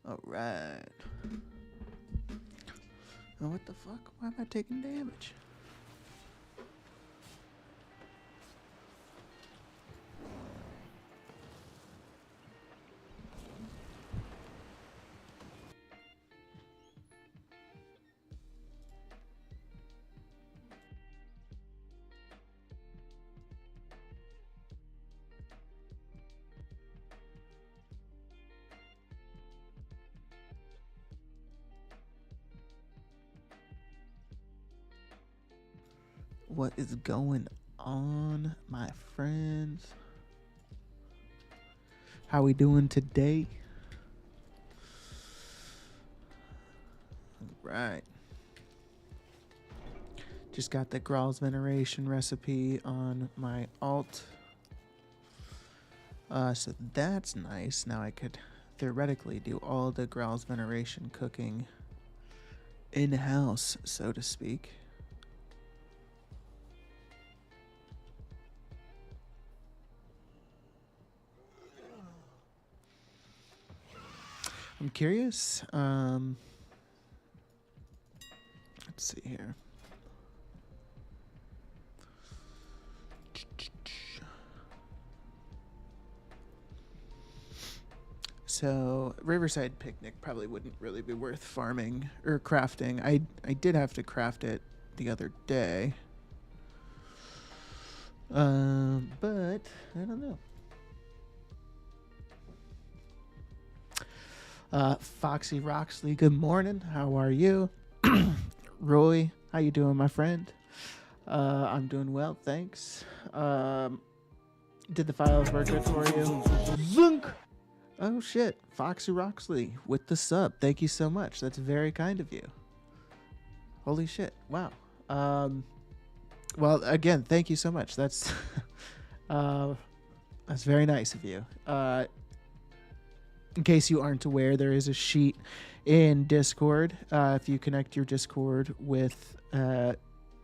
All right. Oh, what the fuck? Why am I taking damage? What is going on, my friends? How we doing today? All right. Just got the Graal's Veneration recipe on my alt. So that's nice. Now I could theoretically do all the Graal's Veneration cooking in-house, so to speak. I'm curious. Let's see here. So Riverside Picnic probably wouldn't really be worth farming or crafting. I did have to craft it the other day. But I don't know. Foxy Roxley, good morning. How are you? Roy, how you doing, my friend? I'm doing well, thanks. Did the files work good for you? Zunk! Oh shit, Foxy Roxley with the sub. Thank you so much. That's very kind of you. Holy shit! Wow. Well, again, thank you so much. That's that's very nice of you. In case you aren't aware, there is a sheet in Discord. If you connect your Discord with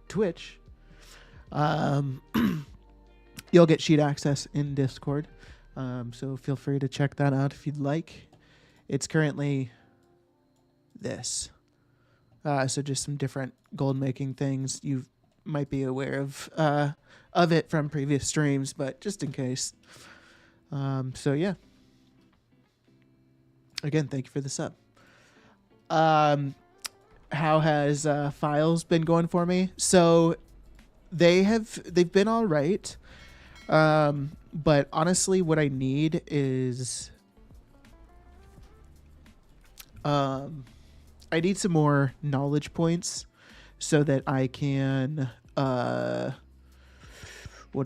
Twitch, you'll get sheet access in Discord. So feel free to check that out if you'd like. It's currently this. So just some different gold making things. You might be aware of it from previous streams, but just in case. So yeah. Again, thank you for the sub. How has files been going for me? So they've been all right. But honestly, what I need is I need some more knowledge points so that I can what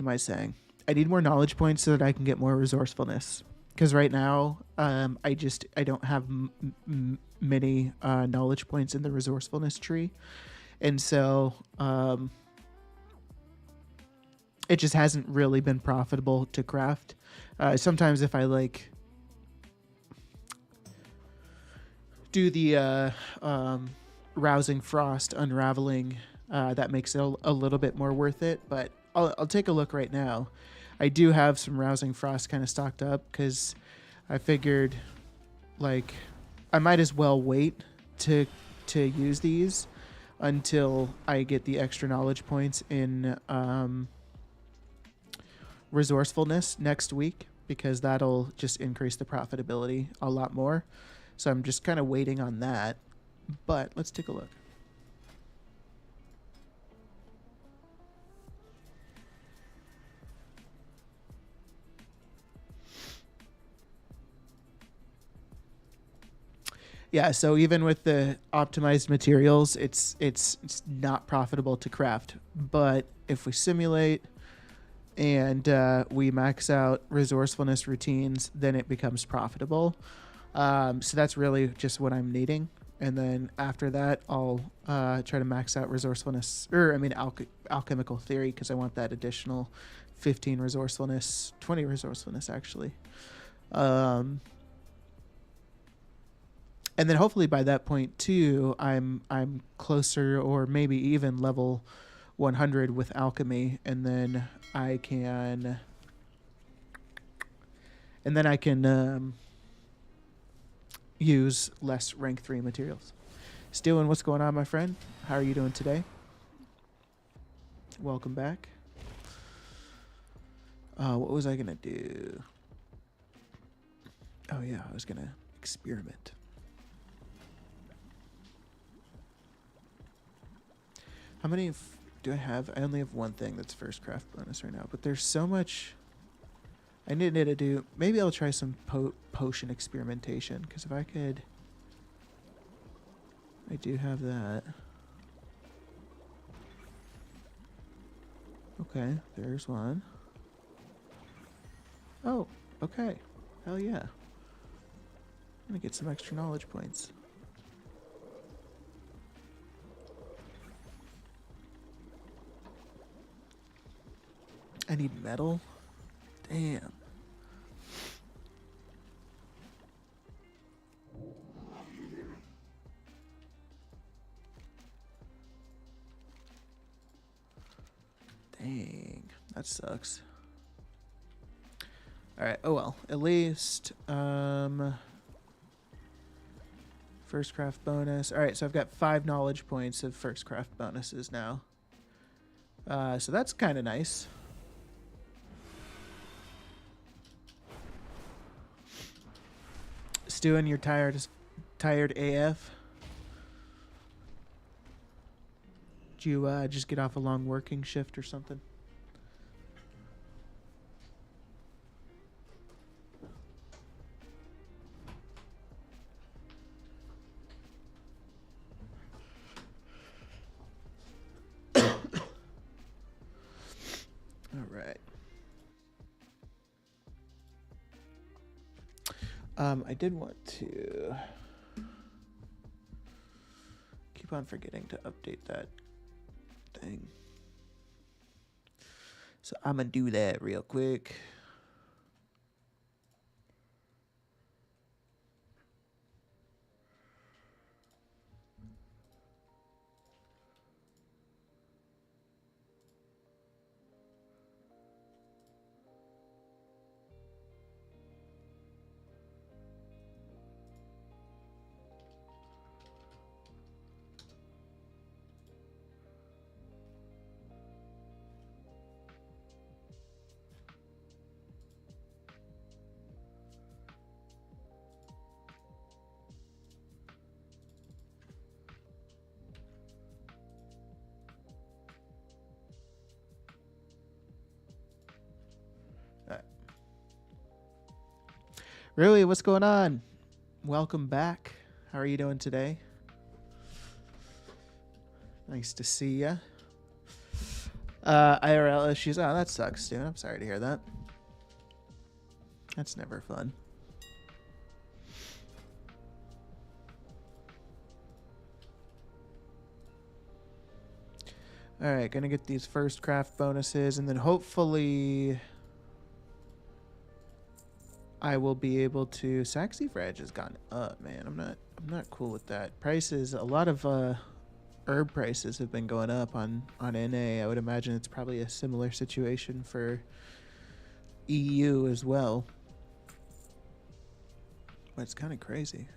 am I saying? I need more knowledge points so that I can get more resourcefulness. Because right now, I don't have many knowledge points in the resourcefulness tree, and so it just hasn't really been profitable to craft. Sometimes if I like do the rousing frost unraveling, that makes it a little bit more worth it. But I'll take a look right now. I do have some rousing frost kind of stocked up because I figured like I might as well wait to use these until I get the extra knowledge points in resourcefulness next week, because that'll just increase the profitability a lot more. So I'm just kind of waiting on that. But let's take a look. Yeah, so even with the optimized materials, it's not profitable to craft. But if we simulate and we max out resourcefulness routines, then it becomes profitable. So that's really just what I'm needing. And then after that, I'll try to max out resourcefulness, alchemical theory, because I want that additional 15 resourcefulness, 20 resourcefulness actually. And then hopefully by that point too, I'm closer or maybe even level 100 with alchemy, and then I can use less rank 3 materials. Stewan, what's going on, my friend? How are you doing today? Welcome back. What was I gonna do? Oh yeah, I was gonna experiment. How many do I have? I only have one thing that's first craft bonus right now, but there's so much I need to do. Maybe I'll try some potion experimentation, because if I could... I do have that. Okay, there's one. Oh, okay. Hell yeah. I'm gonna get some extra knowledge points. I need metal? Damn. Dang. That sucks. Alright, oh well. At least, first craft bonus. Alright, so I've got 5 knowledge points of first craft bonuses now. So that's kind of nice. Stewan, you're tired AF? Did you just get off a long working shift or something? All right. I did want to keep on forgetting to update that thing. So I'm gonna do that real quick. Rui, what's going on? Welcome back. How are you doing today? Nice to see ya. IRL issues. Oh, that sucks, dude. I'm sorry to hear that. That's never fun. Alright, gonna get these first craft bonuses, and then hopefully I will be able to... Saxifrage has gone up, man. I'm not cool with that. Prices, a lot of herb prices have been going up on NA. I would imagine it's probably a similar situation for EU as well. But it's kind of crazy.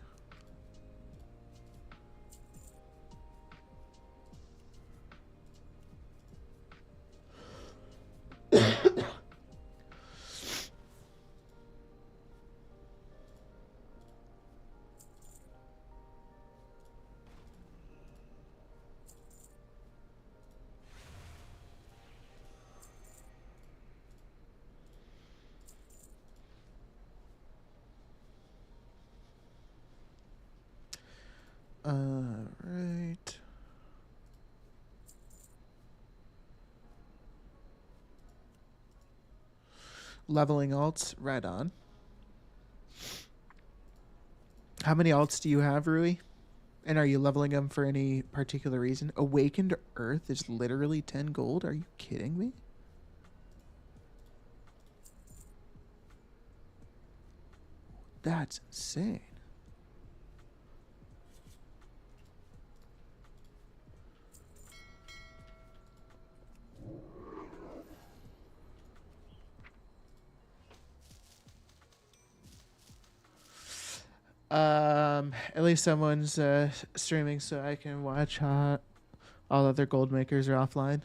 Right. Leveling alts, right on. How many alts do you have, Rui? And are you leveling them for any particular reason? Awakened Earth is literally 10 gold? Are you kidding me? That's insane. At least someone's streaming, so I can watch. All other gold makers are offline.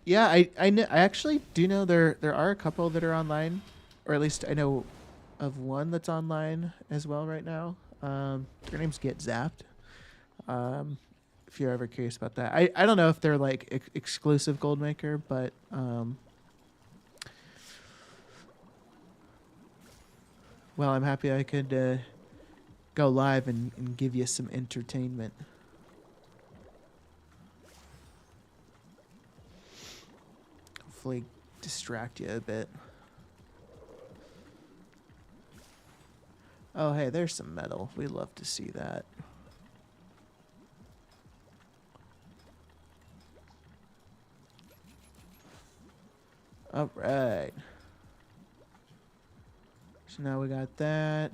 Yeah, I actually do know there are a couple that are online, or at least I know of one that's online as well right now. Their name's Get Zapped. Um, if you're ever curious about that, I don't know if they're like exclusive gold maker, but well, I'm happy I could go live and give you some entertainment. Hopefully distract you a bit. Oh, hey, there's some metal. We love to see that. All right. So now we got that.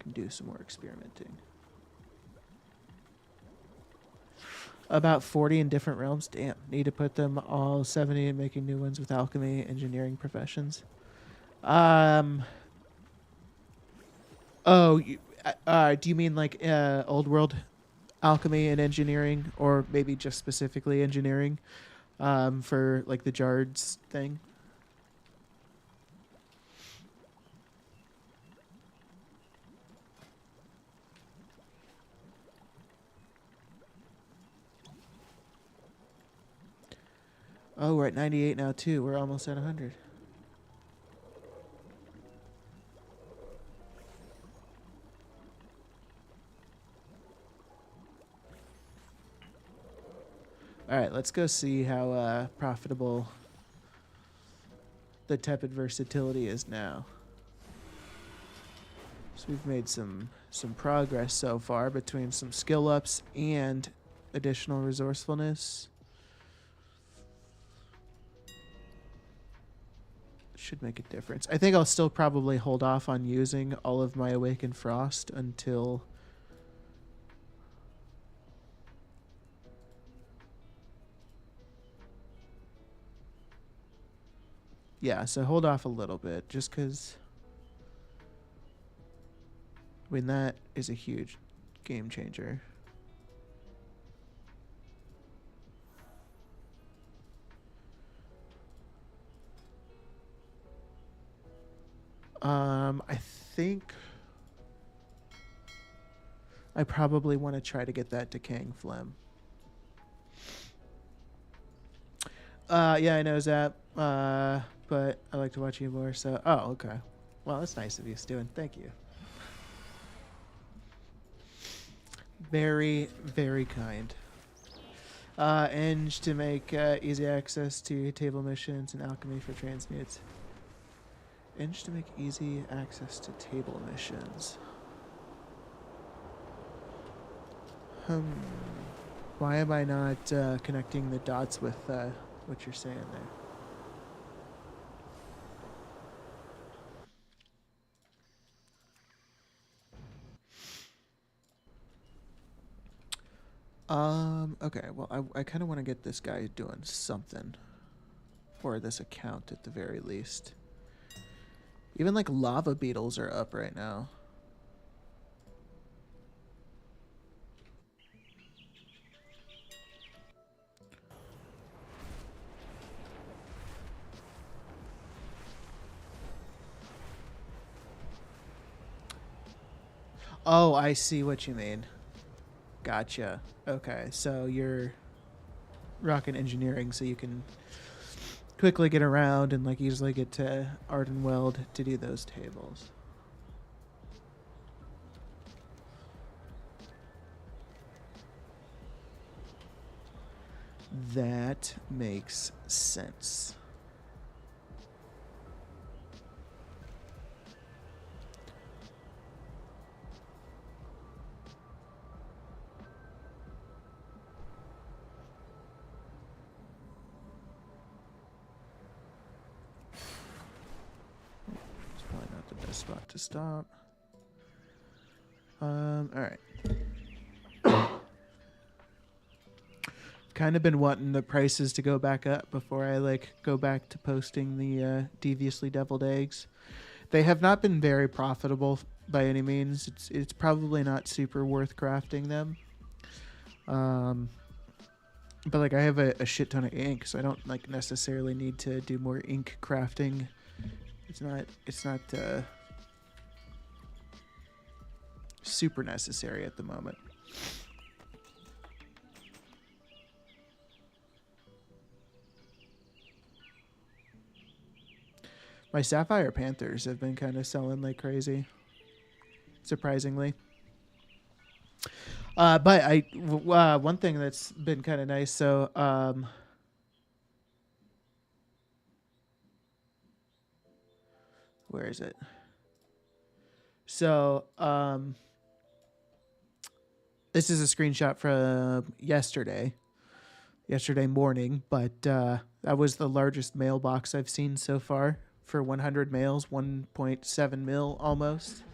Can do some more experimenting. About 40 in different realms. Damn. Need to put them all 70 in making new ones with alchemy, engineering, professions. Oh, do you mean like old world alchemy and engineering, or maybe just specifically engineering for like the Jards thing? Oh, we're at 98 now too. We're almost at 100. All right, let's go see how profitable the tepid versatility is now. So we've made some progress so far between some skill ups and additional resourcefulness. Should make a difference. I think I'll still probably hold off on using all of my Awakened Frost until... Yeah, so hold off a little bit, just because... I mean, that is a huge game changer. I think I probably want to try to get that decaying phlegm. Yeah, I know Zap, but I like to watch you more, so... Oh, okay. Well, that's nice of you, Stewan. Thank you. Very, very kind. Eng to make easy access to table missions and alchemy for transmutes. Eng to make easy access to table missions. Why am I not connecting the dots with what you're saying there? Okay, well, I kind of want to get this guy doing something. Or this account at the very least. Even like lava beetles are up right now. Oh, I see what you mean. Gotcha. Okay, so you're rocking engineering so you can quickly get around and like easily get to Ardenweld to do those tables. That makes sense. It's probably not the best spot to stop. All right. Kind of been wanting the prices to go back up before I like go back to posting the deviously deviled eggs. They have not been very profitable by any means. It's probably not super worth crafting them. Um, but like I have a shit ton of ink, so I don't like necessarily need to do more ink crafting. It's not super necessary at the moment. My Sapphire Panthers have been kind of selling like crazy, surprisingly. But one thing that's been kind of nice. So, where is it? So, this is a screenshot from yesterday morning, but that was the largest mailbox I've seen so far for 100 mails, 1.7 mil almost.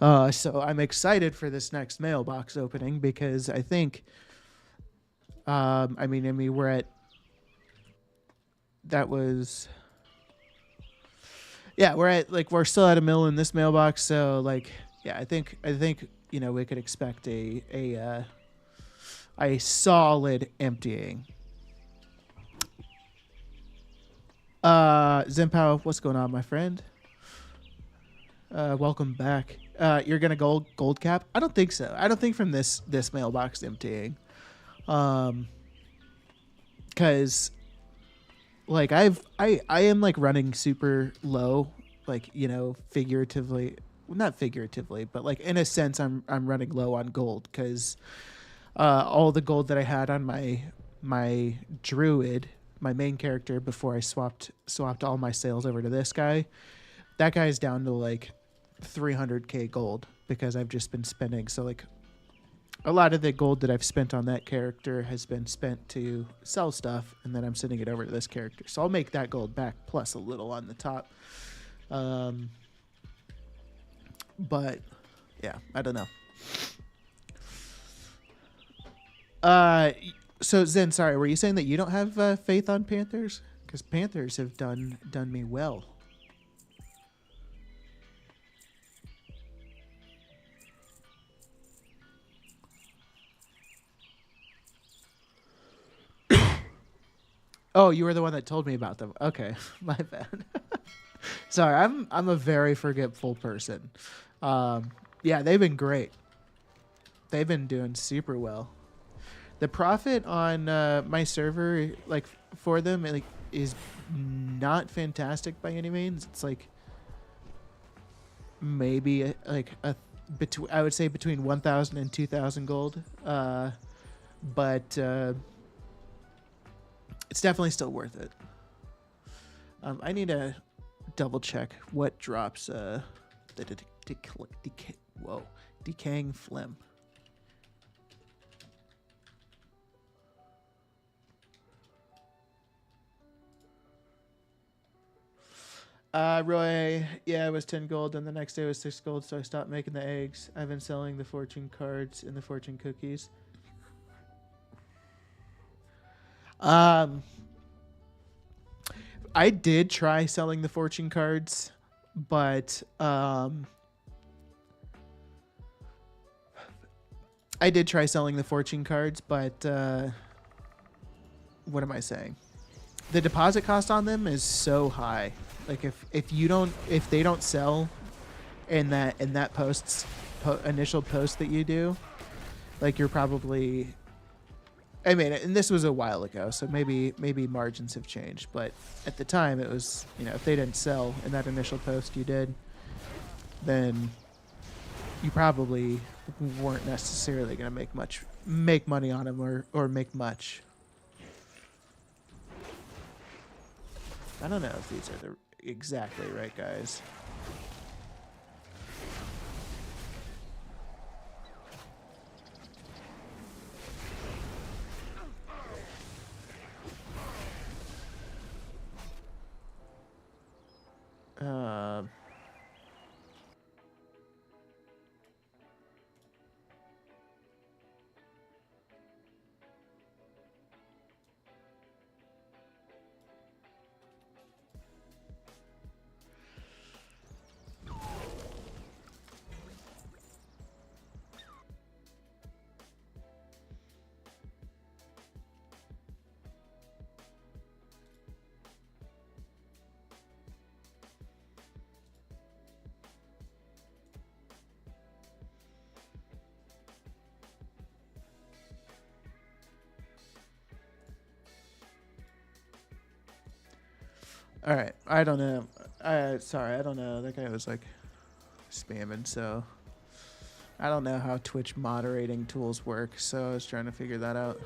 So I'm excited for this next mailbox opening because I think, we're at, that was, yeah, we're still at a mil in this mailbox. So like, yeah, I think, we could expect a solid emptying. Zimpao, what's going on, my friend? Welcome back. You're gonna gold cap? I don't think so. I don't think from this mailbox emptying. Cause like I am like running super low, like, figuratively, not figuratively, but like in a sense I'm running low on gold because all the gold that I had on my druid, my main character, before I swapped all my sales over to this guy, that guy's down to like 300k gold because I've just been spending. So like a lot of the gold that I've spent on that character has been spent to sell stuff, and then I'm sending it over to this character. So I'll make that gold back plus a little on the top. But yeah, I don't know. So Zen, sorry, were you saying that you don't have faith on Panthers? Because Panthers have done me well. Oh, you were the one that told me about them. Okay, my bad. Sorry, I'm a very forgetful person. Yeah, they've been great. They've been doing super well. The profit on my server, like for them, like is not fantastic by any means. It's like maybe between, I would say between 1,000 and 2,000 gold. But it's definitely still worth it. I need to double check what drops the decaying phlegm. Roy, yeah, it was 10 gold, and the next day was 6 gold, so I stopped making the eggs. I've been selling the fortune cards and the fortune cookies. I did try selling the fortune cards, but I did try selling the fortune cards, but what am I saying? The deposit cost on them is so high. Like if they don't sell in that initial post that you do, like you're probably, I mean, and this was a while ago, so maybe margins have changed, but at the time it was, if they didn't sell in that initial post you did, then you probably weren't necessarily going to make money on them or make much. I don't know if these are the exactly right guys. All right. I don't know. Sorry, I don't know. That guy was like spamming, so I don't know how Twitch moderating tools work, so I was trying to figure that out.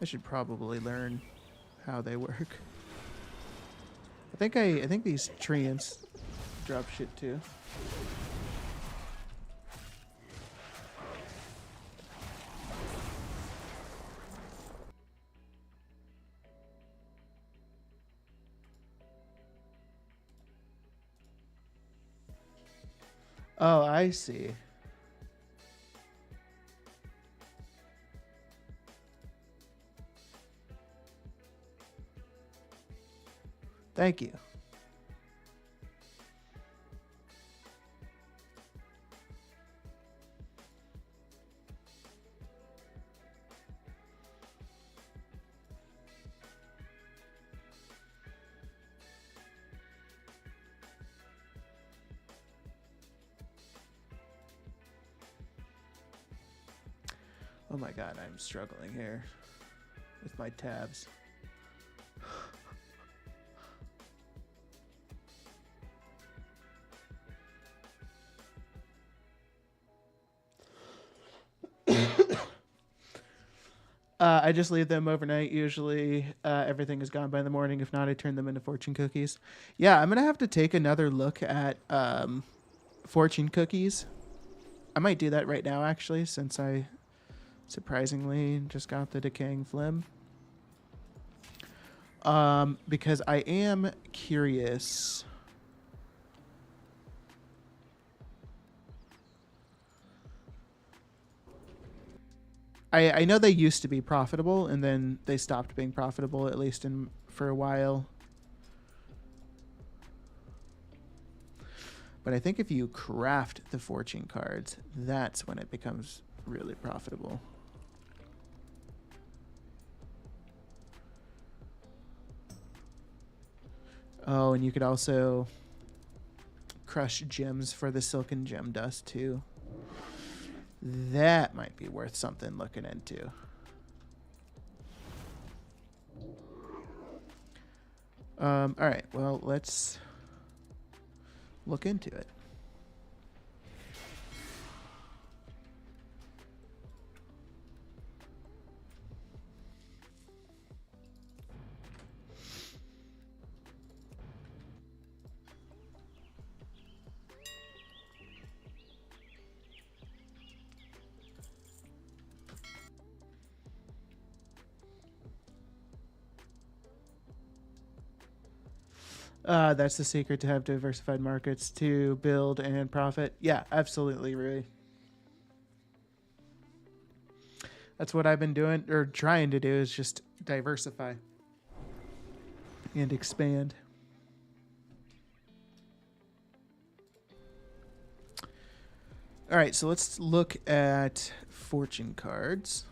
I should probably learn how they work. I think these treants drop shit too. Oh, I see. Thank you. Oh my god, I'm struggling here with my tabs. I just leave them overnight. Usually, everything is gone by the morning. If not, I turn them into fortune cookies. Yeah, I'm gonna have to take another look at fortune cookies. I might do that right now, actually, since I surprisingly just got the decaying phlegm. Because I am curious. I know they used to be profitable, and then they stopped being profitable, at least for a while. But I think if you craft the fortune cards, that's when it becomes really profitable. Oh, and you could also crush gems for the silken gem dust too. That might be worth something looking into. All right, well, let's look into it. That's the secret to have diversified markets to build and profit. Yeah, absolutely, Rui. That's what I've been doing or trying to do is just diversify and expand. All right, so let's look at fortune cards.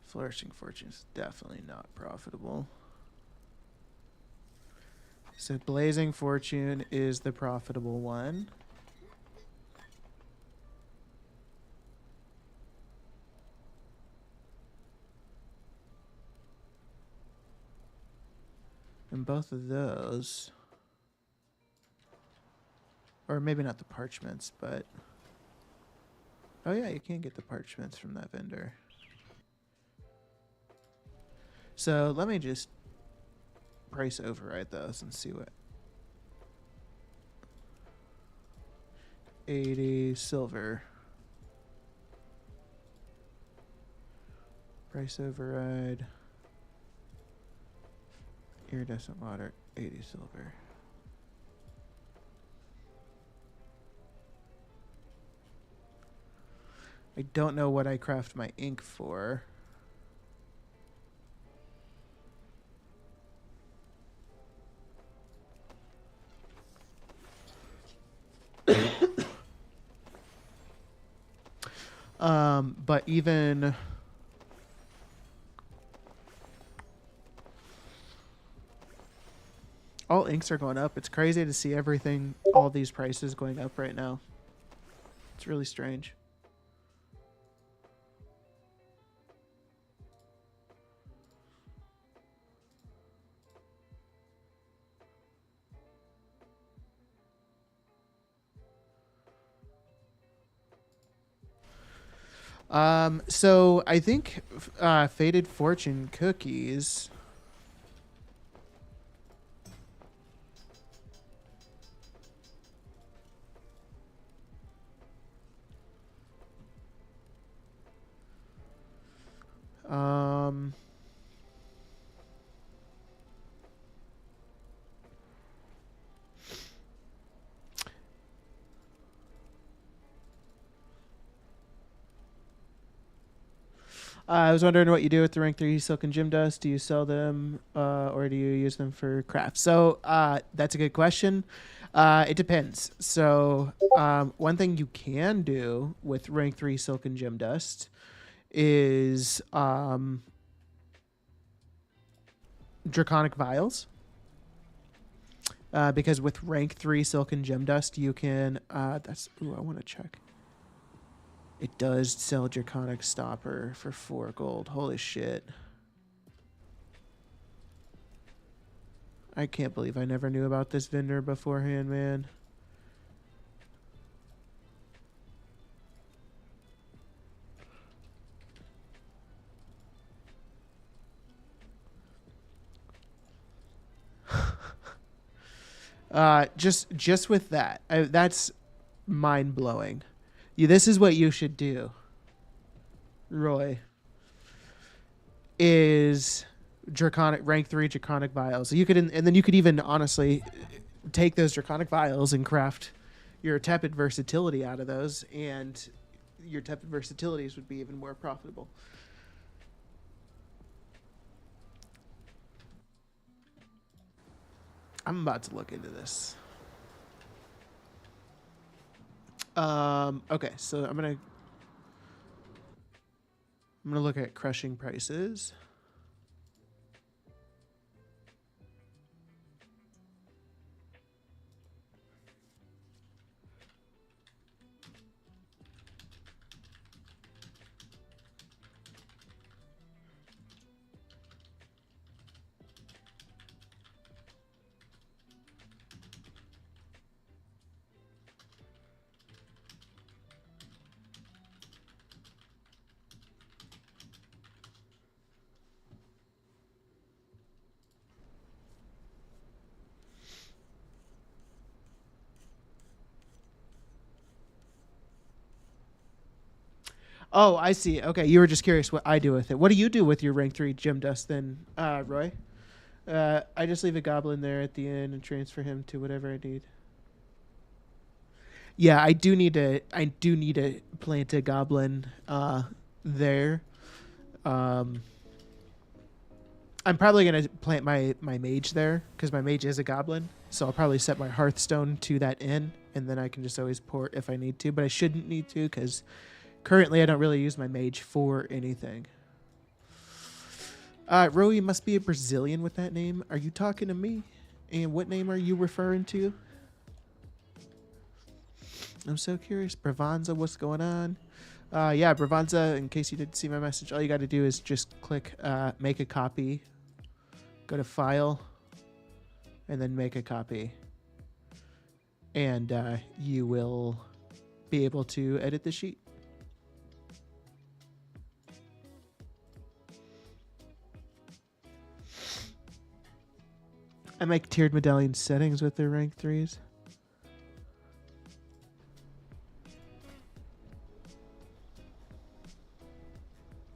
Flourishing Fortune is definitely not profitable. So Blazing Fortune is the profitable one. And both of those, or maybe not the parchments, but oh yeah, you can get the parchments from that vendor. So let me just price override those and see what. 80 silver. Price override. Iridescent water, 80 silver. I don't know what I craft my ink for. But even all inks are going up. It's crazy to see everything, all these prices going up right now. It's really strange. So I think Faded Fortune cookies. Um, I was wondering what you do with the rank 3 silk and gym dust. Do you sell them or do you use them for craft? So that's a good question. It depends. So one thing you can do with rank 3 silk and gym dust is draconic vials. Because with rank 3 silk and gem dust, you can. Ooh, I want to check. It does sell Draconic Stopper for 4 gold. Holy shit. I can't believe I never knew about this vendor beforehand, man. Just with that, that's mind blowing. This is what you should do, Roy. Is draconic rank 3 draconic vials. You could, and then you could even honestly take those draconic vials and craft your tepid versatility out of those, and your tepid versatilities would be even more profitable. I'm about to look into this. Okay, so I'm gonna look at crushing prices. Oh, I see. Okay, you were just curious what I do with it. What do you do with your rank 3 gem dust then, Roy? I just leave a goblin there at the end and transfer him to whatever I need. Yeah, I do need to. I do need to plant a goblin there. Um, I'm probably gonna plant my mage there because my mage is a goblin. So I'll probably set my Hearthstone to that inn, and then I can just always port if I need to. But I shouldn't need to because currently I don't really use my mage for anything. Ro, you must be a Brazilian with that name. Are you talking to me? And what name are you referring to? I'm so curious. Bravanza, what's going on? Yeah, Bravanza, in case you didn't see my message, all you got to do is just click make a copy. Go to File, and then make a copy. And you will be able to edit the sheet. I make tiered medallion settings with their rank 3s.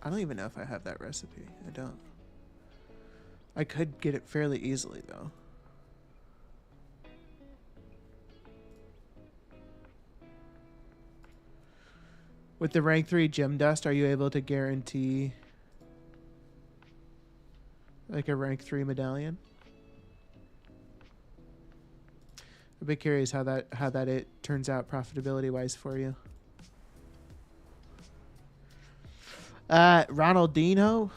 I don't even know if I have that recipe. I don't. I could get it fairly easily, though. With the rank 3 gem dust, are you able to guarantee like a rank 3 medallion? I'm a bit curious how that it turns out profitability wise for you. Ronaldinho.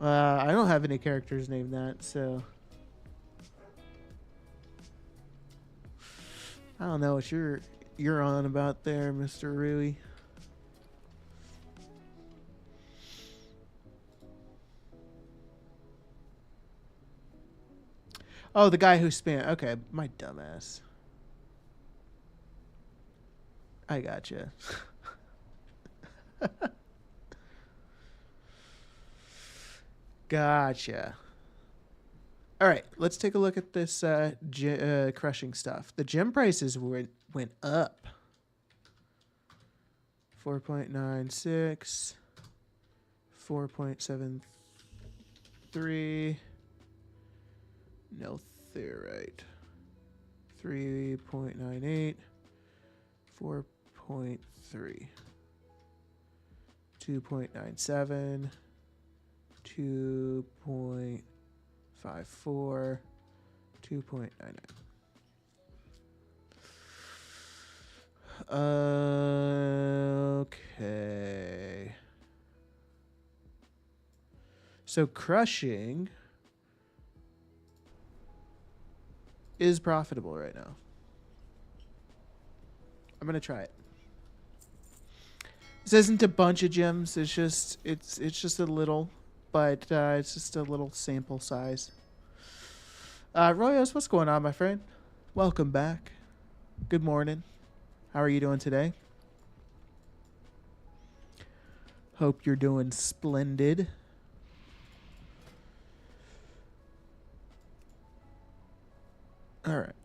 I don't have any characters named that, so I don't know what you're on about there, Mr. Rui. Oh, the guy who spam. Okay, my dumbass. I gotcha. Gotcha. All right, let's take a look at this crushing stuff. The gem prices went up. 4.96, 4.73, no therite. 3.98, 4.3, 2.97, 2.54, 2.99. Okay. So crushing is profitable right now. I'm gonna try it. This isn't a bunch of gems. It's just a little, but it's just a little sample size. Royos, what's going on, my friend? Welcome back. Good morning. How are you doing today? Hope you're doing splendid. All right.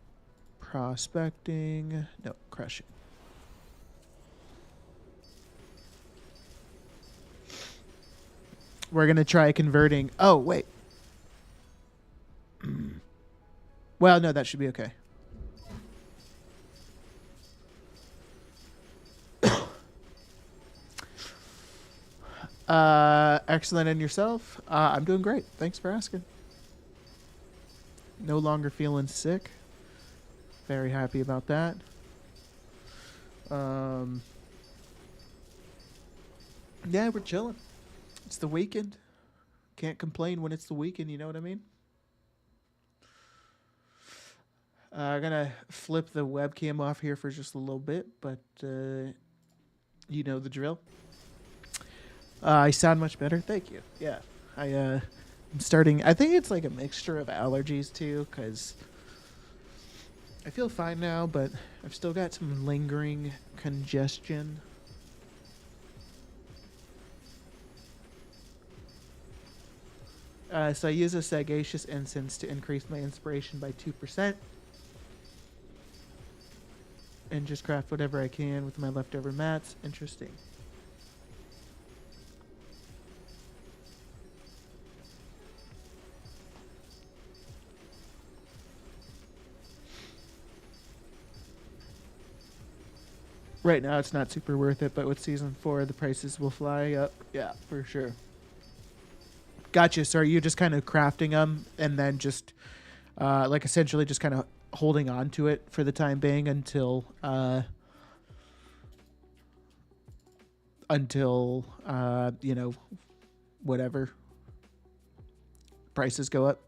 Prospecting. No, crushing. We're going to try converting. Oh, wait. Well, no, that should be okay. Excellent. And yourself? I'm doing great. Thanks for asking. No longer feeling sick. Very happy about that. Yeah, we're chilling. It's the weekend. Can't complain when it's the weekend, you know what I mean? I'm going to flip the webcam off here for just a little bit, but you know the drill. I sound much better. Thank you. Yeah. I'm starting. I think it's like a mixture of allergies too, because I feel fine now, but I've still got some lingering congestion. So I use a sagacious incense to increase my inspiration by 2%. And just craft whatever I can with my leftover mats. Interesting. Right now it's not super worth it, but with season 4 the prices will fly up. Yeah, for sure. Gotcha. So are you just kind of crafting them and then just like essentially just kind of holding on to it for the time being until you know, whatever prices go up.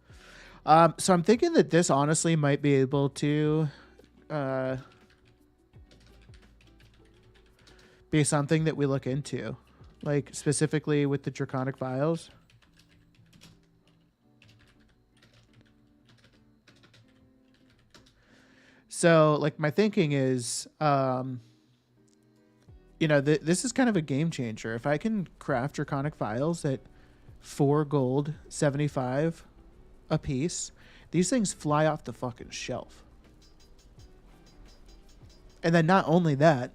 So I'm thinking that this honestly might be able to be something that we look into, like specifically with the draconic vials. So like my thinking is, you know, this is kind of a game changer. If I can craft draconic vials at 4 gold, 75 a piece, these things fly off the fucking shelf. And then not only that,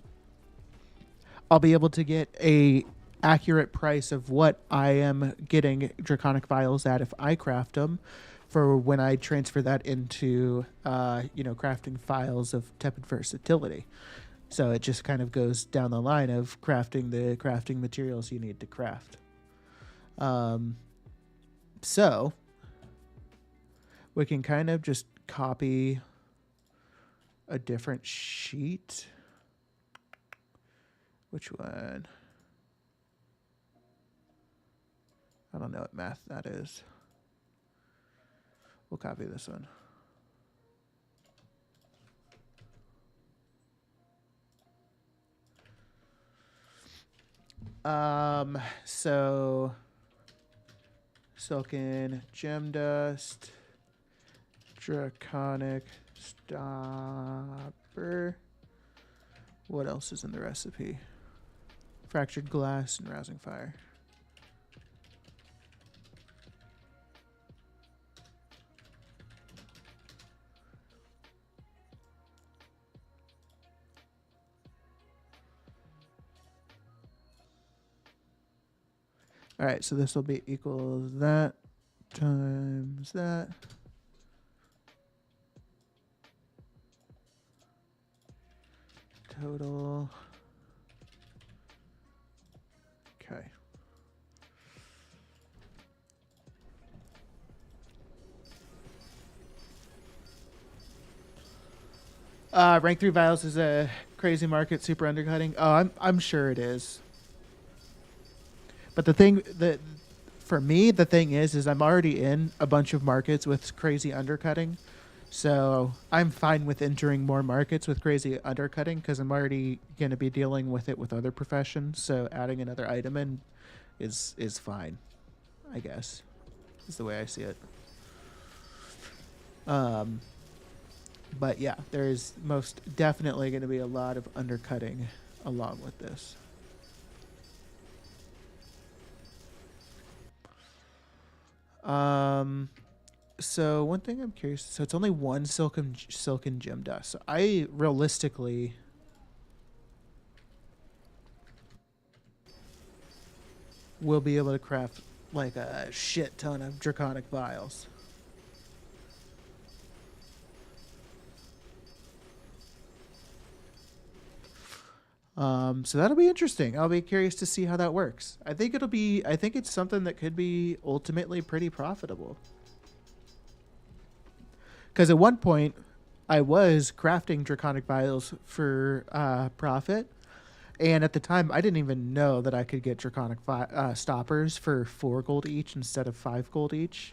I'll be able to get a accurate price of what I am getting draconic vials at if I craft them for when I transfer that into, you know, crafting files of tepid versatility. So it just kind of goes down the line of crafting the crafting materials you need to craft. So we can kind of just copy a different sheet. Which one? I don't know what math that is. We'll copy this one. So silken gem dust, draconic stopper. What else is in the recipe? Fractured glass and rousing fire. All right, so this will be equals that times that. Total. Okay. Rank 3 vials is a crazy market, super undercutting. Oh, I'm sure it is. But the thing that for me, the thing is I'm already in a bunch of markets with crazy undercutting. So I'm fine with entering more markets with crazy undercutting because I'm already going to be dealing with it with other professions. So adding another item in is fine, I guess, is the way I see it. But yeah, there's most definitely going to be a lot of undercutting along with this. So one thing I'm curious. So it's only one silken gem dust. So I realistically will be able to craft like a shit ton of draconic vials. So that'll be interesting. I'll be curious to see how that works. I think it's something that could be ultimately pretty profitable. Because at one point, I was crafting draconic vials for profit. And at the time, I didn't even know that I could get draconic stoppers for 4 gold each instead of 5 gold each.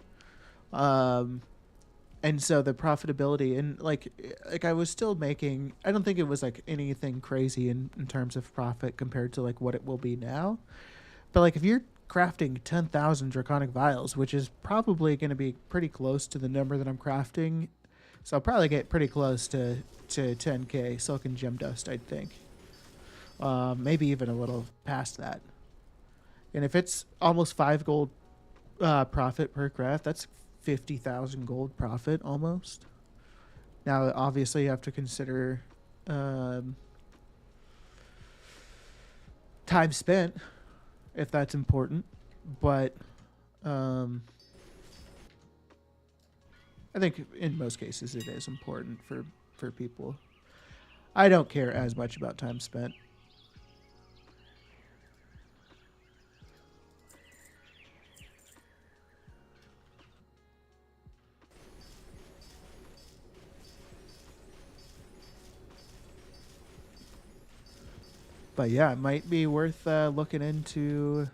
And so the profitability and like I was still making, I don't think it was like anything crazy in terms of profit compared to like what it will be now. But like if you're crafting 10,000 draconic vials, which is probably going to be pretty close to the number that I'm crafting, so I'll probably get pretty close to 10k silken gem dust, I think. Maybe even a little past that. And if it's almost 5 gold profit per craft, that's 50,000 gold profit almost. Now, obviously, you have to consider time spent, if that's important. But I think in most cases it is important for people. I don't care as much about time spent. But yeah, it might be worth looking into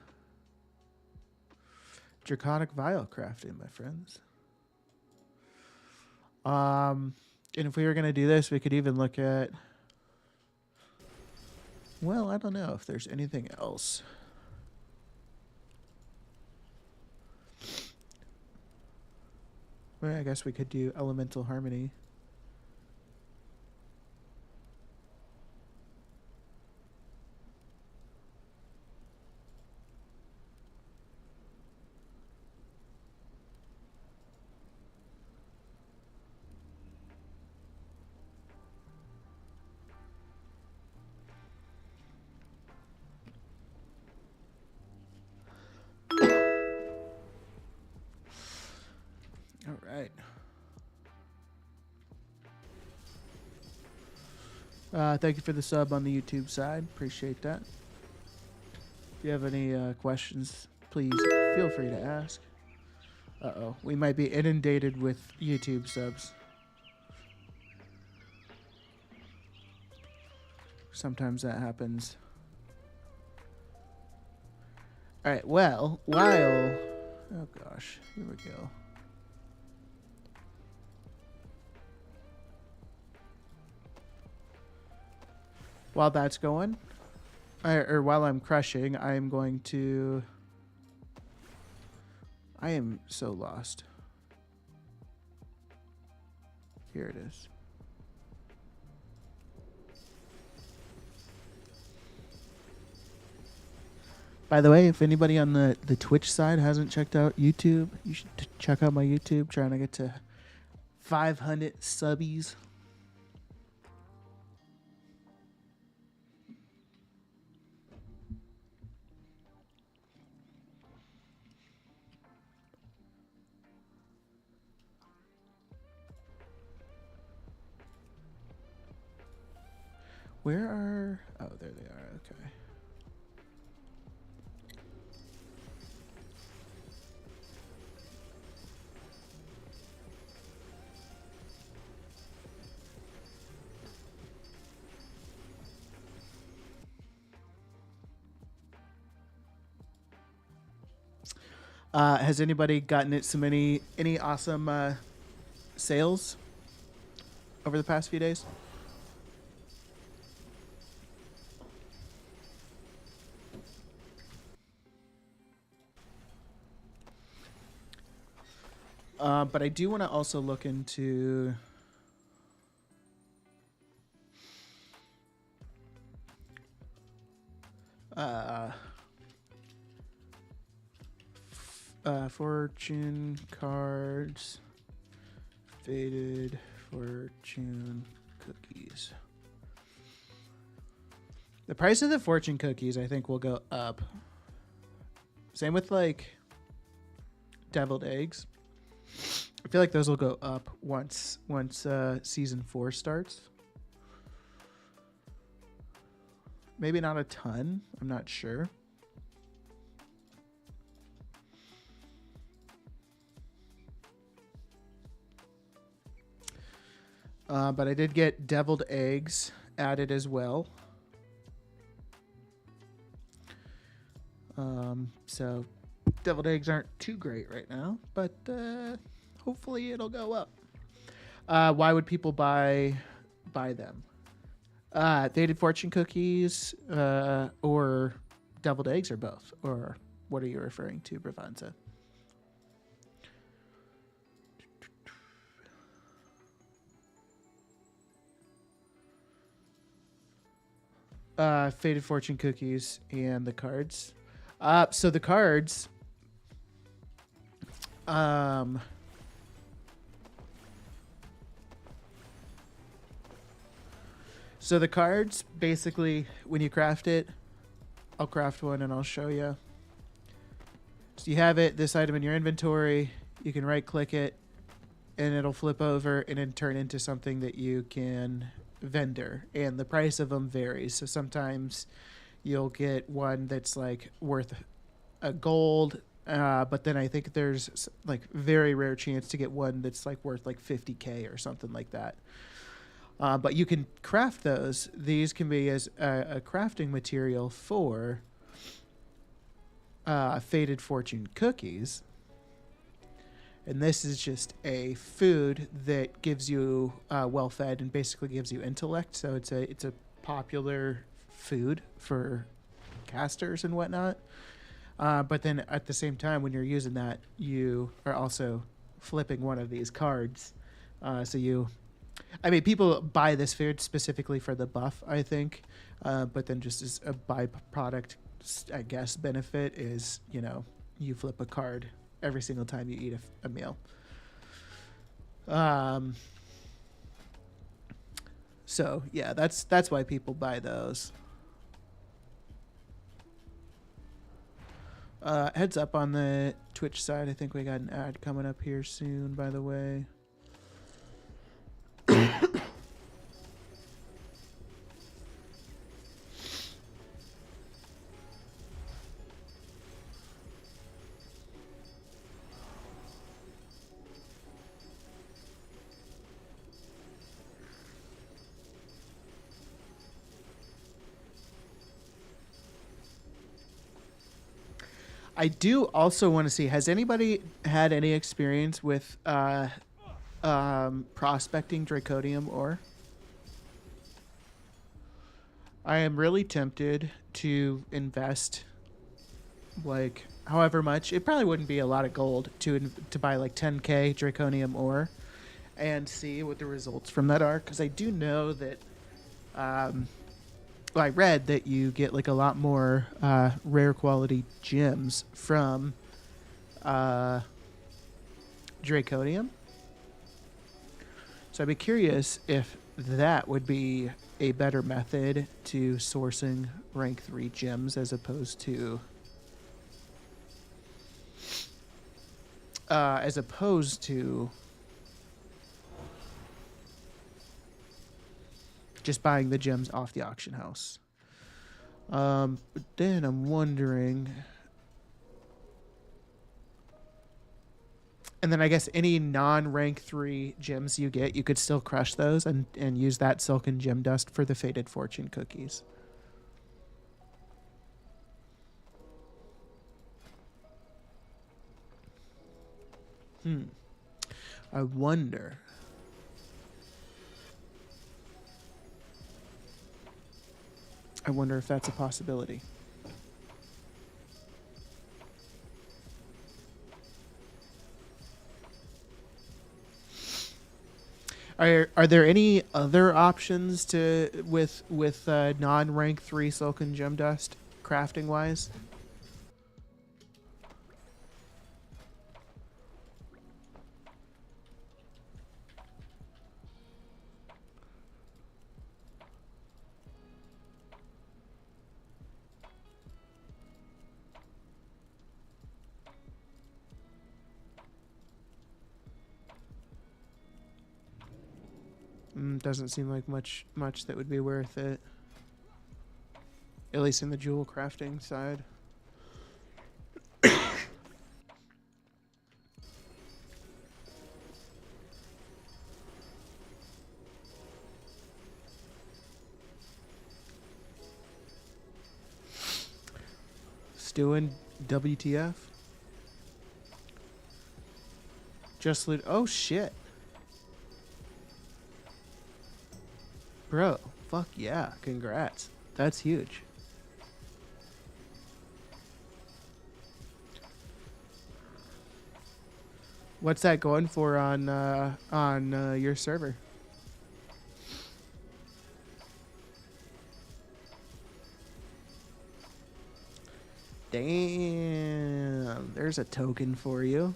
draconic vial crafting, my friends. And if we were going to do this, we could even look at... Well, I don't know if there's anything else. Well, I guess we could do elemental harmony. All right. Thank you for the sub on the YouTube side. Appreciate that. If you have any questions, please feel free to ask. Uh-oh. We might be inundated with YouTube subs. Sometimes that happens. All right. Well, while Oh gosh, here we go. While that's going, or while I'm crushing, I'm going to. I am so lost. Here it is. By the way, if anybody on the Twitch side hasn't checked out YouTube, you should check out my YouTube. Trying to get to 500 subbies. Where are... Oh, there they are. Okay. Has anybody gotten it some any awesome sales over the past few days? But I do want to also look into fortune cards, faded fortune cookies. The price of the fortune cookies, I think, will go up. Same with like deviled eggs. I feel like those will go up once season 4 starts. Maybe not a ton. I'm not sure. But I did get deviled eggs added as well. So deviled eggs aren't too great right now, but hopefully it'll go up. Why would people buy them? Faded fortune cookies, or deviled eggs, or both? Or what are you referring to, Bravanza? Faded fortune cookies and the cards. So the cards, so the cards, basically, when you craft it, I'll craft one and I'll show you. So you have this item in your inventory. You can right click it and it'll flip over and then turn into something that you can vendor, and the price of them varies. So sometimes you'll get one that's like worth a gold, but then I think there's like very rare chance to get one that's like worth like 50K or something like that. But you can craft those. These can be as a crafting material for faded fortune cookies. And this is just a food that gives you well-fed and basically gives you intellect. So it's a popular food for casters and whatnot. But then at the same time, when you're using that, you are also flipping one of these cards. People buy this food specifically for the buff, I think. But then just as a byproduct, I guess, benefit is, you flip a card every single time you eat a meal. So yeah, that's why people buy those. Heads up on the Twitch side. I think we got an ad coming up here soon, by the way. I do also want to see, has anybody had any experience with prospecting draconium ore? I am really tempted to invest like however much. It probably wouldn't be a lot of gold to buy like 10k draconium ore and see what the results from that are, because I do know that well, I read that you get like a lot more rare quality gems from uh, draconium. So I'd be curious if that would be a better method to sourcing rank 3 gems as opposed to just buying the gems off the auction house. But then I'm wondering, and then I guess any non-rank 3 gems you get, you could still crush those and use that silken gem dust for the Fated Fortune cookies. I wonder. I wonder if that's a possibility. Are there any other options to with non rank 3 silken gem dust crafting wise? Doesn't seem like much that would be worth it. At least in the jewel crafting side. Stewing WTF? Just loot. Oh shit. Bro, fuck yeah. Congrats. That's huge. What's that going for on your server? Damn, there's a token for you.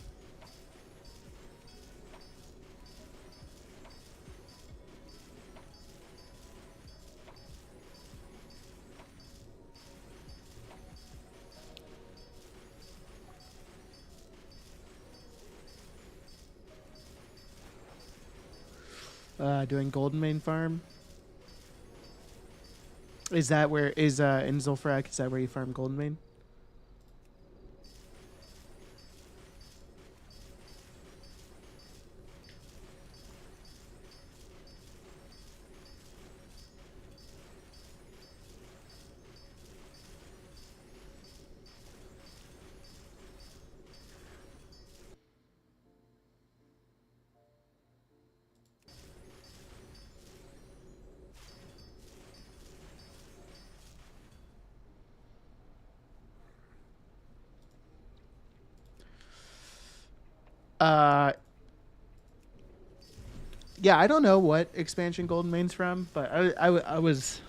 Doing Golden Main Farm. Is that where is in Zul'Farrak? Is that where you farm Golden Main? Uh, yeah, I don't know what expansion Golden Main's from, but I was.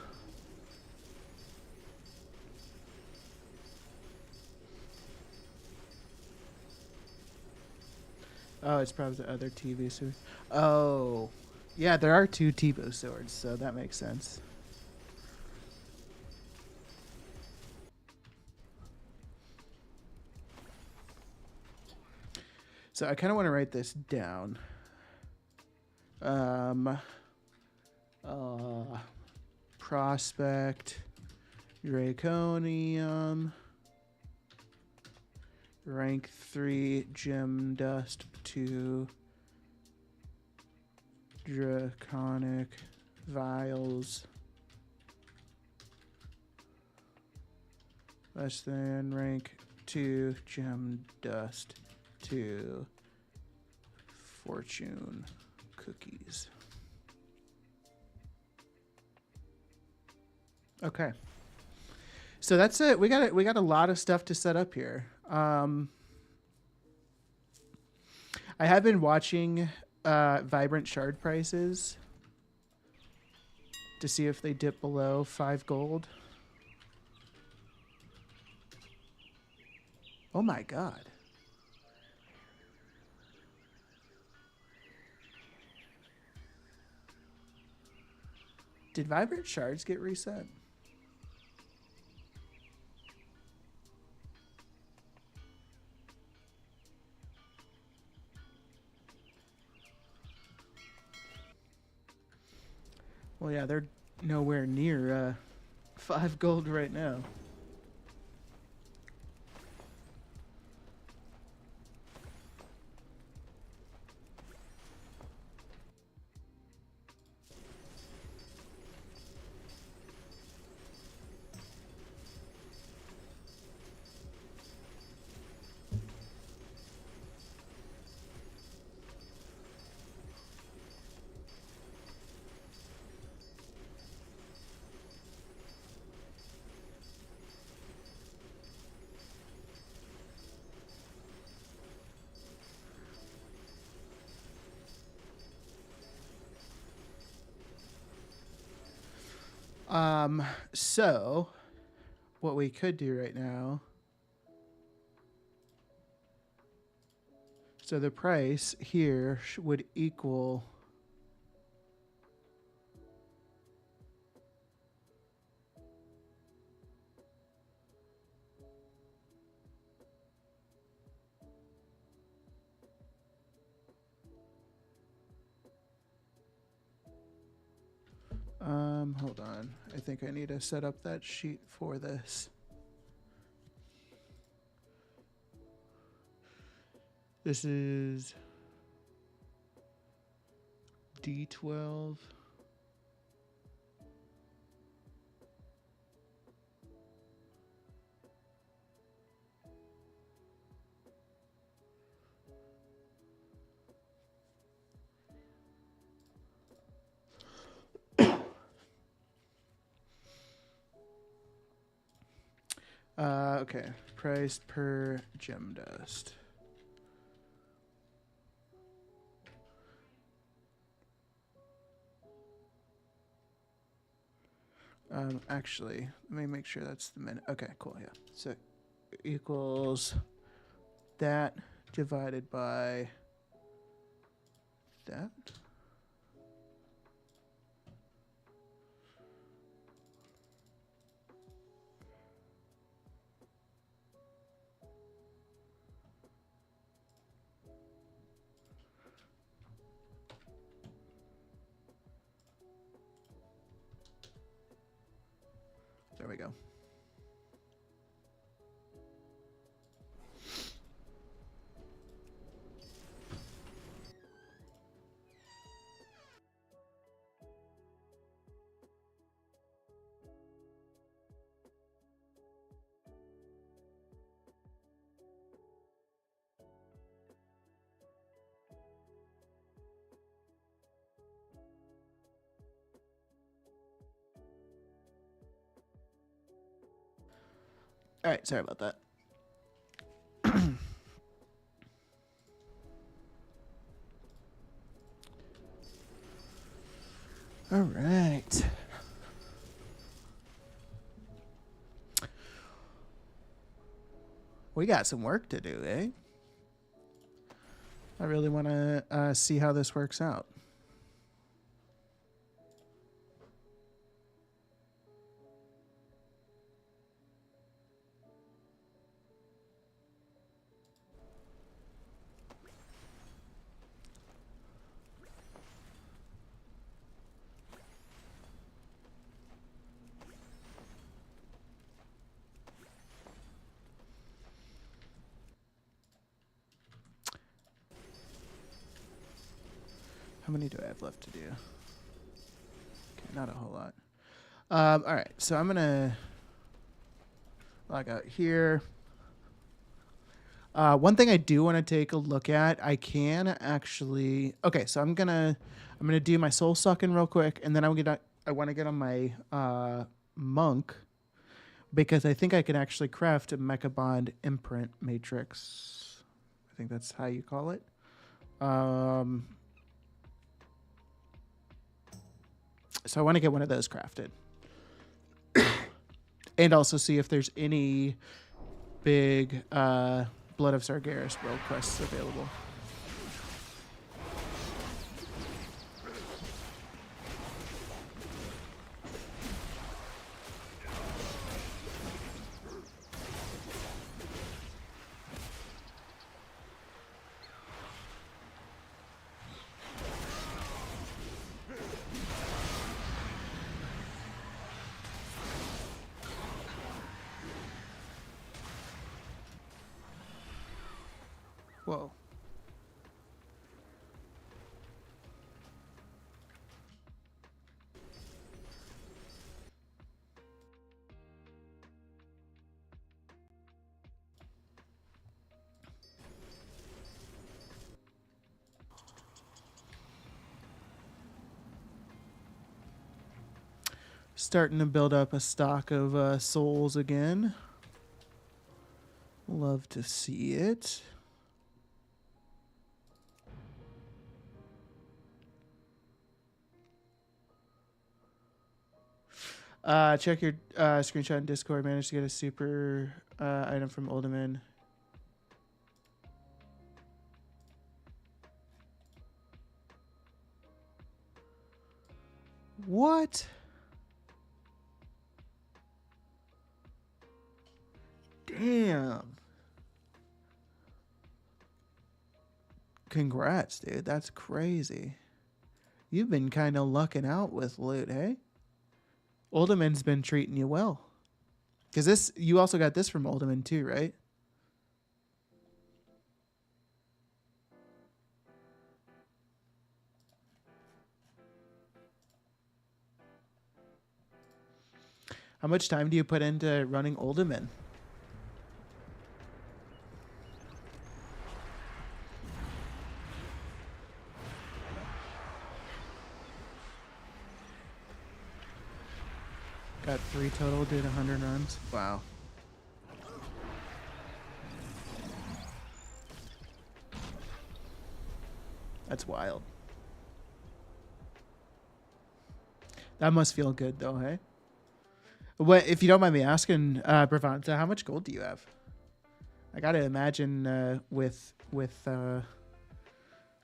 Oh, it's probably the other TV sword. Oh, yeah, there are 2 Tivo swords, so that makes sense. So I kind of want to write this down. Prospect, Draconium, rank 3 gem dust to draconic vials less than rank to gem dust to fortune cookies. Okay. So that's it. We got a lot of stuff to set up here. I have been watching Vibrant Shard prices to see if they dip below 5 gold. Oh my god. Did Vibrant Shards get reset? Well, yeah, they're nowhere near 5 gold right now. So what we could do right now. So the price here would equal hold on. I think I need to set up that sheet for this. This is D12. Okay. Price per gem dust. Actually, let me make sure that's the minute. Okay, cool. Yeah. So equals that divided by that. There we go. All right, sorry about that. All right. We got some work to do, eh? I really want to see how this works out. How many do I have left to do? Okay, not a whole lot. All right, so I'm going to log out here. One thing I do want to take a look at, I can actually. Okay, so I'm gonna do my soul sucking real quick, and then I want to get on my monk because I think I can actually craft a Mecha Bond imprint matrix. I think that's how you call it. Um, so I want to get one of those crafted, and also see if there's any big Blood of Sargeras world quests available. Whoa. Starting to build up a stock of souls again. Love to see it. Check your screenshot in Discord. Managed to get a super item from Olderman. What? Damn. Congrats, dude. That's crazy. You've been kind of lucking out with loot, hey? Olderman's been treating you well. Because this, you also got this from Olderman too, right? How much time do you put into running Olderman? Got 3 total, did 100 runs. Wow. That's wild. That must feel good though, hey? What, if you don't mind me asking, Bravanta, how much gold do you have? I gotta imagine with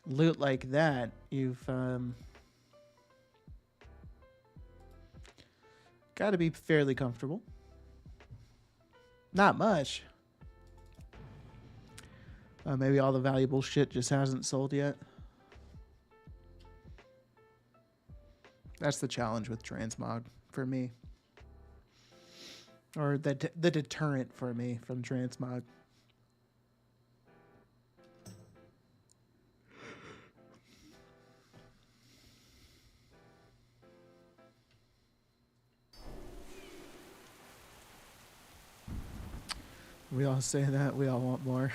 loot like that, you've got to be fairly comfortable. Not much. Maybe all the valuable shit just hasn't sold yet. That's the challenge with transmog for me. Or the deterrent for me from transmog. We all say that. We all want more.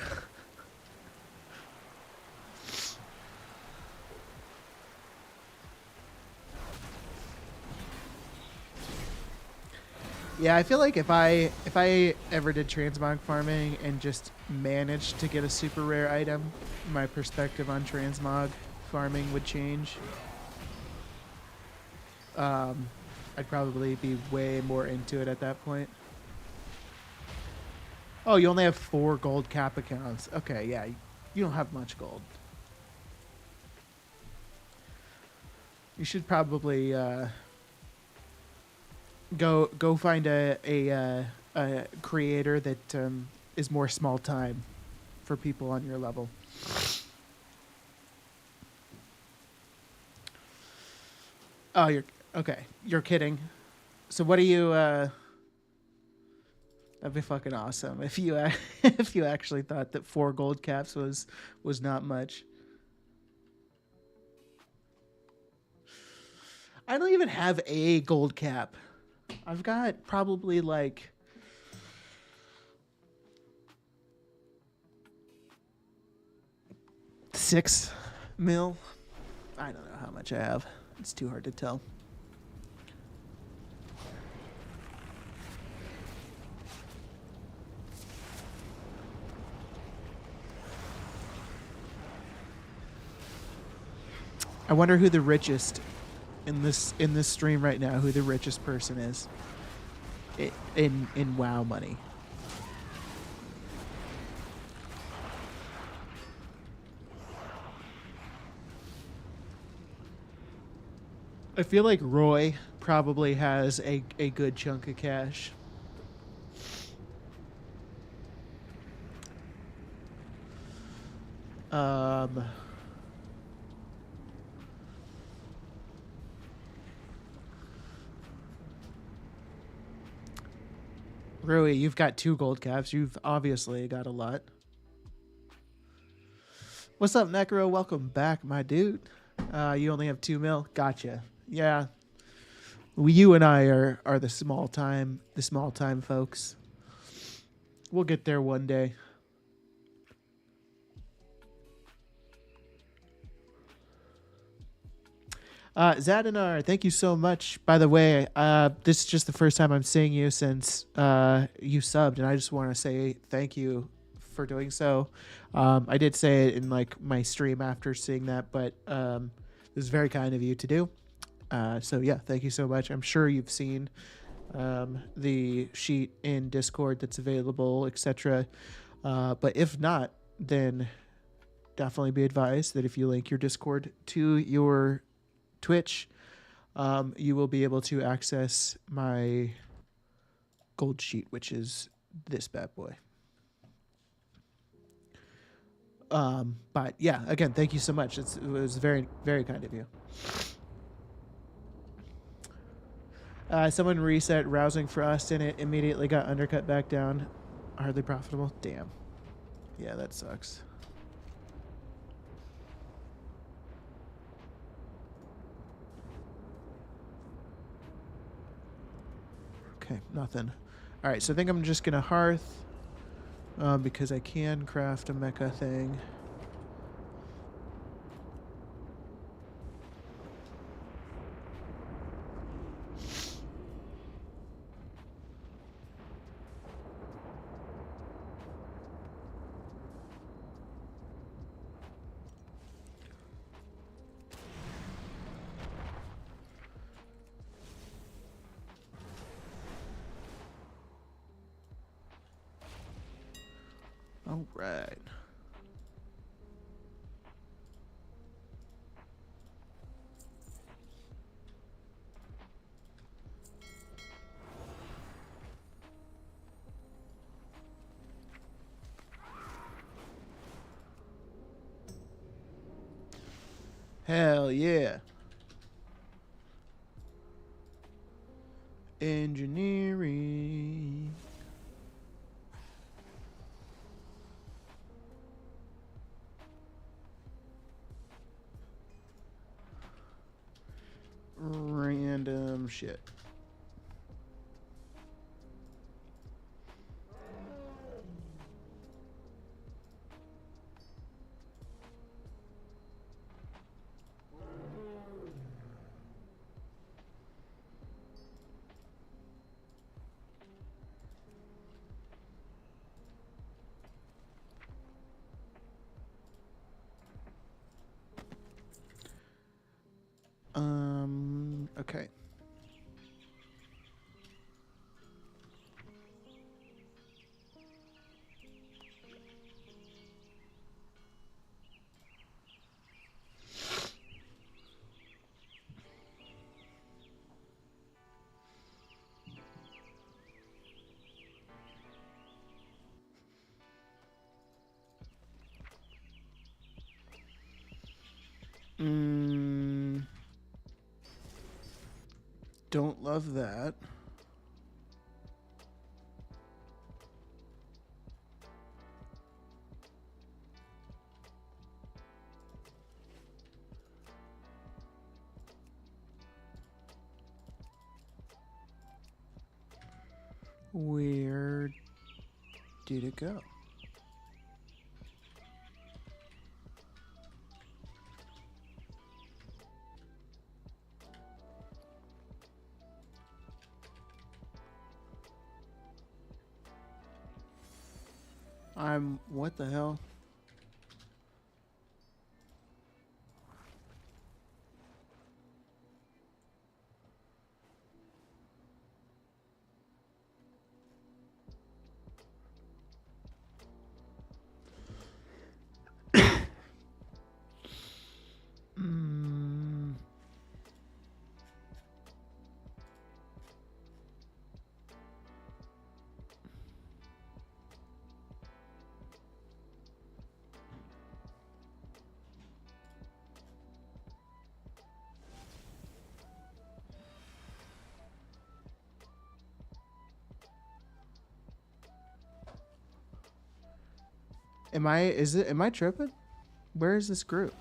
Yeah, I feel like if I ever did transmog farming and just managed to get a super rare item, my perspective on transmog farming would change. I'd probably be way more into it at that point. Oh, you only have 4 gold cap accounts. Okay, yeah, you don't have much gold. You should probably go find a creator that is more small time for people on your level. Oh, you're okay. You're kidding. So what do you? That'd be fucking awesome if you if you actually thought that 4 gold caps was not much. I don't even have a gold cap. I've got probably like 6 mil. I don't know how much I have. It's too hard to tell. I wonder who the richest in this stream right now, who the richest person is in WoW money. I feel like Roy probably has a good chunk of cash. Rui, you've got 2 gold caps. You've obviously got a lot. What's up, Necro? Welcome back, my dude. You only have 2 mil. Gotcha. Yeah. You and I are the small time folks. We'll get there one day. Zadinar, thank you so much. By the way, this is just the first time I'm seeing you since you subbed, and I just want to say thank you for doing so. I did say it in like my stream after seeing that, but it was very kind of you to do. So yeah, thank you so much. I'm sure you've seen the sheet in Discord that's available, etc. But if not, then definitely be advised that if you link your Discord to your Twitch, you will be able to access my gold sheet, which is this bad boy. But yeah, again, thank you so much. It was very, very kind of you. Someone reset Rousing Frost and it immediately got undercut back down. Hardly profitable. Damn. Yeah, that sucks. Okay, nothing. All right, so I think I'm just going to Hearth because I can craft a mecha thing. All right. Hell yeah. Engineering. Random shit. Okay. Don't love that. Where did it go? What the hell? Mm. Am I tripping? Where is this group?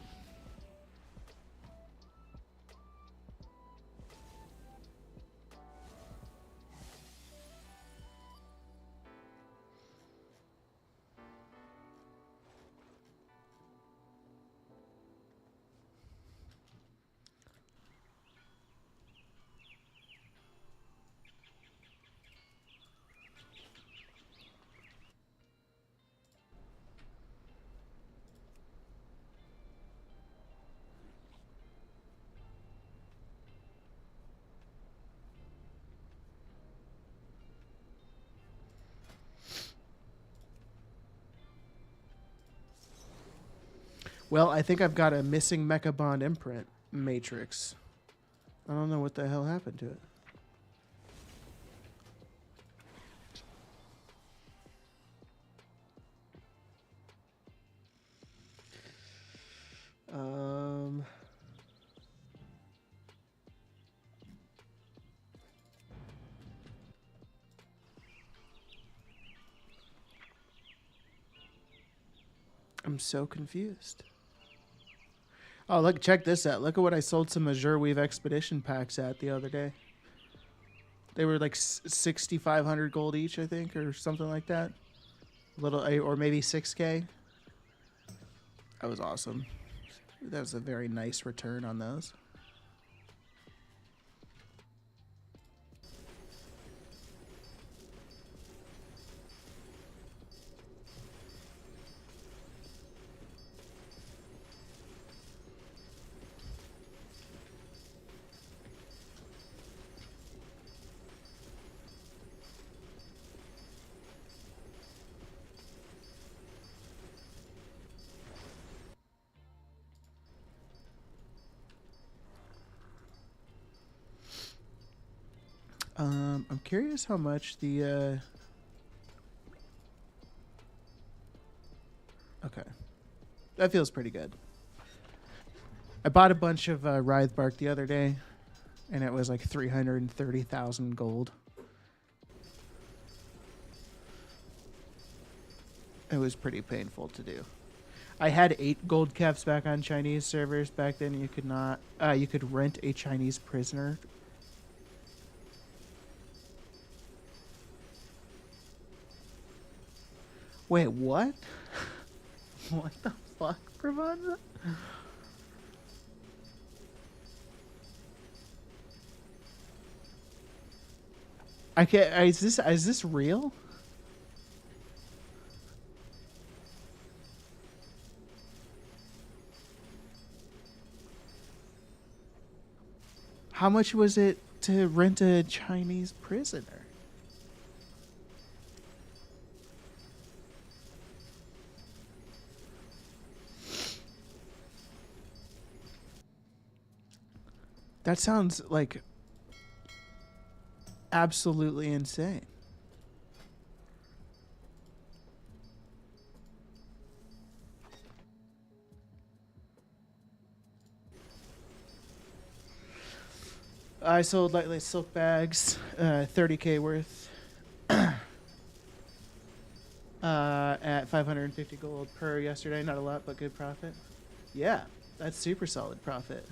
Well, I think I've got a missing Mecha Bond imprint matrix. I don't know what the hell happened to it. Um, I'm so confused. Oh, look, check this out. Look at what I sold some Azure Weave Expedition packs at the other day. They were like 6,500 gold each, I think, or something like that. Or maybe 6K. That was awesome. That was a very nice return on those. I'm curious how much the okay. That feels pretty good. I bought a bunch of Writhe Bark the other day, and it was like 330,000 gold. It was pretty painful to do. I had 8 gold caps back on Chinese servers back then. You could not. You could rent a Chinese prisoner. Wait, what? What the fuck, Pravanda? I can't. Is this real? How much was it to rent a Chinese prisoner? That sounds like absolutely insane. I sold lightly silk bags, 30K worth, at 550 gold per yesterday. Not a lot, but good profit. Yeah, that's super solid profit.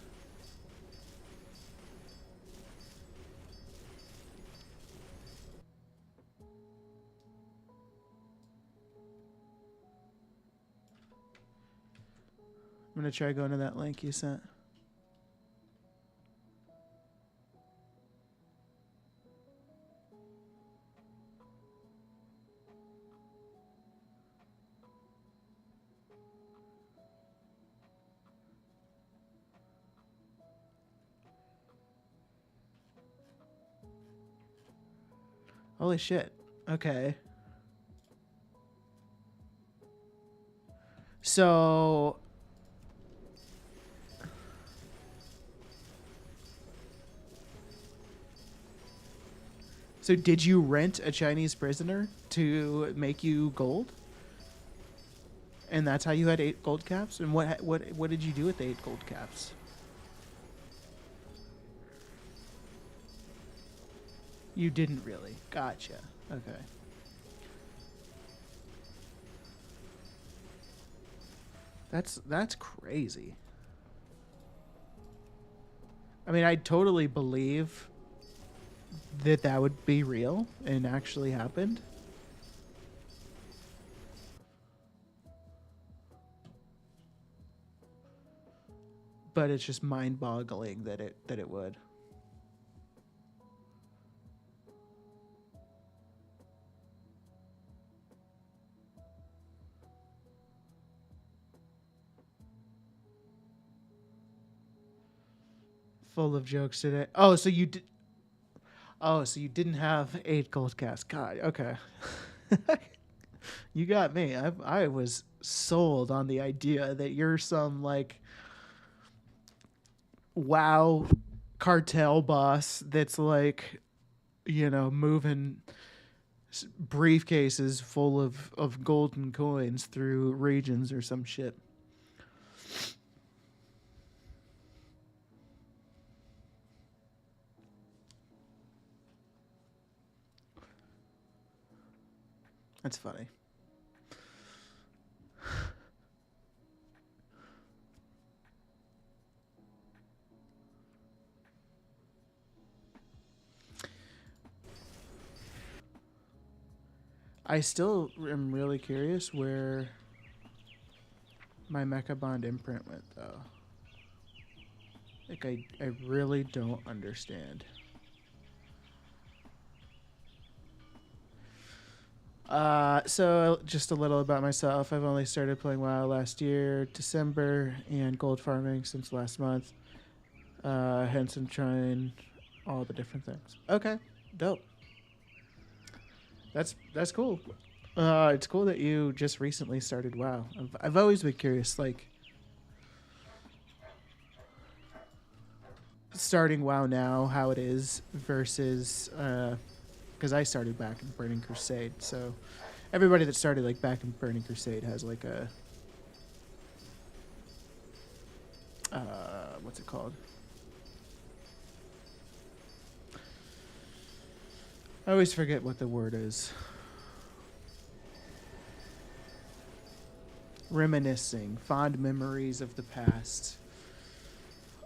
I'm gonna try going to that link you sent. Holy shit. Okay. So did you rent a Chinese prisoner to make you gold? And that's how you had 8 gold caps? And what did you do with the 8 gold caps? You didn't really. Gotcha. Okay. That's crazy. I mean, I totally believe that that would be real and actually happened. But it's just mind-boggling that it would. Full of jokes today. Oh, so you did. Oh, so you didn't have 8 gold caps. God, okay. You got me. I was sold on the idea that you're some like WoW cartel boss that's like, moving briefcases full of golden coins through regions or some shit. That's funny. I still am really curious where my Mecha Bond imprint went, though. Like, I really don't understand. So just a little about myself. I've only started playing WoW last year, December, and gold farming since last month. Hence, I'm trying all the different things. Okay, dope. That's cool. It's cool that you just recently started WoW. I've always been curious, like starting WoW now, how it is versus because I started back in Burning Crusade. So everybody that started like back in Burning Crusade has like a what's it called? I always forget what the word is. Reminiscing, fond memories of the past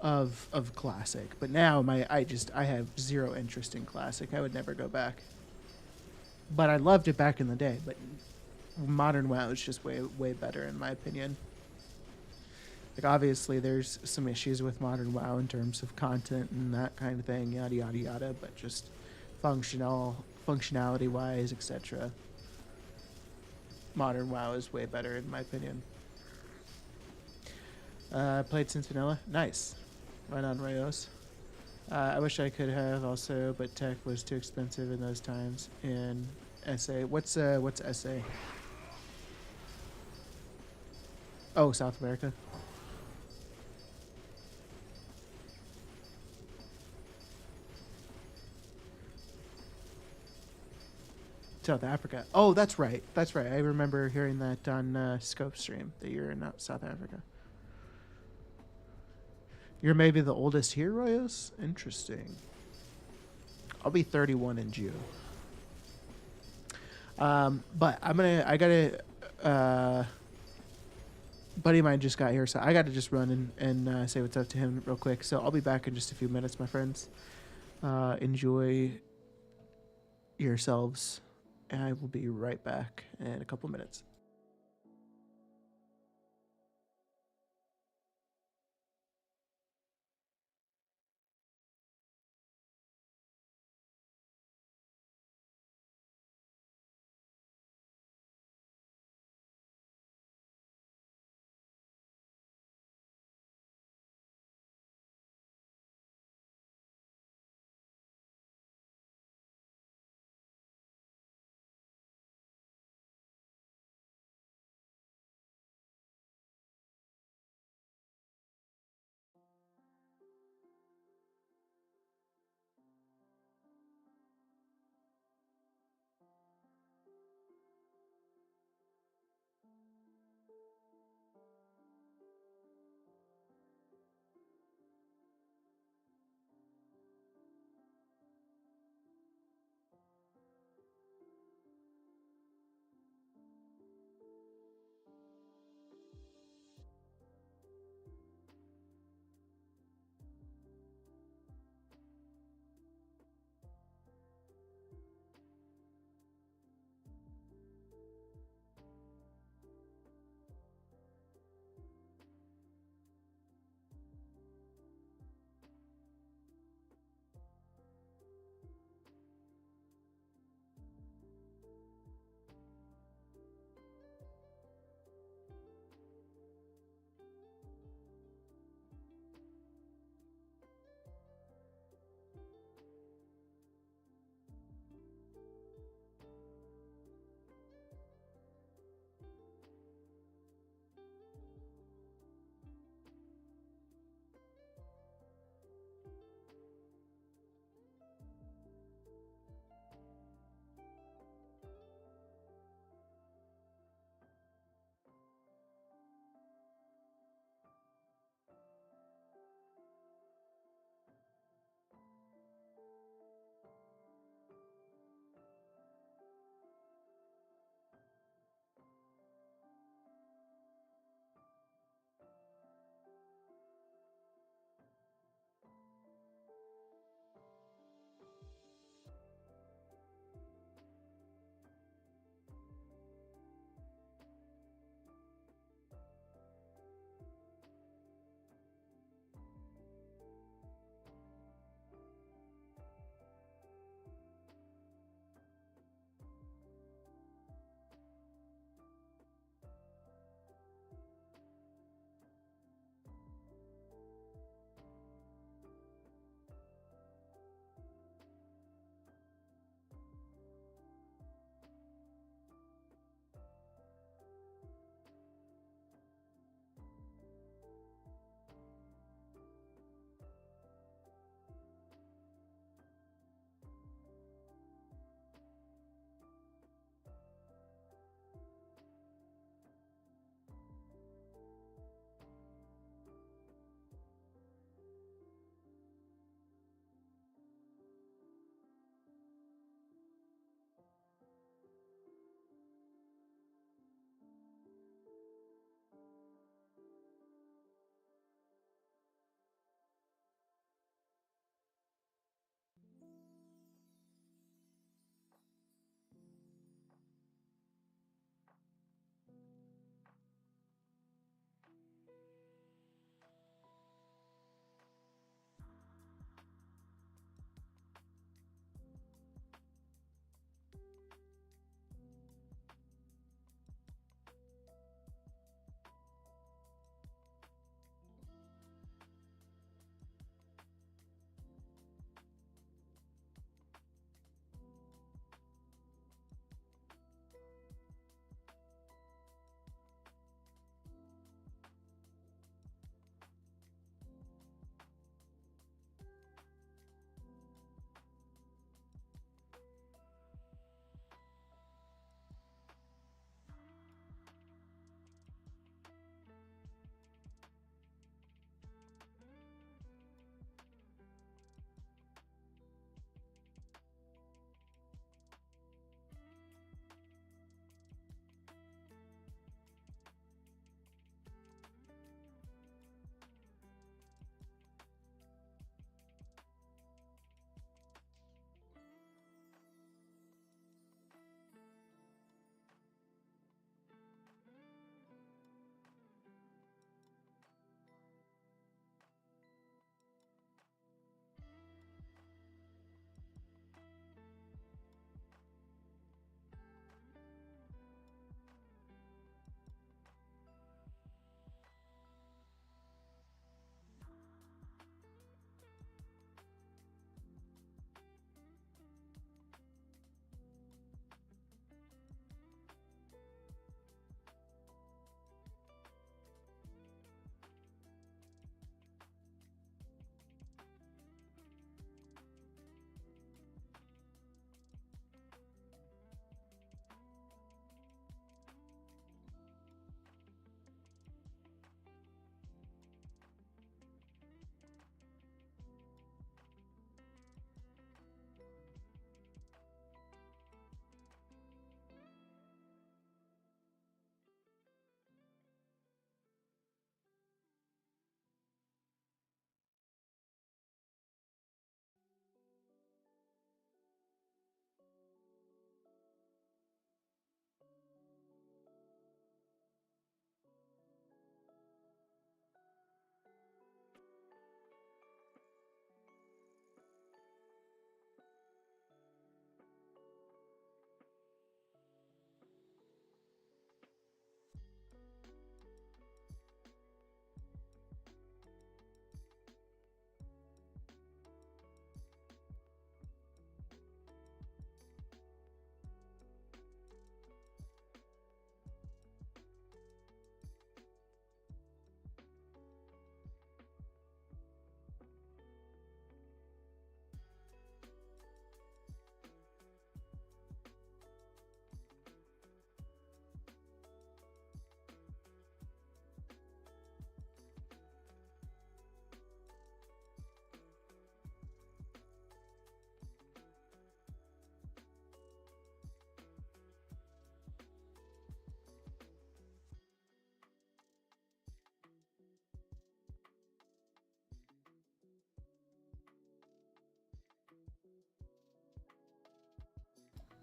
of classic. But now I have zero interest in classic. I would never go back. But I loved it back in the day. But modern WoW is just way better in my opinion. Like obviously there's some issues with modern WoW in terms of content and that kind of thing, yada yada yada. But just functionality wise, etc. Modern WoW is way better in my opinion. Played since vanilla. Nice. Right on Rayos. I wish I could have also, but tech was too expensive in those times. In SA, what's SA? Oh, South America. South Africa. Oh, that's right. That's right. I remember hearing that on Scope Stream that you're in South Africa. You're maybe the oldest here, Royos? Interesting. I'll be 31 in June. But I gotta, buddy of mine just got here, so I gotta just run and say what's up to him real quick. So I'll be back in just a few minutes, my friends. Enjoy yourselves, and I will be right back in a couple minutes.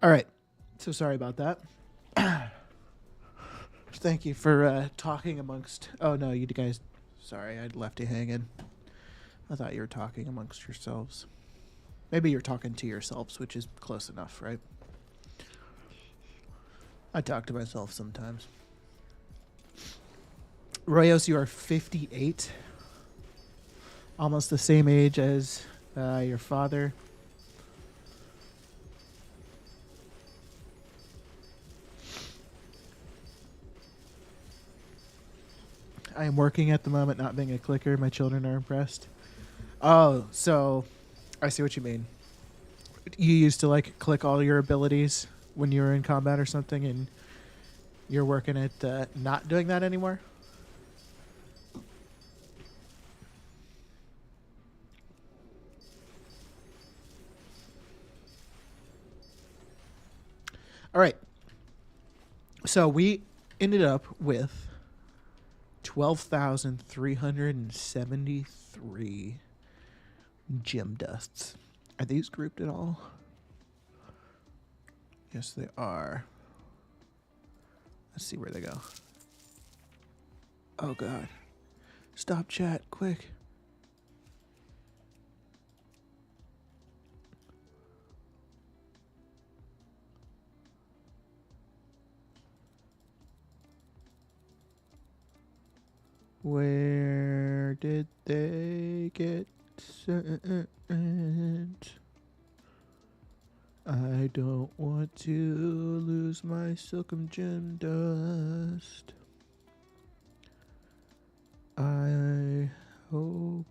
All right. So sorry about that. Thank you for talking amongst. Oh no, you guys. Sorry, I left you hanging. I thought you were talking amongst yourselves. Maybe you're talking to yourselves, which is close enough, right? I talk to myself sometimes. Royos, you are 58. Almost the same age as your father. I am working at the moment, not being a clicker. My children are impressed. Oh, so I see what you mean. You used to like click all your abilities when you were in combat or something, and you're working at not doing that anymore? All right. So we ended up with 12,373 gem dusts. Are these grouped at all? Yes, they are. Let's see where they go. Oh, God. Stop chat, quick. Where did they get sent? I don't want to lose my silkum gem dust. I hope.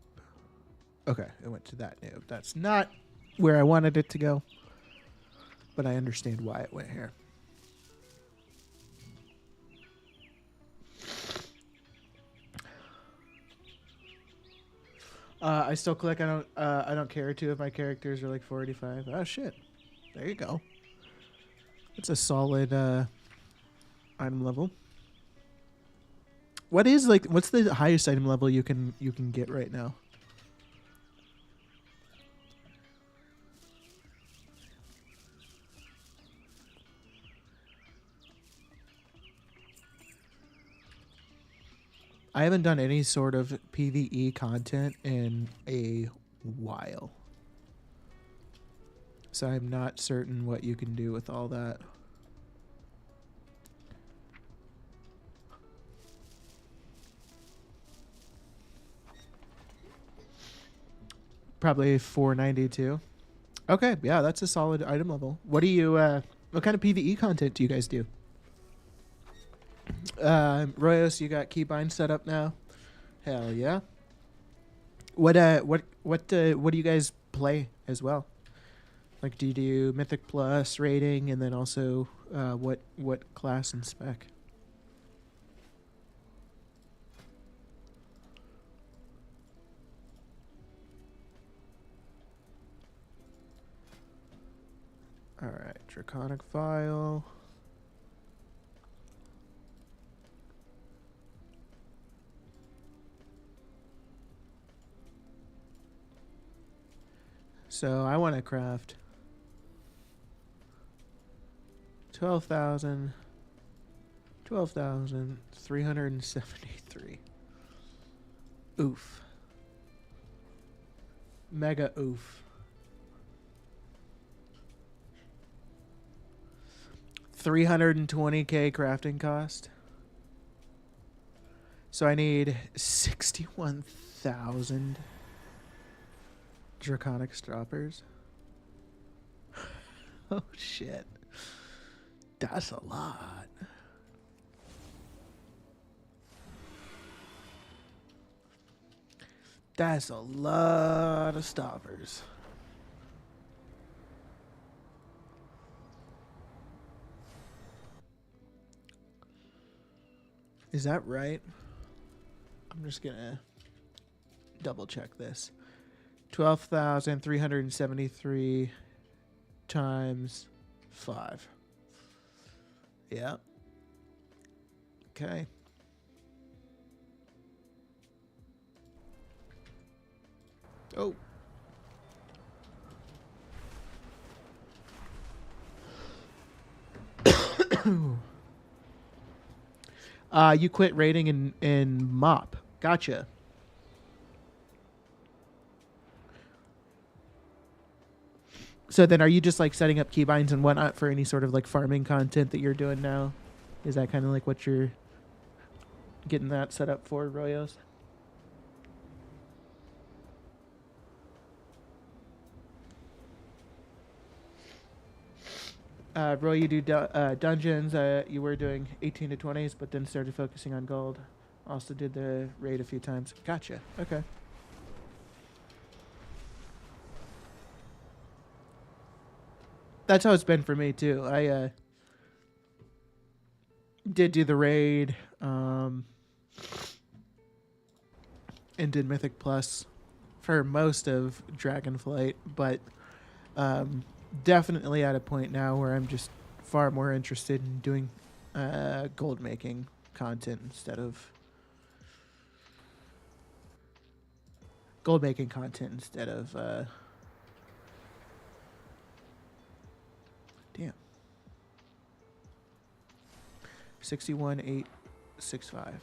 Okay, it went to that node. That's not where I wanted it to go, but I understand why it went here. I still click. I don't care to if my characters are like 485. Oh shit! There you go. It's a solid item level. What's the highest item level you can get right now? I haven't done any sort of PvE content in a while. So I'm not certain what you can do with all that. Probably 492. Okay, yeah, that's a solid item level. What do you what kind of PvE content do you guys do? Royos, you got keybind set up now? Hell yeah. What do you guys play as well? Like, do you do Mythic Plus rating, and then also what class and spec? All right, Draconic File. So I want to craft 12,373. Oof. Mega oof. 320k crafting cost. So I need 61,000 draconic stoppers. Oh shit. That's a lot. That's a lot of stoppers. Is that right? I'm just gonna double check this. 12,373 times 5. Yeah. Okay. Oh. You quit raiding in mop. Gotcha. So then, are you just like setting up keybinds and whatnot for any sort of like farming content that you're doing now? Is that kind of like what you're getting that set up for, Royos? Roy, you do dungeons. You were doing 18 to 20s, but then started focusing on gold. Also did the raid a few times. Gotcha. Okay. That's how it's been for me too. I did do the raid, and did Mythic Plus for most of Dragonflight, but definitely at a point now where I'm just far more interested in doing gold making content instead of damn 61,865.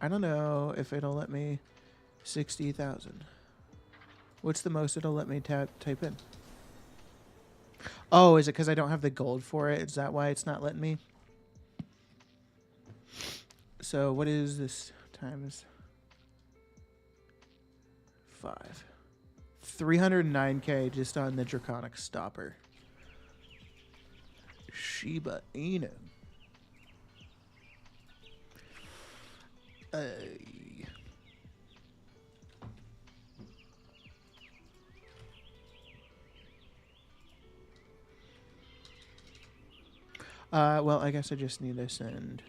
I don't know if it'll let me 60,000. What's the most it'll let me type in? Oh, is it because I don't have the gold for it? Is that why it's not letting me? So what is this times 5? 309k just on the Draconic Stopper. Shiba Inu. Well, I guess I just need to send.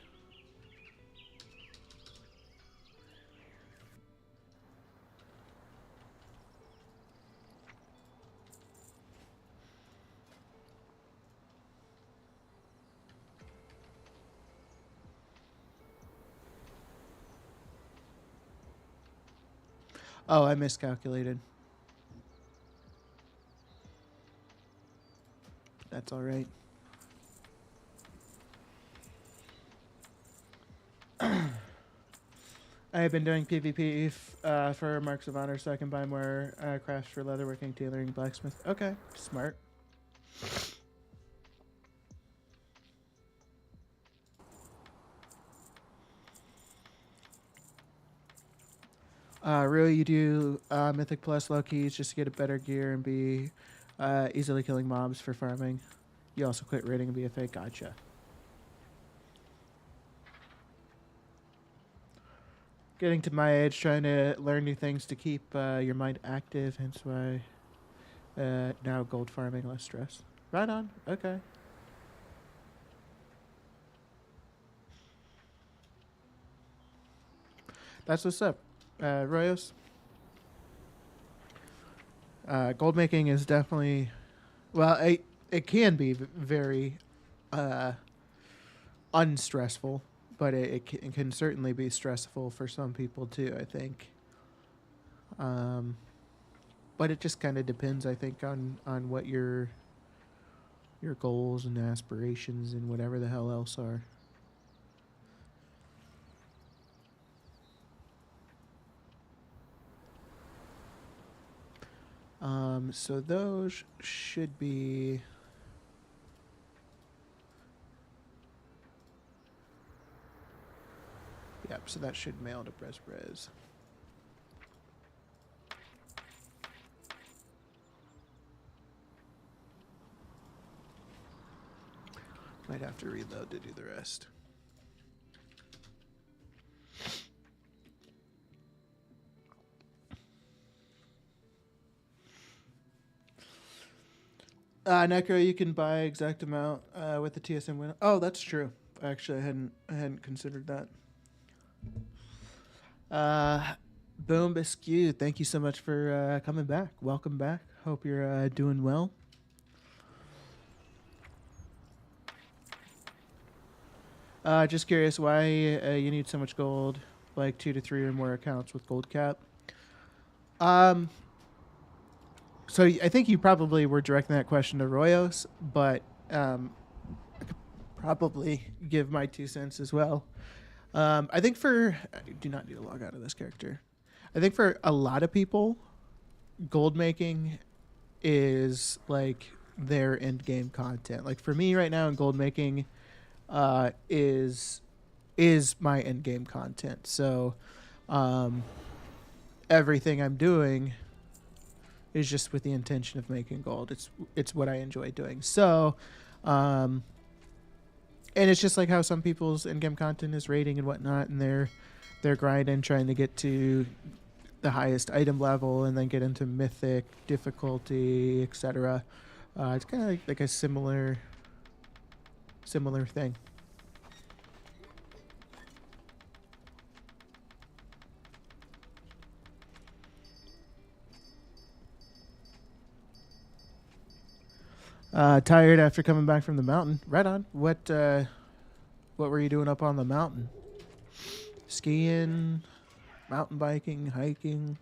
Oh, I miscalculated. That's all right. I have been doing PvP for Marks of Honor so I can buy more crafts for leatherworking, tailoring, blacksmith. Okay, smart. Really, you do Mythic Plus low keys just to get a better gear and be easily killing mobs for farming. You also quit raiding and BFA. Gotcha. Getting to my age, trying to learn new things to keep your mind active, hence why now gold farming, less stress. Right on. Okay. That's what's up. Royos? Gold making is definitely, well, it can be very unstressful, but it can certainly be stressful for some people too, I think. But it just kind of depends, I think, on what your goals and aspirations and whatever the hell else are. So those should be. Yep, so that should mail to Brez. Might have to reload to do the rest. Necro, you can buy exact amount with the TSM win. Oh, that's true. Actually, I hadn't considered that. Boom Biscuit, thank you so much for coming back. Welcome back. Hope you're doing well. Just curious why you need so much gold, like 2 to 3 or more accounts with gold cap. So I think you probably were directing that question to Royos, but I could probably give my 2 cents as well. I think I do not need to log out of this character. I think for a lot of people, gold making is like their end game content. Like for me right now in gold making, is my end game content. So um, everything I'm doing is just with the intention of making gold. It's what I enjoy doing. So um, and it's just like how some people's end game content is raiding and whatnot, and they're grinding, trying to get to the highest item level, and then get into mythic difficulty, etc. It's kind of like a similar thing. Tired after coming back from the mountain. Right on. What were you doing up on the mountain? Skiing, mountain biking, hiking,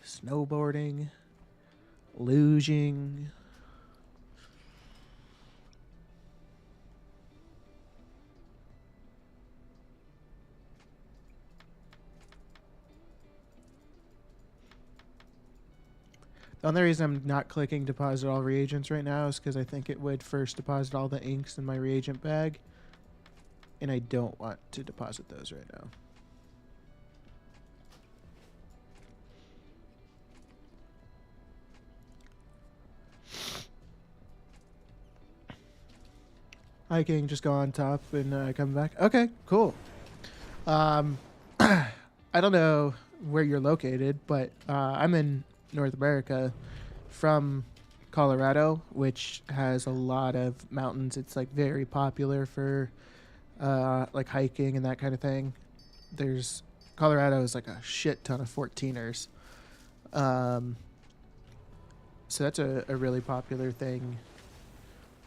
snowboarding, luging. The only reason I'm not clicking deposit all reagents right now is because I think it would first deposit all the inks in my reagent bag, and I don't want to deposit those right now. Hiking, just go on top and come back. Okay, cool. Um, I don't know where you're located, but I'm in North America from Colorado, which has a lot of mountains. It's like very popular for like hiking and that kind of thing. There's Colorado is like a shit ton of 14ers. Um, so that's a really popular thing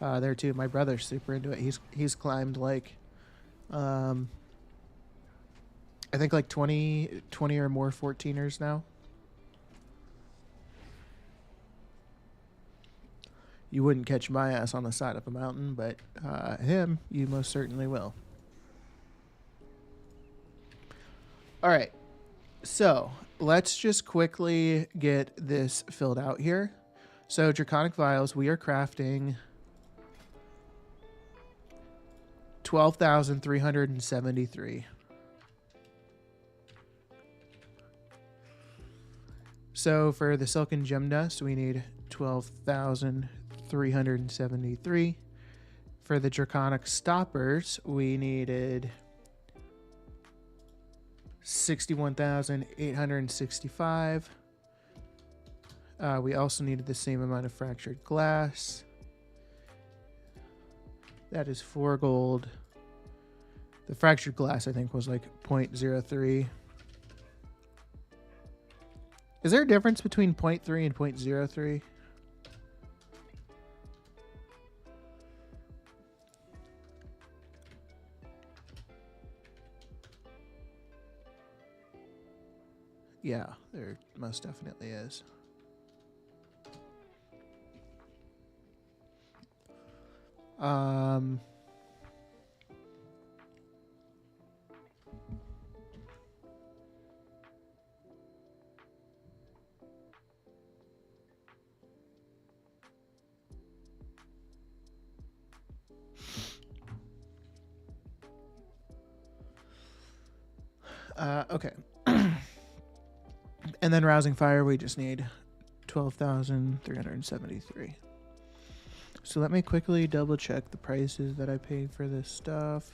there too. My brother's super into it. He's climbed like um, I think like 20 or more 14ers now. You wouldn't catch my ass on the side of a mountain, but him, you most certainly will. All right. So let's just quickly get this filled out here. So Draconic Vials, we are crafting 12,373. So for the Silken Gem Dust, we need 12,373. For the Draconic Stoppers, we needed 61,865. We also needed the same amount of fractured glass. That is 4 gold. The fractured glass, I think, was like 0.03. Is there a difference between 0.3 and 0.03? Yeah, there most definitely is. Okay. And then Rousing Fire, we just need 12,373. So let me quickly double check the prices that I paid for this stuff.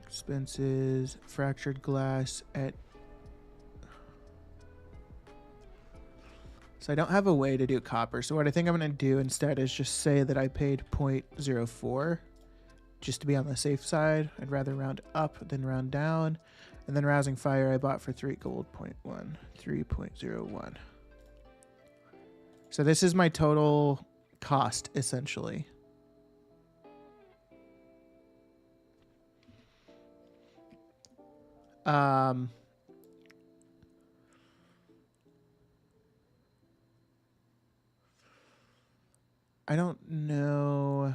Expenses, fractured glass at... So I don't have a way to do copper. So what I think I'm going to do instead is just say that I paid 0.04 just to be on the safe side. I'd rather round up than round down. And then Rousing Fire I bought for 3 gold, 3.01. So this is my total cost, essentially. I don't know.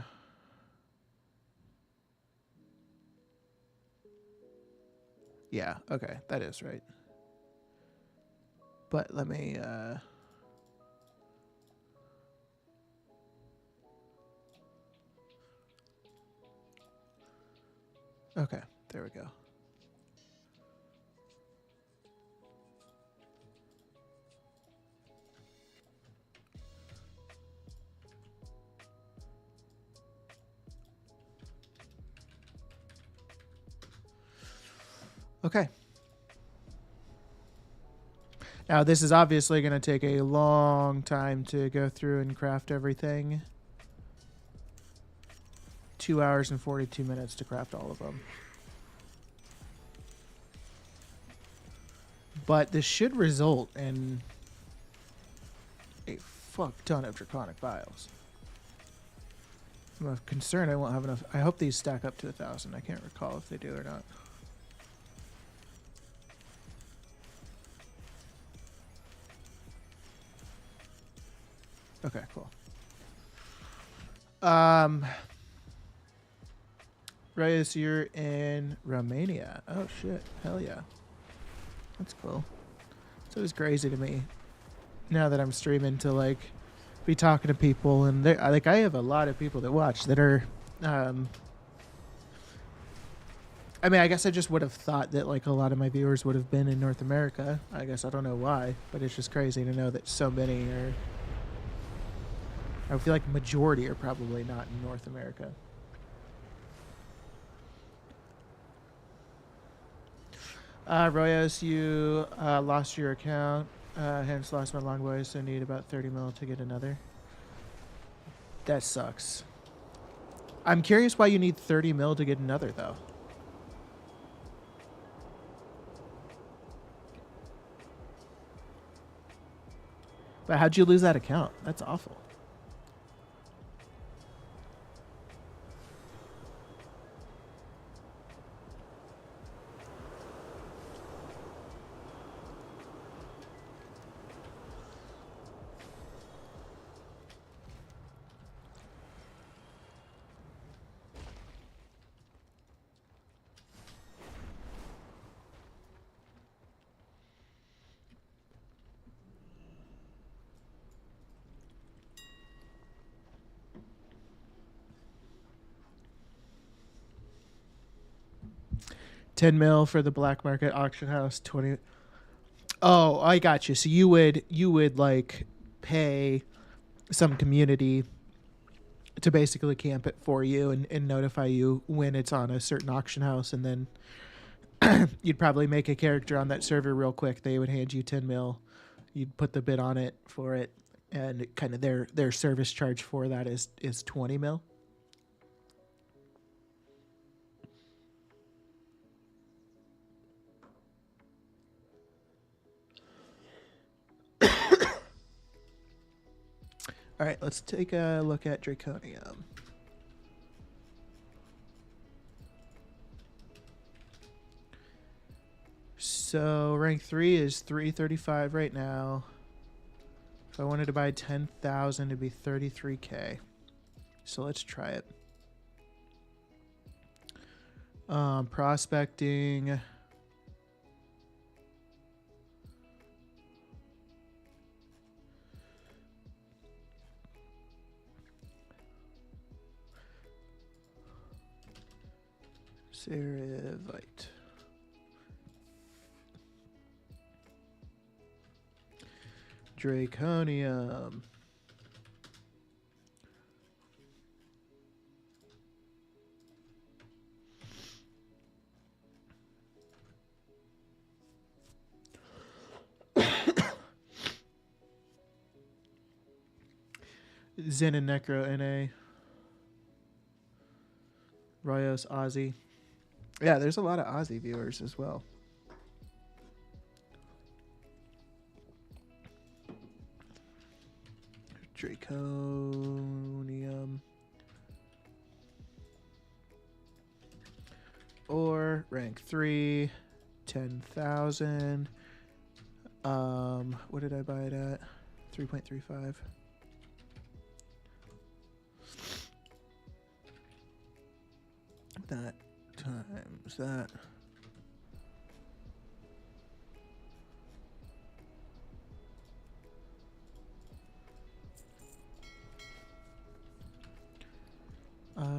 Yeah, okay, that is right. But let me okay, there we go. Okay. Now, this is obviously going to take a long time to go through and craft everything. 2 hours and 42 minutes to craft all of them. But this should result in a fuck ton of draconic vials. I'm concerned I won't have enough. I hope these stack up to 1,000. I can't recall if they do or not. Okay, cool. Reyes, you're in Romania. Oh shit, hell yeah. That's cool. So it's crazy to me now that I'm streaming to like be talking to people, and like I have a lot of people that watch that are I mean, I guess I just would have thought that like a lot of my viewers would have been in North America. I guess I don't know why, but it's just crazy to know that so many are. I feel like majority are probably not in North America. Royos, you lost your account, hence lost my long voice, so need about 30 mil to get another. That sucks. I'm curious why you need 30 mil to get another, though. But how'd you lose that account? That's awful. $10 mil for the black market auction house. 20. Oh, I got you. So you would like pay some community to basically camp it for you and notify you when it's on a certain auction house, and then you'd probably make a character on that server real quick. They would hand you 10 mil. You'd put the bid on it for it, and kind of their service charge for that is 20 mil. All right, let's take a look at Draconium. So rank 3 is 335 right now. If I wanted to buy 10,000, it'd be 33k. So let's try it. Prospecting. Ceravite. Draconium. Zen and Necro NA. Royos Aussie. Yeah, there's a lot of Aussie viewers as well. Draconium. Or rank 3, 10,000. What did I buy it at? 3.35. that times that.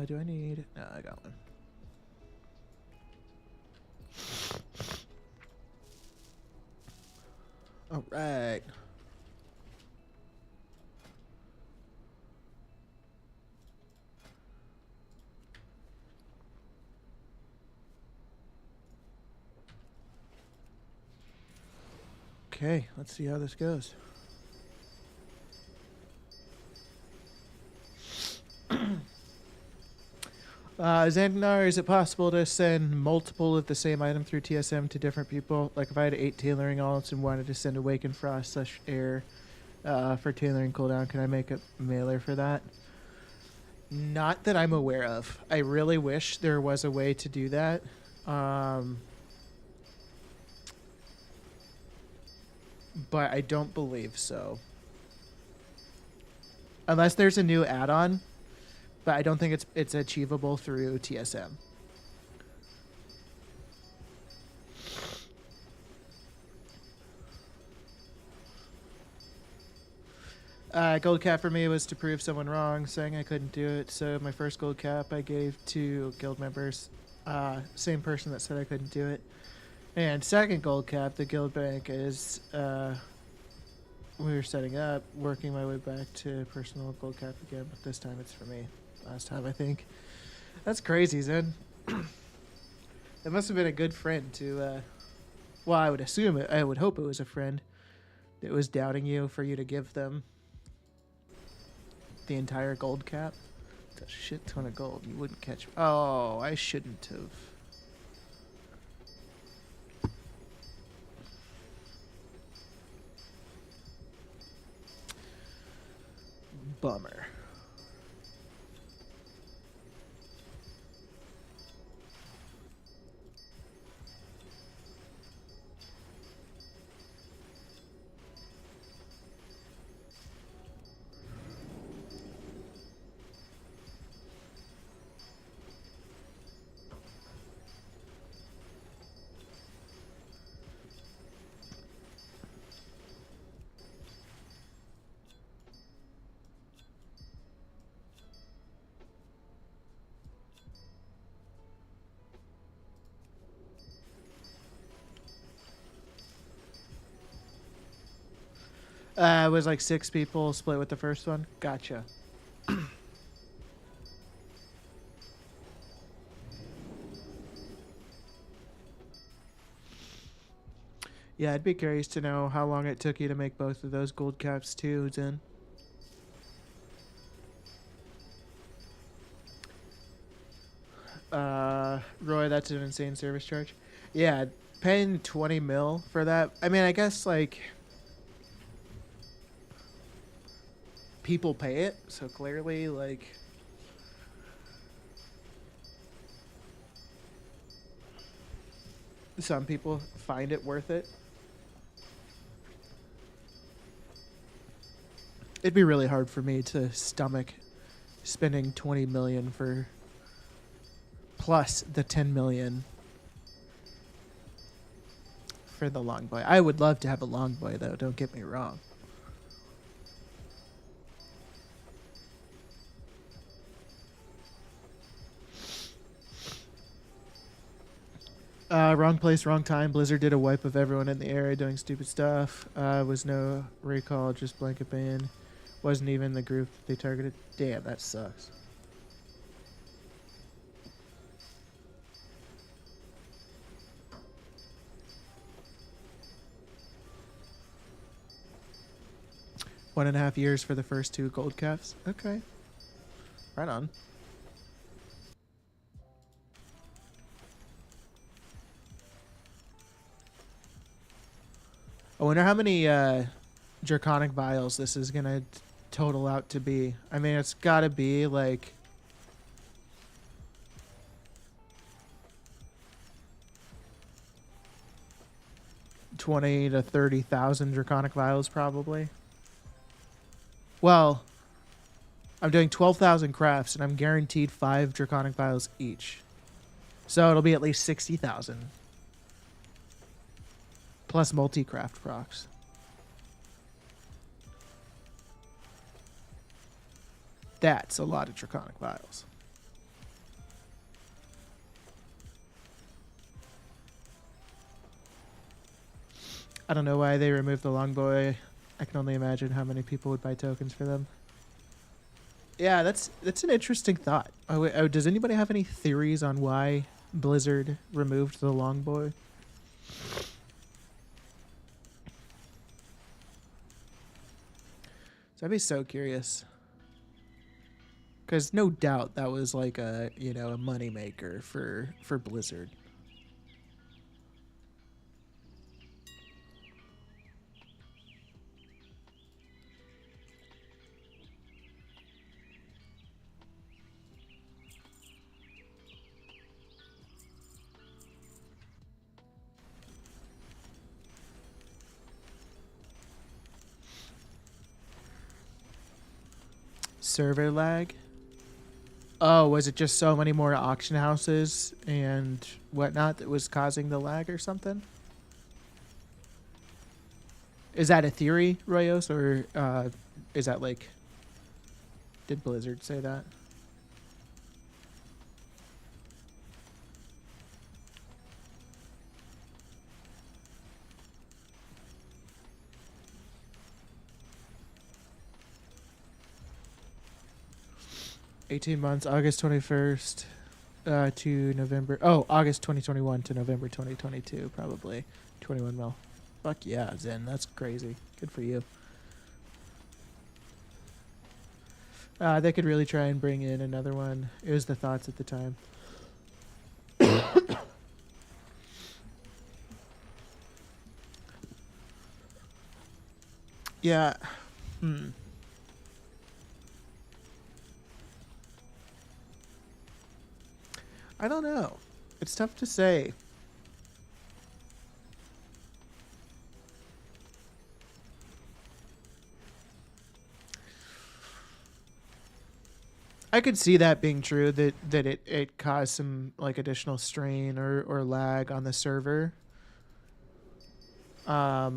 Do I need... No, I got one. All right. Okay, let's see how this goes. Xandar, is it possible to send multiple of the same item through TSM to different people? Like if I had 8 tailoring alts and wanted to send Awaken Frost / Air for tailoring cooldown, can I make a mailer for that? Not that I'm aware of. I really wish there was a way to do that. But I don't believe so. Unless there's a new add-on. But I don't think it's achievable through TSM. Gold cap for me was to prove someone wrong, saying I couldn't do it. So my first gold cap I gave to guild members. Same person that said I couldn't do it. And second gold cap, the guild bank is... we were setting up, working my way back to personal gold cap again, but this time it's for me. Last time, I think. That's crazy, Zen. It must have been a good friend to, well, I would assume it, I would hope it was a friend that was doubting you for you to give them the entire gold cap. That's a shit ton of gold. You wouldn't catch... Oh, I shouldn't have. Bummer. It was like 6 people split with the first one. Gotcha. Yeah, I'd be curious to know how long it took you to make both of those gold caps too, Zen. Roy, that's an insane service charge. Yeah, paying 20 mil for that. I mean, I guess like people pay it, so clearly like some people find it worth it. It'd be really hard for me to stomach spending 20 million for plus the 10 million for the long boy. I would love to have a long boy though, don't get me wrong. Wrong place, wrong time. Blizzard did a wipe of everyone in the area doing stupid stuff. Was no recall, just blanket ban. Wasn't even the group they targeted. Damn, that sucks. One and a half years for the first 2 gold caps. Okay. Right on. I wonder how many draconic vials this is gonna total out to be. I mean, it's gotta be like 20 to 30,000 draconic vials probably. Well, I'm doing 12,000 crafts and I'm guaranteed 5 draconic vials each. So it'll be at least 60,000 plus multi-craft procs. That's a lot of draconic vials. I don't know why they removed the longboy. I can only imagine how many people would buy tokens for them. Yeah, that's an interesting thought. Does anybody have any theories on why Blizzard removed the longboy? So I'd be so curious. Because no doubt that was like a moneymaker for Blizzard. Server lag? Oh, was it just so many more auction houses and whatnot that was causing the lag or something? Is that a theory, Royos, or is that like... Did Blizzard say that? $18 months, August 21st to November. Oh, August 2021 to November 2022, probably 21 mil. Fuck yeah, Zen. That's crazy. Good for you. They could really try and bring in another one. It was the thoughts at the time. Yeah. I don't know. It's tough to say. I could see that being true, that it caused some like additional strain or lag on the server. But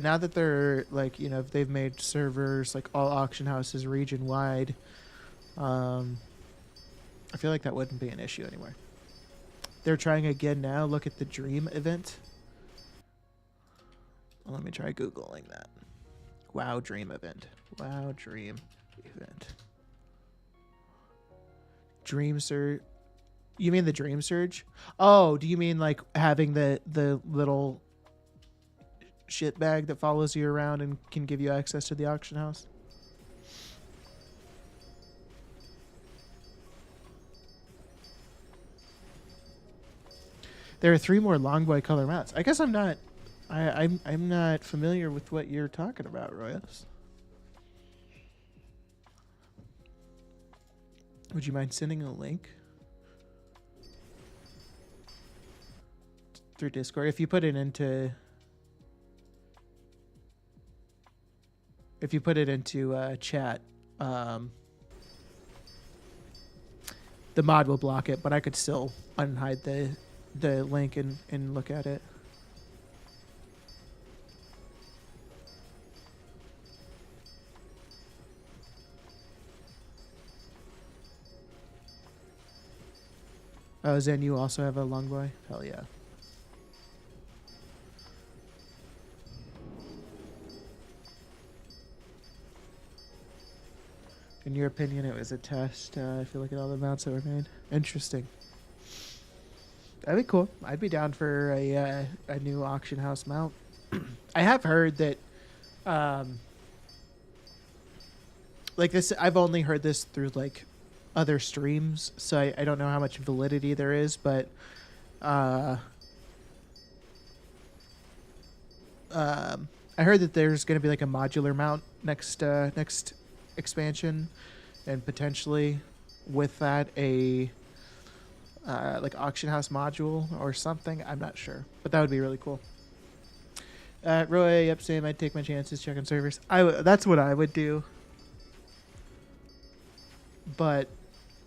now that they're like, they've made servers like all auction houses region wide, I feel like that wouldn't be an issue anymore. They're trying again now. Look at the Dream event. Well, let me try Googling that. WoW Dream event. WoW Dream event. Dream Surge. You mean the Dream Surge? Oh, do you mean like having the little shit bag that follows you around and can give you access to the auction house? There are 3 more Longboy color mats. I guess I'm not familiar with what you're talking about, Royas. Would you mind sending a link through Discord? If you put it into chat, the mod will block it, but I could still unhide the link and look at it. Oh, Zen, you also have a Longboy? Hell yeah. In your opinion, it was a test. I feel like at all the mounts that were made. Interesting. That'd be cool. I'd be down for a new auction house mount. I have heard that, like this. I've only heard this through like other streams, so I don't know how much validity there is, but I heard that there's going to be like a modular mount next expansion, and potentially with that a like auction house module or something. I'm not sure, but that would be really cool. Roy, yep, same. I'd take my chances, check on servers. That's what I would do. But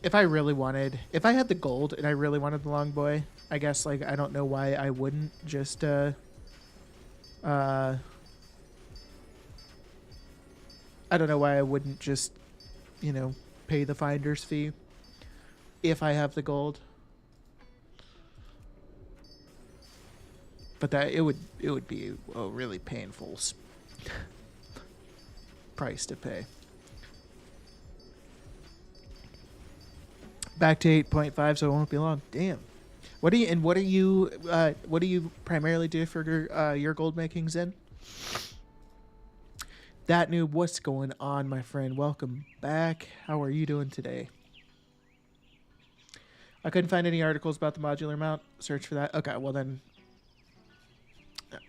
if I really wanted, if I had the gold and I really wanted the long boy, I guess like I don't know why I wouldn't just uh I don't know why I wouldn't just, you know, pay the finder's fee if I have the gold. But that it would be a really painful price to pay. Back to 8.5, so it won't be long. Damn. What do you primarily do for your gold makings in? That noob, what's going on, my friend? Welcome back. How are you doing today? I couldn't find any articles about the modular mount. Search for that. Okay, well then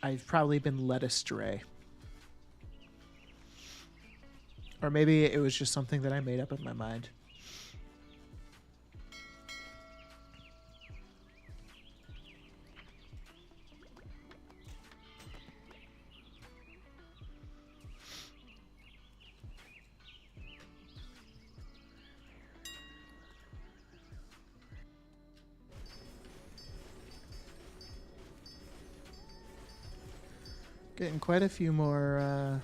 I've probably been led astray. Or maybe it was just something that I made up in my mind. Getting quite a few more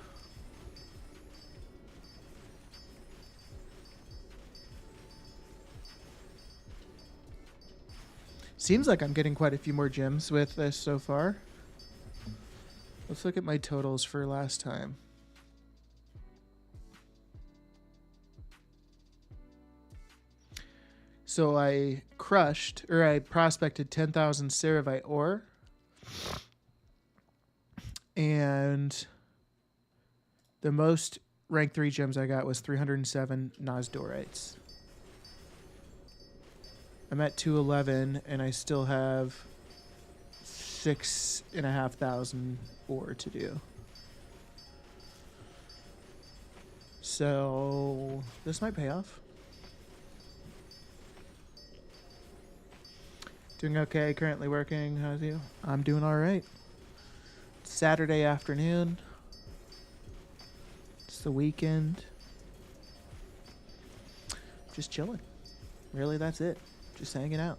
seems like I'm getting quite a few more gems with this so far. Let's look at my totals for last time. So I prospected 10,000 Ceravite ore. And the most rank 3 gems I got was 307 Nozdorites. I'm at 211, and I still have 6,500 ore to do. So this might pay off. Doing okay, currently working. How's you? I'm doing all right. Saturday afternoon. It's the weekend. Just chilling. Really, that's it. Just hanging out.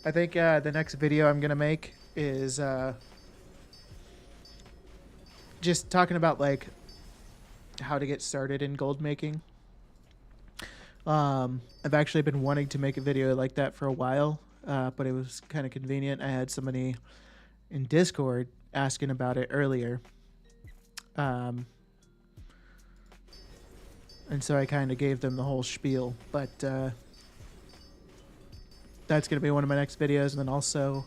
I think the next video I'm going to make is just talking about like how to get started in gold making. I've actually been wanting to make a video like that for a while, but it was kind of convenient. I had somebody in Discord asking about it earlier. And so I kind of gave them the whole spiel, but that's going to be one of my next videos. And then also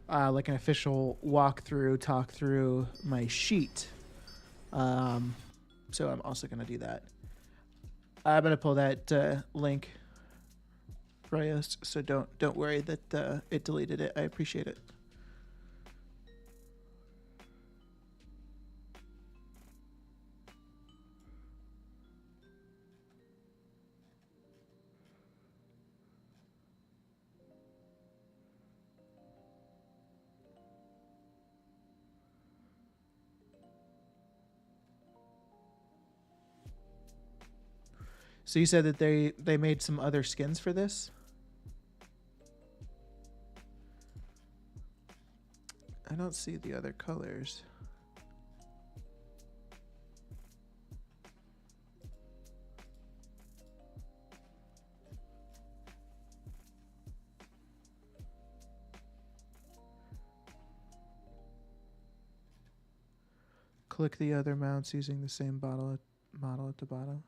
like an official walkthrough, talk through my sheet. So I'm also going to do that. I'm going to pull that link, Reyes, so don't worry that it deleted it. I appreciate it. So you said that they made some other skins for this? I don't see the other colors. Click the other mounts using the same model at the bottom.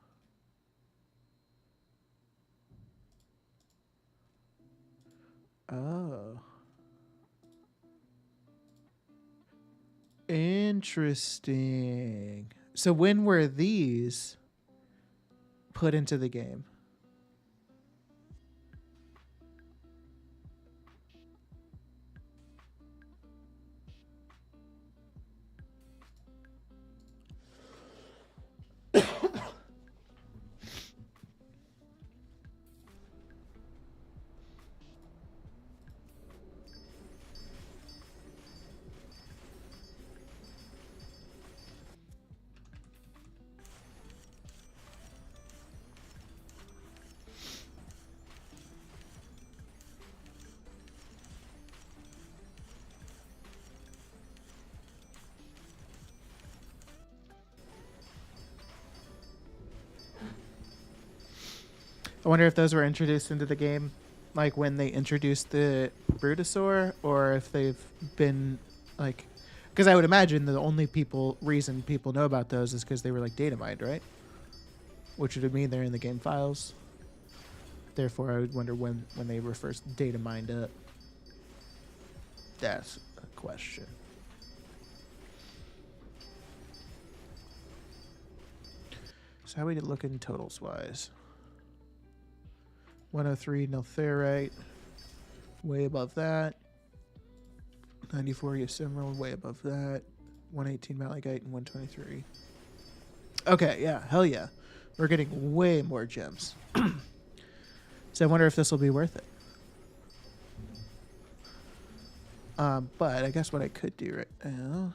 Oh. Interesting. So when were these put into the game? I wonder if those were introduced into the game, like when they introduced the Brutosaur, or if they've been like, because I would imagine the only reason people know about those is because they were like data mined, right? Which would mean they're in the game files. Therefore, I would wonder when they were first data mined up. That's a question. So how we looking totals wise? 103 Neltherite, way above that. 94 Yosemite, way above that. 118 Malachite and 123. Okay, yeah, hell yeah. We're getting way more gems. So I wonder if this will be worth it. But I guess what I could do right now...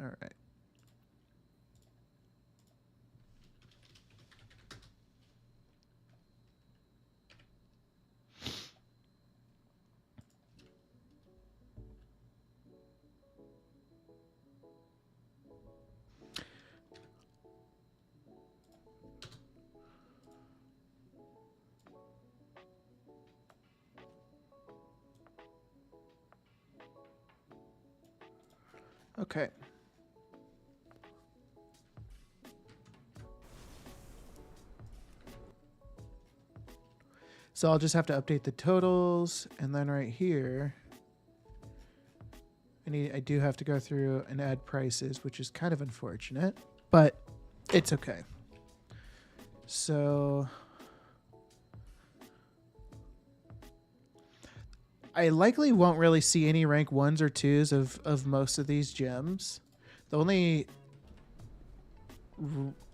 all right. Okay. So I'll just have to update the totals, and then right here, I do have to go through and add prices, which is kind of unfortunate, but it's okay. So I likely won't really see any rank 1s or 2s of most of these gems. The only...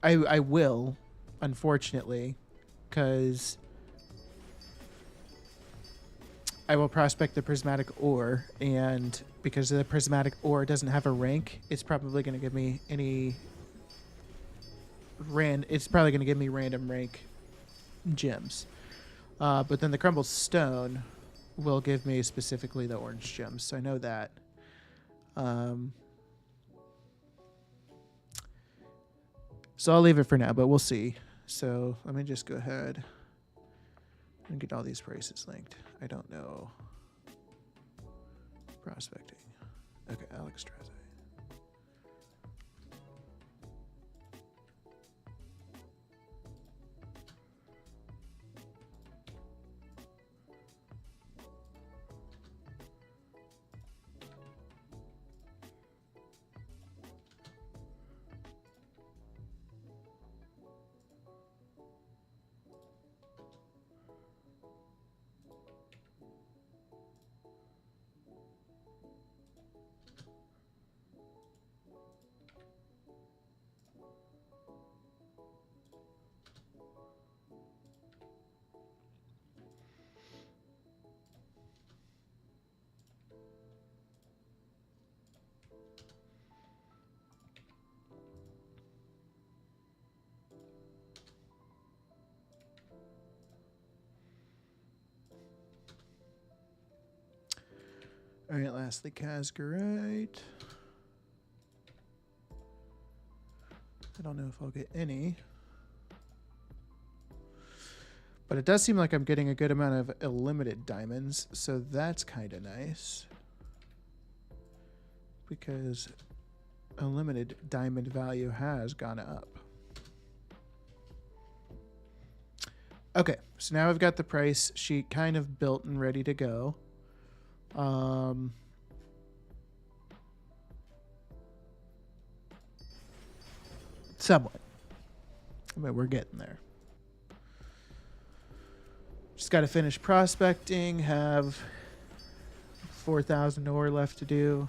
I will, unfortunately, because I will prospect the prismatic ore, and because the prismatic ore doesn't have a rank, it's probably going to give me it's probably going to give me random rank gems. But then the crumbled stone will give me specifically the orange gems, so I know that. So I'll leave it for now, but we'll see. So let me just go ahead and get all these prices linked. I don't know. Prospecting. Okay, Alex Straze. All right, lastly, Casgarite. I don't know if I'll get any. But it does seem like I'm getting a good amount of illimited diamonds, so that's kind of nice. Because illimited diamond value has gone up. Okay, so now I've got the price sheet kind of built and ready to go. Somewhat. But we're getting there. Just got to finish prospecting, have 4,000 ore left to do.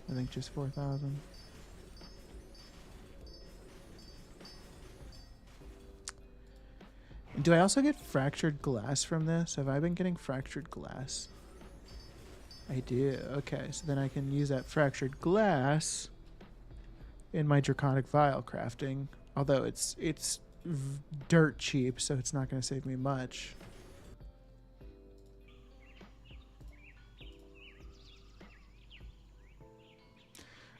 I think just 4,000. Do I also get fractured glass from this? Have I been getting fractured glass? I do. Okay, so then I can use that fractured glass in my draconic vial crafting. Although it's dirt cheap, so it's not going to save me much.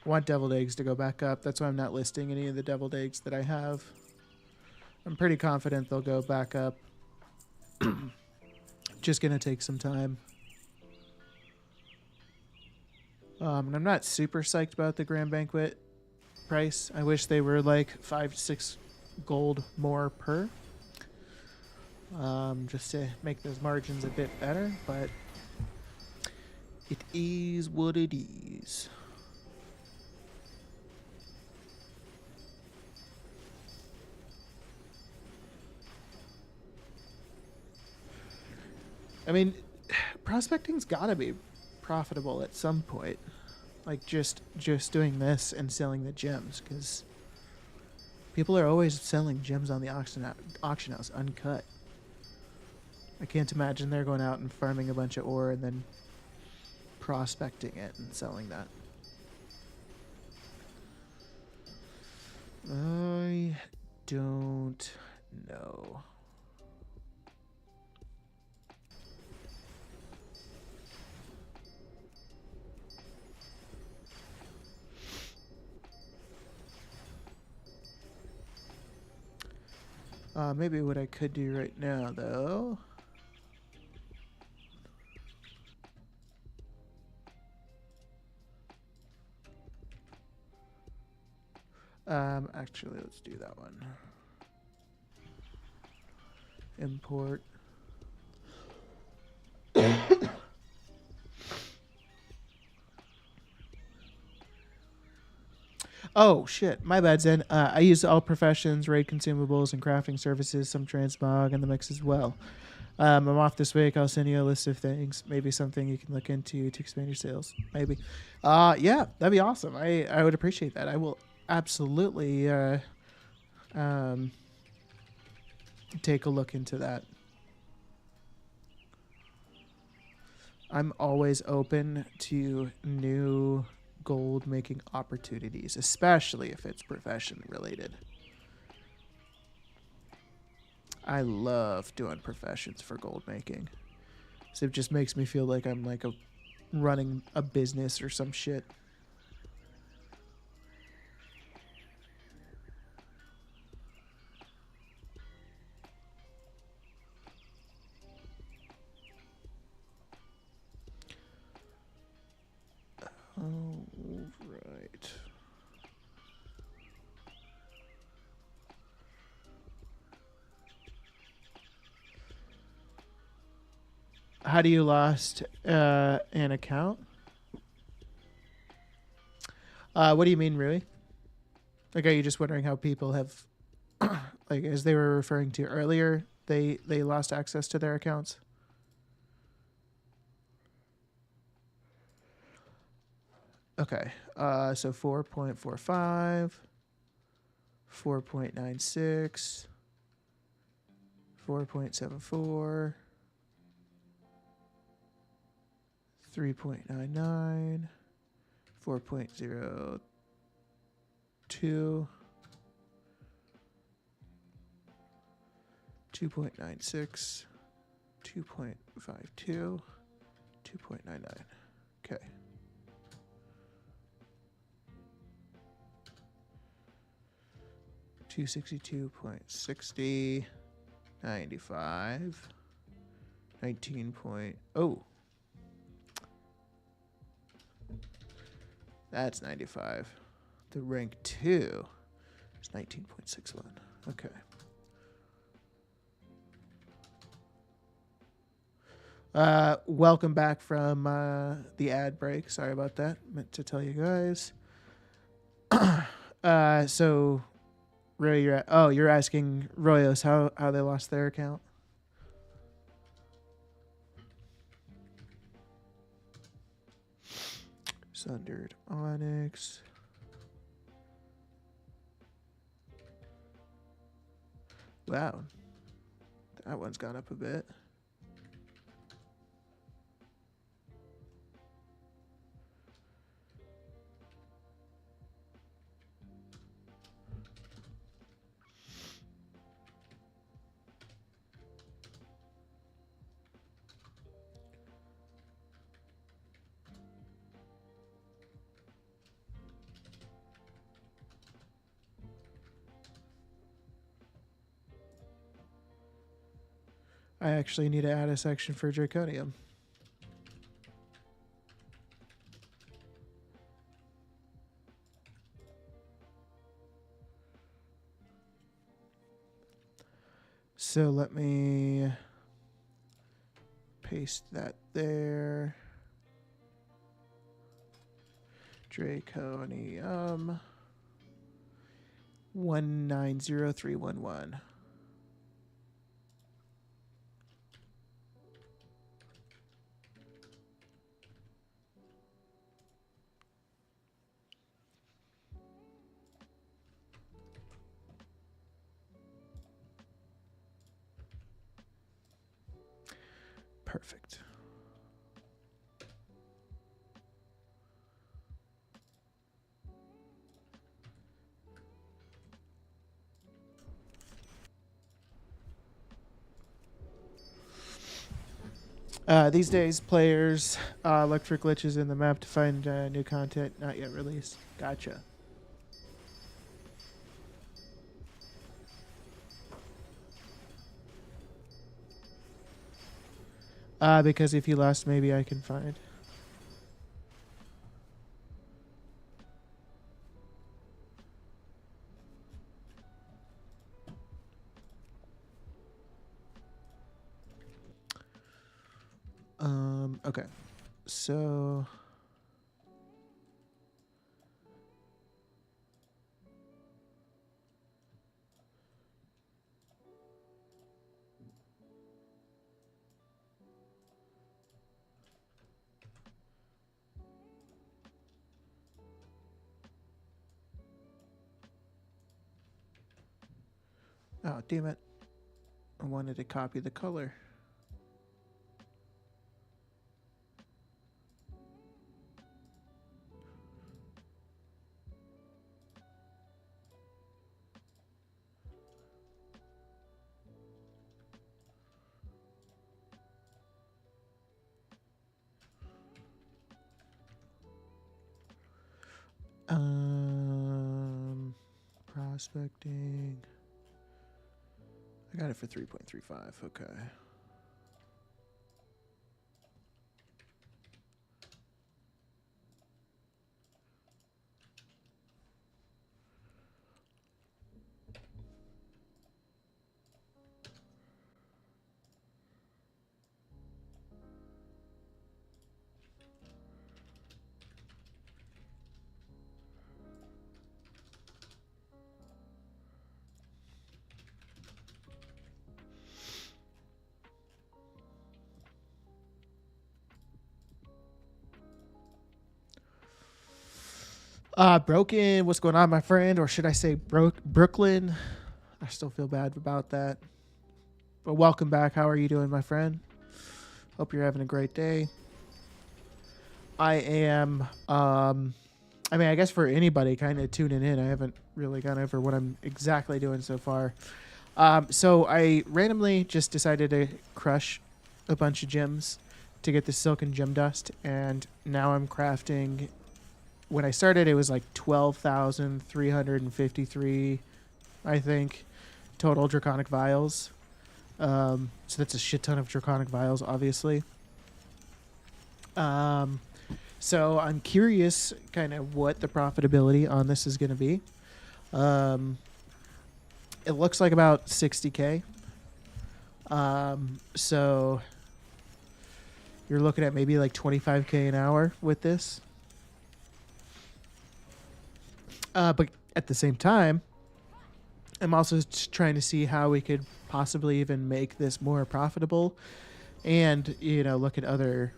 I want deviled eggs to go back up. That's why I'm not listing any of the deviled eggs that I have. I'm pretty confident they'll go back up. Just going to take some time. And I'm not super psyched about the Grand Banquet price. I wish they were like 5 to 6 gold more per. Just to make those margins a bit better, but it is what it is. I mean, prospecting's gotta be profitable at some point. Like just doing this and selling the gems, because people are always selling gems on the auction house uncut. I can't imagine they're going out and farming a bunch of ore and then prospecting it and selling that. I don't know. Maybe what I could do right now, though. Actually, let's do that one. Import. Oh, shit. My bad, Zen. I use all professions, raid consumables, and crafting services, some transmog in the mix as well. I'm off this week. I'll send you a list of things. Maybe something you can look into to expand your sales. Maybe. Yeah, that'd be awesome. I would appreciate that. I will absolutely take a look into that. I'm always open to new gold making opportunities, especially if it's profession related. I love doing professions for gold making. So it just makes me feel like I'm like running a business or some shit. All right. How do you lost an account? What do you mean, really? Like, are you just wondering how people have, like, as they were referring to earlier, they lost access to their accounts? Okay. So 4.45, 4.96, 4.74. 3.99, 4.02, 2.96, 2.52, 2.99. Okay. $262.60, 95, 19. Oh. That's 95. The rank 2 is 19.61. Okay. Welcome back from the ad break. Sorry about that. Meant to tell you guys. So, Roy, you're asking Royos how they lost their account? Sundered Onyx. Wow. That one's gone up a bit. I actually need to add a section for Draconium. So let me paste that there. Draconium 190311. Perfect. These days, players look for glitches in the map to find new content not yet released. Gotcha. Because if you lost, maybe I can find. Okay. So oh, damn it. I wanted to copy the color. Prospecting. I got it for 3.35. Okay. Broken, what's going on, my friend? Or should I say Brooklyn? I still feel bad about that. But welcome back. How are you doing, my friend? Hope you're having a great day. I am, I mean, I guess for anybody kind of tuning in, I haven't really gone over what I'm exactly doing so far. So I randomly just decided to crush a bunch of gems to get the silken gem dust. And now I'm crafting. When I started, it was like 12,353, I think, total draconic vials. So that's a shit ton of draconic vials, obviously. So I'm curious kind of what the profitability on this is going to be. It looks like about 60K. So you're looking at maybe like 25K an hour with this. But at the same time, I'm also trying to see how we could possibly even make this more profitable and, you know, look at other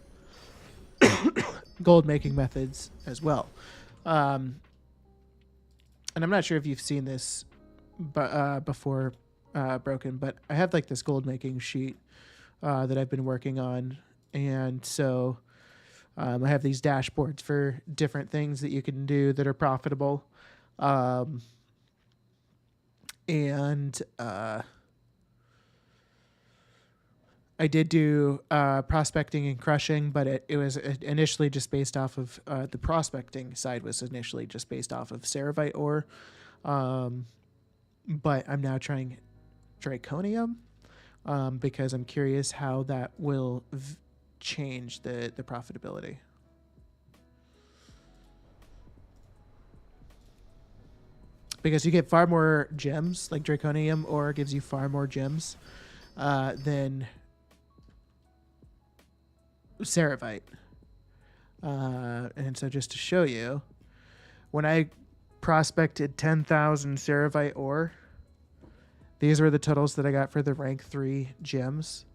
gold making methods as well. And I'm not sure if you've seen this before, broken, but I have like this gold making sheet that I've been working on, and so I have these dashboards for different things that you can do that are profitable, and I did do prospecting and crushing, but it was initially just based off of the prospecting side was initially just based off of ceravite ore. But I'm now trying draconium because I'm curious how that will change the profitability. Because you get far more gems, like draconium ore gives you far more gems than ceravite. And so just to show you, when I prospected 10,000 ceravite ore, these were the totals that I got for the rank 3 gems.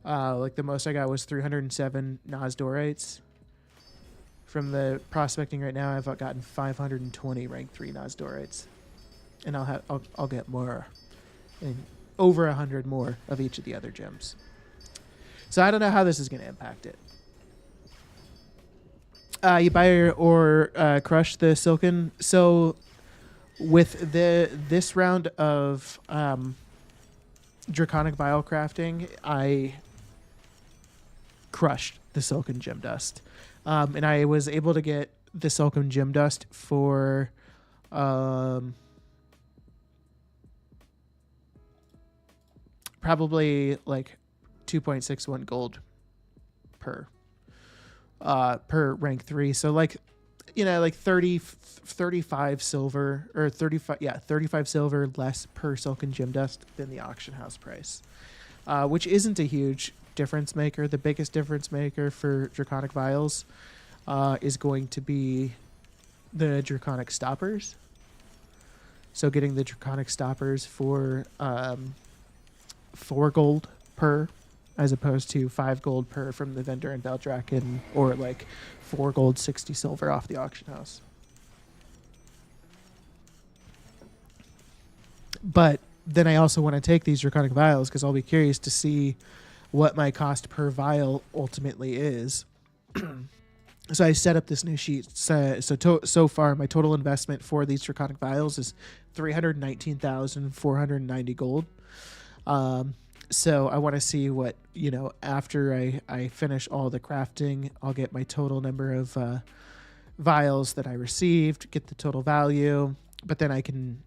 Like the most I got was 307 Nosdorites. From the prospecting right now, I've gotten 520 rank 3 Nosdorites. And I'll get more, and over 100 more of each of the other gems. So I don't know how this is going to impact it. You buy or crush the silken. So with this round of draconic vial crafting, I crushed the silken gem dust, and I was able to get the silken gem dust for probably like 2.61 gold per rank 3. So like, you know, like 35 silver or 35 silver less per silken gem dust than the auction house price, which isn't a huge difference maker. The biggest difference maker for draconic vials is going to be the draconic stoppers. So getting the draconic stoppers for 4 gold per, as opposed to 5 gold per from the vendor in Beldraken, or like 4 gold, 60 silver off the auction house. But then I also want to take these draconic vials because I'll be curious to see what my cost per vial ultimately is. So I set up this new sheet. So far, my total investment for these draconic vials is 319,490 gold. So I want to see what, you know, after I finish all the crafting, I'll get my total number of vials that I received, get the total value, but then I can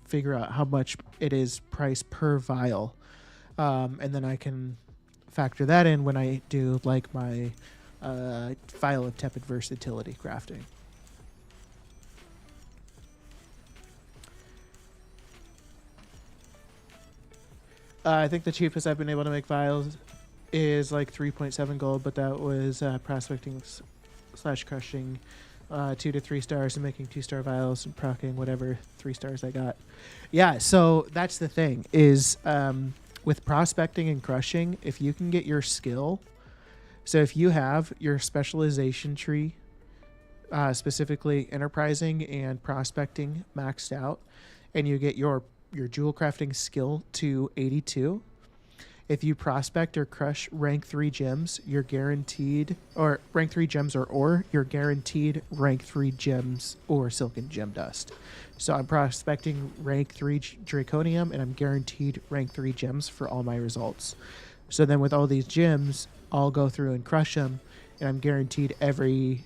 figure out how much it is price per vial, and then I can factor that in when I do like my vial of tepid versatility crafting. I think the cheapest I've been able to make vials is like 3.7 gold, but that was prospecting / crushing 2 to 3 stars and making 2-star vials and proccing whatever 3 stars I got. Yeah, so that's the thing is with prospecting and crushing, if you can get your skill, so if you have your specialization tree, specifically enterprising and prospecting maxed out, and you get your jewel crafting skill to 82, if you prospect or crush rank 3 gems, you're guaranteed, or rank 3 gems or ore, you're guaranteed rank 3 gems or silken gem dust. So I'm prospecting rank 3 draconium, and I'm guaranteed rank 3 gems for all my results. So then with all these gems, I'll go through and crush them, and I'm guaranteed every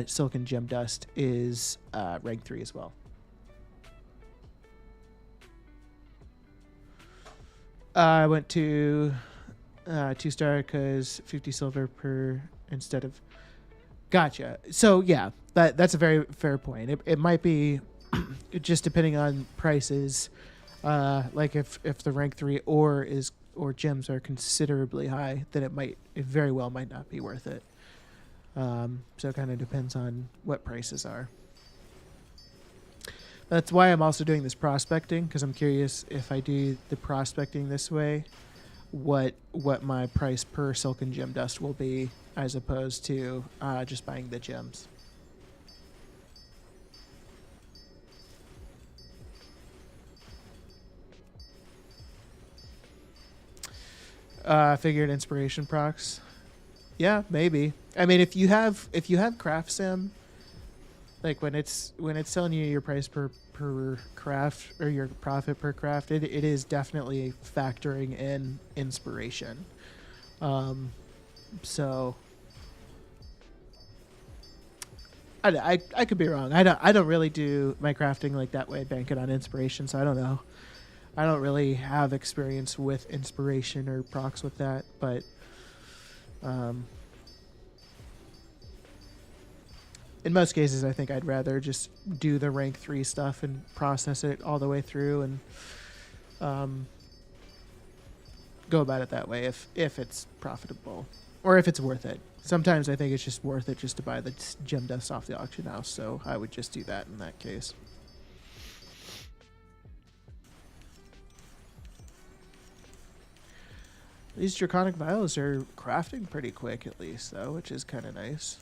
silken gem dust is rank 3 as well. I went to 2-star because 50 silver per instead of. Gotcha. So yeah, that's a very fair point. It might be just depending on prices. Like if the rank 3 ore or gems are considerably high, then it very well might not be worth it. So it kind of depends on what prices are. That's why I'm also doing this prospecting, because I'm curious if I do the prospecting this way, what my price per silken gem dust will be, as opposed to just buying the gems. Figured inspiration procs. Yeah, maybe. I mean, if you have craft sim, like when it's telling you your price per craft or your profit per craft, it is definitely factoring in inspiration. Um, so I could be wrong. I don't really do my crafting like that way, bank it on inspiration. So I don't know. I don't really have experience with inspiration or procs with that, but um, in most cases, I think I'd rather just do the rank 3 stuff and process it all the way through and um, go about it that way if it's profitable or if it's worth it. Sometimes I think it's just worth it just to buy the gem dust off the auction house, so I would just do that in that case. These draconic vials are crafting pretty quick at least, though, which is kind of nice.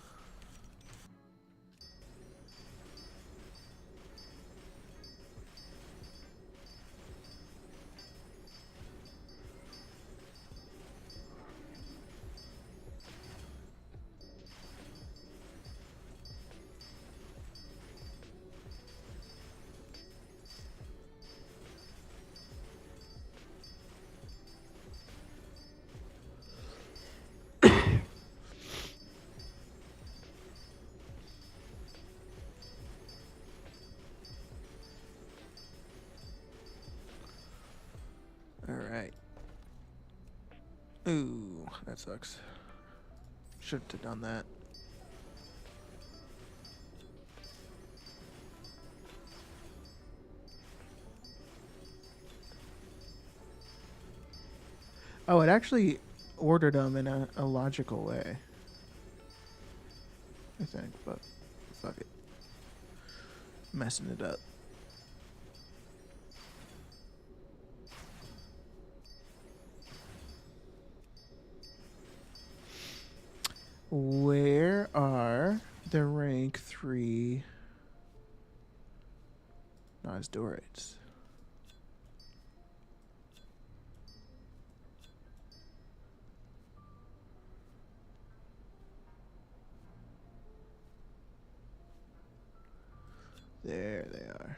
All right. Ooh, that sucks. Shouldn't have done that. Oh, it actually ordered them in a logical way, I think, but fuck it. Messing it up. Where are the rank 3 Nosdorites? There they are.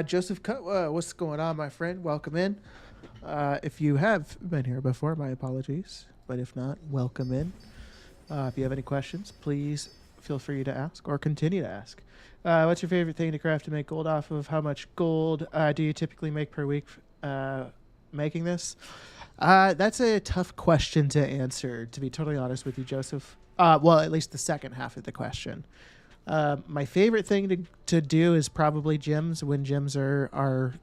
Joseph Cutwa, what's going on, my friend? Welcome in. If you have been here before, my apologies. But if not, welcome in. If you have any questions, please feel free to ask or continue to ask. What's your favorite thing to craft to make gold off of? How much gold do you typically make per week making this? That's a tough question to answer, to be totally honest with you, Joseph. Well, at least the second half of the question. My favorite thing to do is probably gyms when gyms are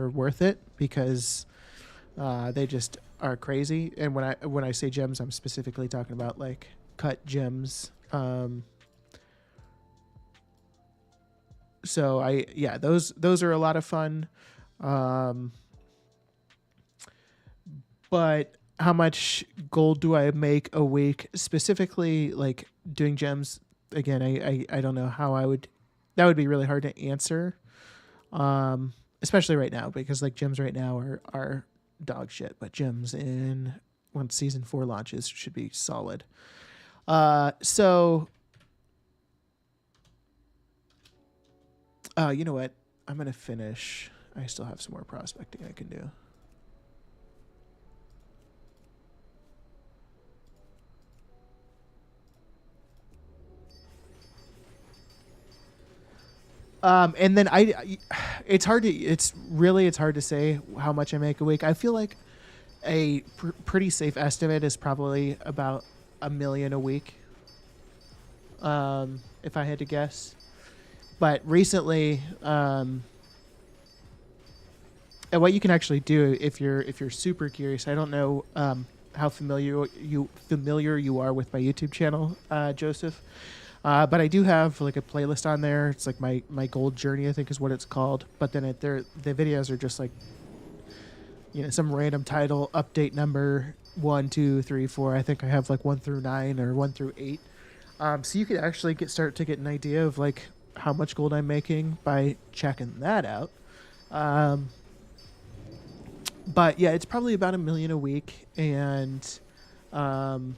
worth it because they just are crazy. And when I say gems, I'm specifically talking about like cut gems. So those are a lot of fun. But how much gold do I make a week? Specifically, like doing gems. Again, I don't know how that would be really hard to answer. Especially right now, because like gyms right now are dog shit, but gyms once season 4 launches should be solid. You know what? I'm going to finish. I still have some more prospecting I can do. And then it's hard to say how much I make a week. I feel like a pretty safe estimate is probably about $1 million a week. If I had to guess. But recently, and what you can actually do if you're super curious, I don't know how familiar you are with my YouTube channel, Joseph, but I do have like a playlist on there. It's like my gold journey, I think is what it's called. But then the videos are just like some random title, update number 1, 2, 3, 4. I think I have like 1 through 9 or 1 through 8. So you could actually start to get an idea of like how much gold I'm making by checking that out. Um, but yeah, it's probably about 1 million a week, and um,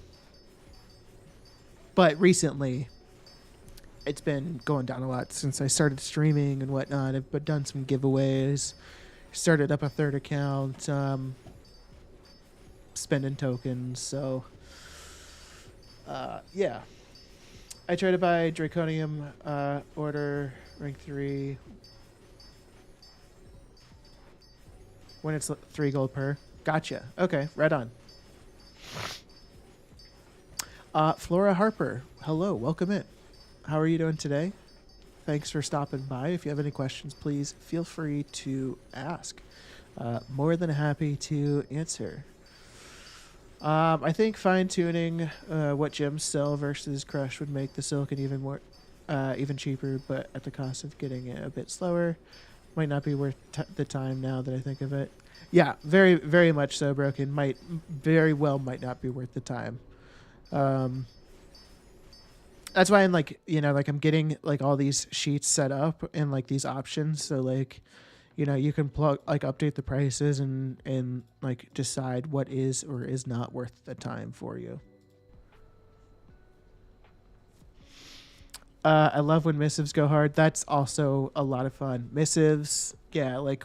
but recently it's been going down a lot since I started streaming and whatnot. I've done some giveaways, started up a third account, spending tokens. So yeah, I try to buy Draconium order rank 3 when it's 3 gold per. Gotcha. Okay, right on. Flora Harper, hello, welcome in. How are you doing today? Thanks for stopping by. If you have any questions, please feel free to ask. More than happy to answer. I think fine-tuning what gems sell versus crush would make the silicon even cheaper, but at the cost of getting it a bit slower. Might not be worth the time now that I think of it. Yeah, very, very much so, Broken. Might not be worth the time. That's why I'm like, I'm getting like all these sheets set up and like these options. So like, you can update the prices and like decide what is or is not worth the time for you. I love when missives go hard. That's also a lot of fun. Missives, yeah, like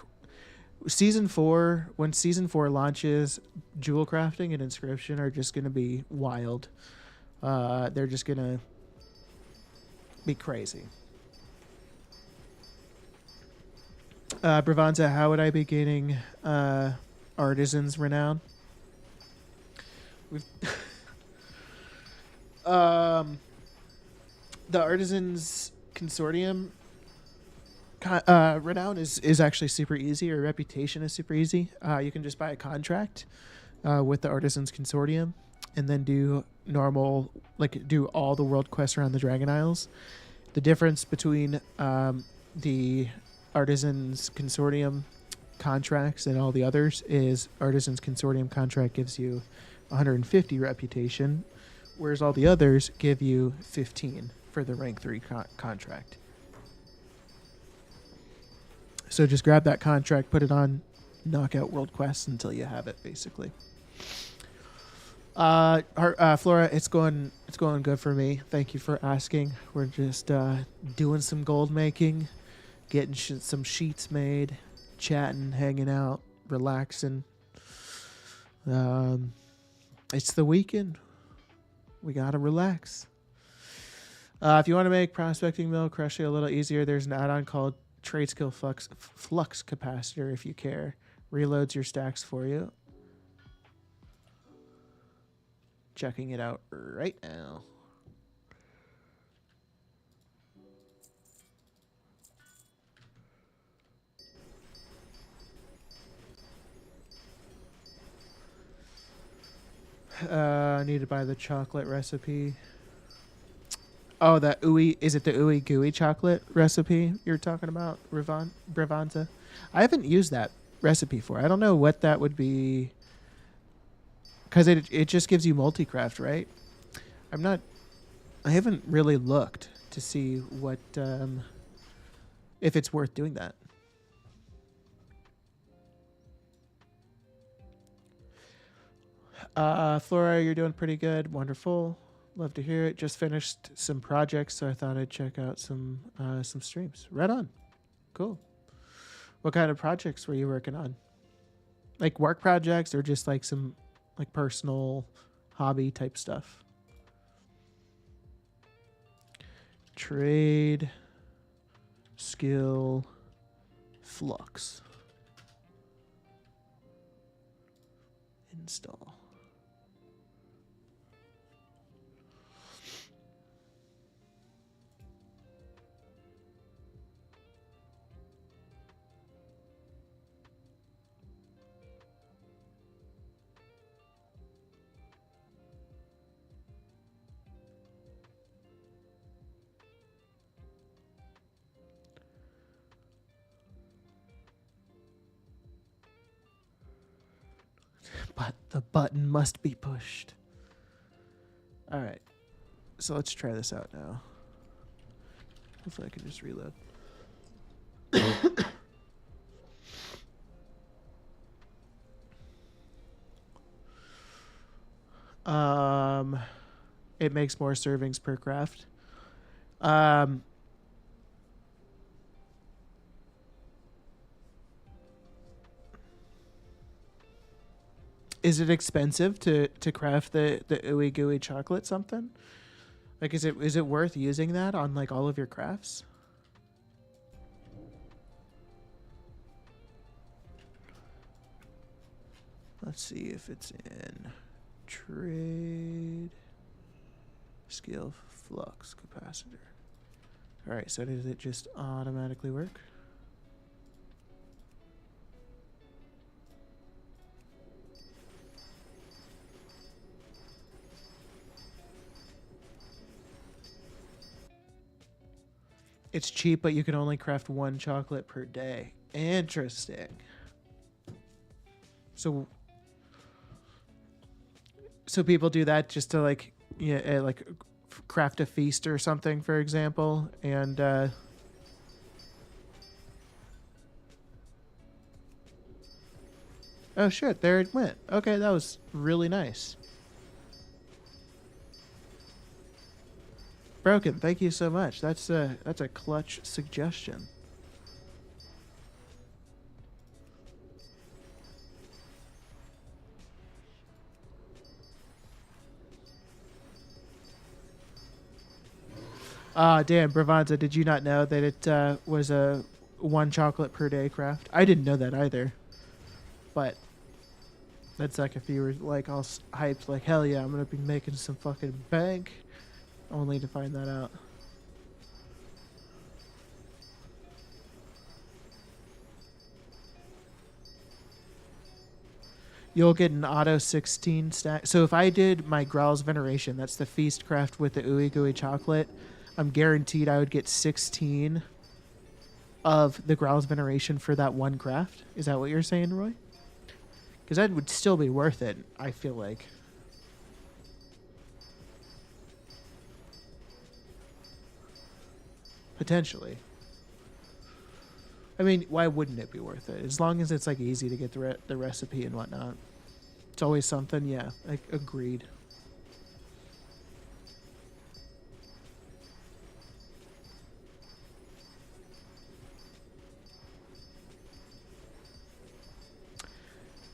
season 4, when season 4 launches, jewel crafting and inscription are just going to be wild. They're just going to be crazy. Bravanza, how would I be gaining artisans renown? We've the artisans consortium renown is actually super easy, or reputation is super easy. You can just buy a contract with the artisans consortium and then do all the world quests around the Dragon Isles. The difference between the Artisans Consortium contracts and all the others is Artisans Consortium contract gives you 150 reputation, whereas all the others give you 15 for the rank 3 contract. So just grab that contract, put it on, knock out world quests until you have it, basically. Flora, it's going good for me. Thank you for asking. We're just doing some gold making, getting some sheets made, chatting, hanging out, relaxing. It's the weekend. We gotta relax. If you want to make prospecting mill crushing a little easier, there's an add-on called Trade Skill Flux Capacitor. If you care, reloads your stacks for you. Checking it out right now. I need to buy the chocolate recipe. Oh, that ooey. Is it the ooey gooey chocolate recipe you're talking about, Bravanza? I haven't used that recipe before. I don't know what that would be. Because it just gives you multi-craft, right? I haven't really looked to see what, if it's worth doing that. Flora, you're doing pretty good. Wonderful. Love to hear it. Just finished some projects, so I thought I'd check out some streams. Right on. Cool. What kind of projects were you working on? Like work projects or just like some like personal hobby type stuff? Trade skill flux. Install. A button must be pushed. All right. So let's try this out now. Hopefully I can just reload. It makes more servings per craft. Is it expensive to craft the ooey gooey chocolate something? Like, is it worth using that on like all of your crafts? Let's see if it's in trade skill flux capacitor. All right, so does it just automatically work? It's cheap, but you can only craft one chocolate per day. Interesting. So people do that just to like, yeah, like craft a feast or something, for example, and oh shit, there it went. Okay, that was really nice. Broken, thank you so much. That's a clutch suggestion. Ah, damn, Bravanza, did you not know that it was a one chocolate per day craft? I didn't know that either. But that's like if you were like all hyped, like, hell yeah, I'm gonna be making some fucking bank, only to find that out. You'll get an auto 16 stack. So if I did my Growl's Veneration, that's the feast craft with the ooey gooey chocolate, I'm guaranteed I would get 16 of the Growl's Veneration for that one craft. Is that what you're saying, Roy? Because that would still be worth it, I feel like. Potentially. I mean, why wouldn't it be worth it? As long as it's like easy to get the recipe and whatnot. It's always something, yeah. Like, agreed.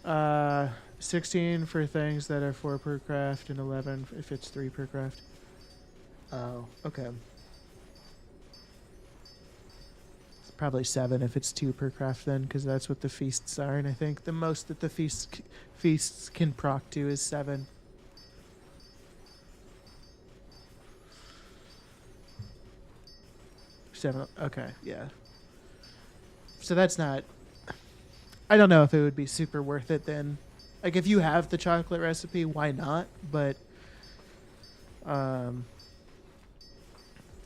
Uh, 16 for things that are 4 per craft and 11 if it's 3 per craft. Oh, okay. It's probably 7 if it's 2 per craft then, because that's what the feasts are. And I think the most that the feasts can proc to is 7. Seven. Okay, yeah. So that's not. I don't know if it would be super worth it then. Like, if you have the chocolate recipe, why not? But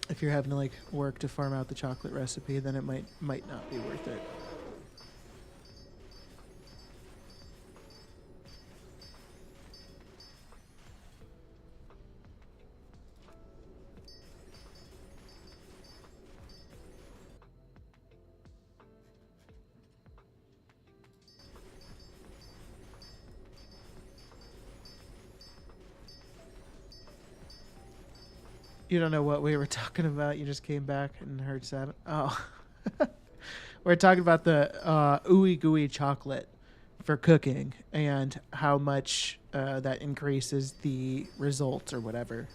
if you're having to like work to farm out the chocolate recipe, then it might not be worth it. You don't know what we were talking about. You just came back and heard 7. Oh. We're talking about the ooey gooey chocolate for cooking and how much that increases the results or whatever.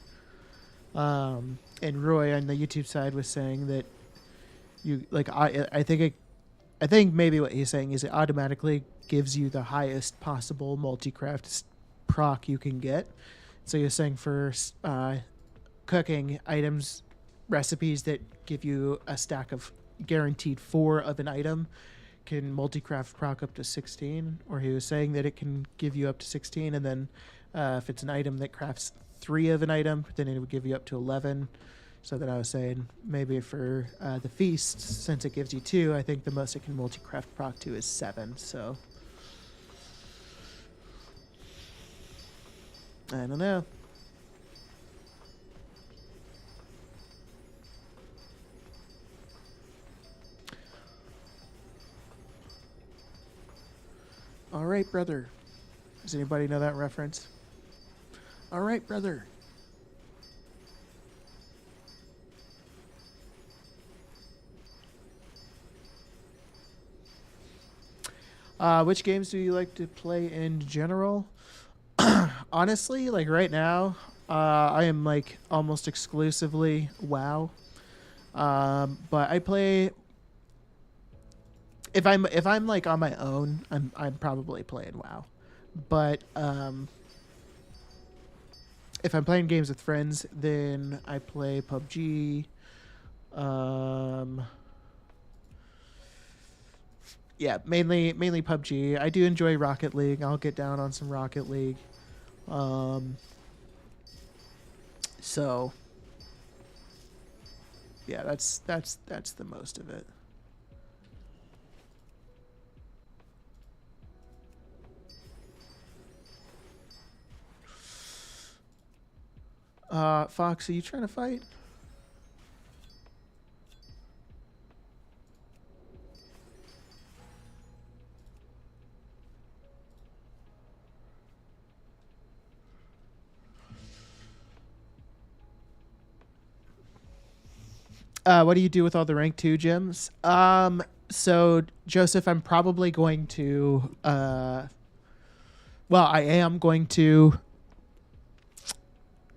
And Roy on the YouTube side was saying that you like I think maybe what he's saying is it automatically gives you the highest possible multi-craft proc you can get. So you're saying for cooking items, recipes that give you a stack of guaranteed 4 of an item can multi-craft proc up to 16, or he was saying that it can give you up to 16, and then if it's an item that crafts 3 of an item, then it would give you up to 11. So that I was saying maybe for the feast, since it gives you 2, I think the most it can multi-craft proc to is 7. So I don't know. All right, brother. Does anybody know that reference? All right, brother. Which games do you like to play in general? Honestly, like right now, I am like almost exclusively WoW. But I play if I'm like on my own, I'm probably playing WoW. But if I'm playing games with friends, then I play PUBG. Um, yeah, mainly PUBG. I do enjoy Rocket League. I'll get down on some Rocket League. Um, so yeah, that's the most of it. Fox, are you trying to fight? What do you do with all the rank 2 gems? So Joseph, I'm probably going to well, I am going to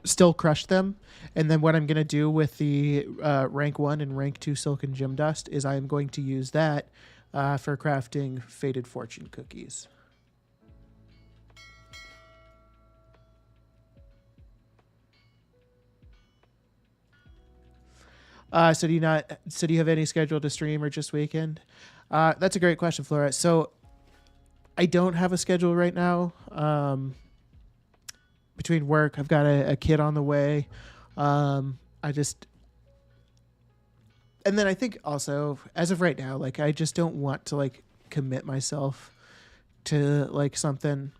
still crush them. And then what I'm going to do with the rank 1 and rank 2 silken gem dust is I am going to use that for crafting faded fortune cookies. So do you not? So do you have any schedule to stream or just weekend? That's a great question, Flora. So I don't have a schedule right now. Between work, I've got a kid on the way. I just, and then I think also as of right now, like I just don't want to like commit myself to like something.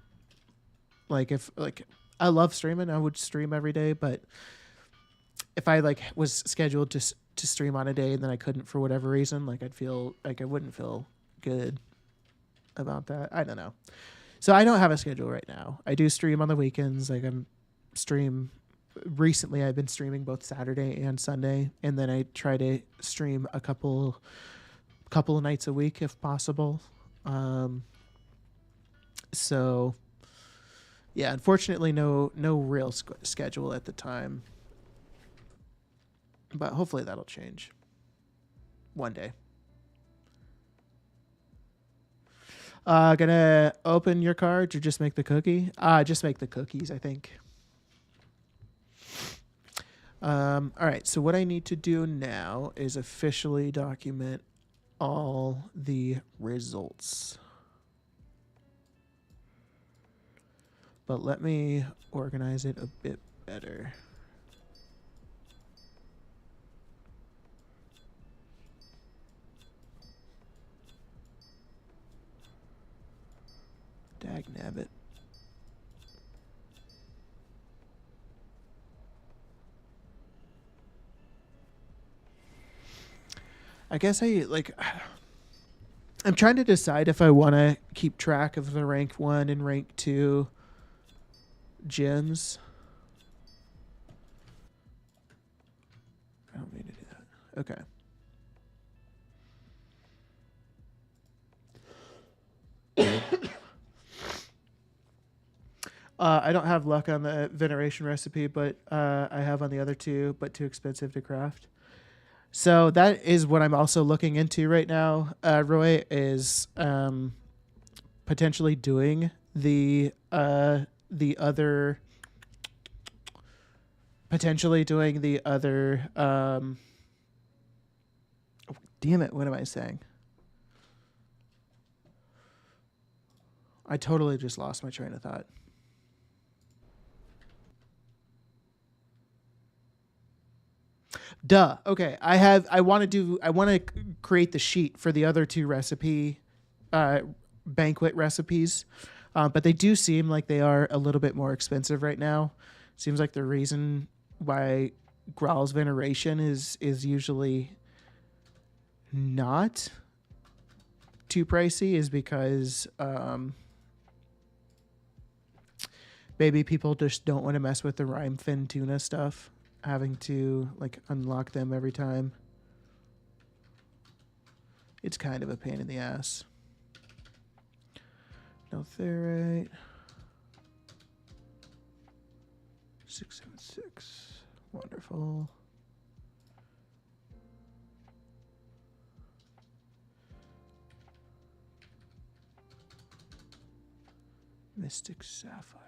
Like if like I love streaming, I would stream every day, but if I like was scheduled to stream on a day and then I couldn't for whatever reason, like I'd feel like I wouldn't feel good about that. I don't know. So I don't have a schedule right now. I do stream on the weekends. Like I'm stream recently I've been streaming both Saturday and Sunday, and then I try to stream a couple of nights a week if possible. Um so yeah, unfortunately no real schedule at the time. But hopefully that'll change one day. Gonna open your card to just make the cookie? Just make the cookies, I think. All right, so what I need to do now is officially document all the results. But let me organize it a bit better. Dagnabbit. I guess I like I'm trying to decide if I want to keep track of the rank 1 and rank 2 gems. I don't mean to do that. Okay. I don't have luck on the veneration recipe, but I have on the other two, but too expensive to craft. So that is what I'm also looking into right now. Roy is potentially doing the other potentially doing the other damn it, what am I saying? I totally just lost my train of thought. Duh. Okay. I want to create the sheet for the other two recipe banquet recipes. But they do seem like they are a little bit more expensive right now. Seems like the reason why Growl's Veneration is usually not too pricey is because maybe people just don't want to mess with the rhyme fin tuna stuff, having to like unlock them every time. It's kind of a pain in the ass. No ferrite. 676. Wonderful. Mystic Sapphire.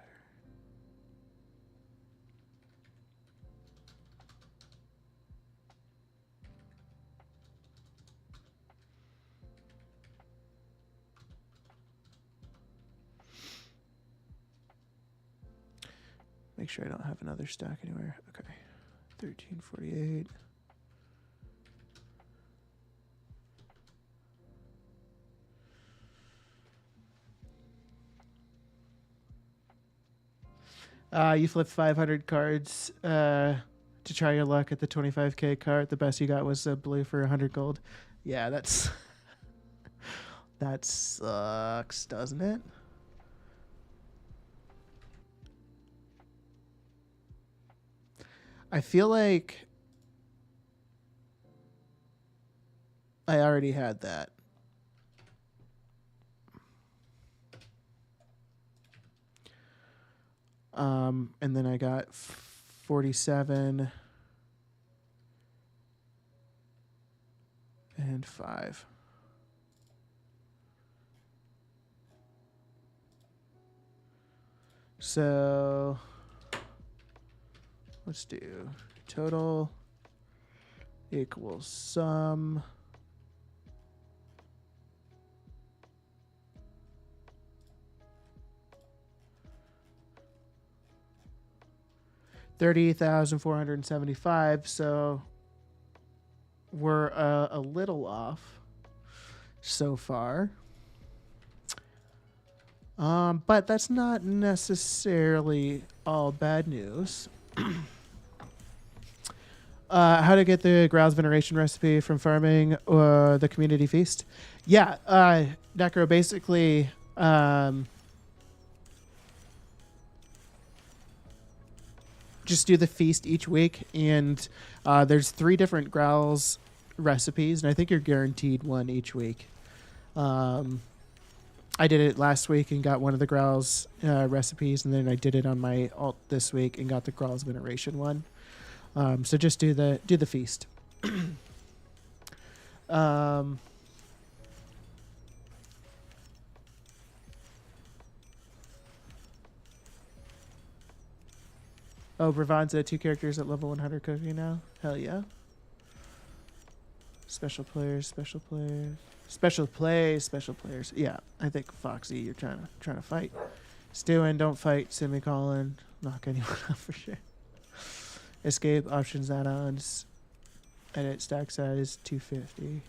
Make sure I don't have another stack anywhere. Okay. 1348. You flipped 500 cards to try your luck at the 25k card. The best you got was a blue for 100 gold. Yeah, that's that sucks, doesn't it? I feel like I already had that. And then I got 47 and 5. So let's do total equals sum. $30,475. So we're a little off so far. But that's not necessarily all bad news. How to get the Growl's Veneration recipe from farming the community feast? Yeah, Necro, basically just do the feast each week, and there's 3 different Growl's recipes, and I think you're guaranteed one each week. I did it last week and got one of the Growl's recipes, and then I did it on my alt this week and got the Growl's Veneration one. So just do the feast. Oh, Bravanza, 2 characters at level 100 cooking now. Hell yeah. Special players, special players, special players. Yeah, I think Foxy, you're trying to fight. Stewin, don't fight. Semicolon, knock anyone out for sure. Escape options, add-ons. Edit stack size 250.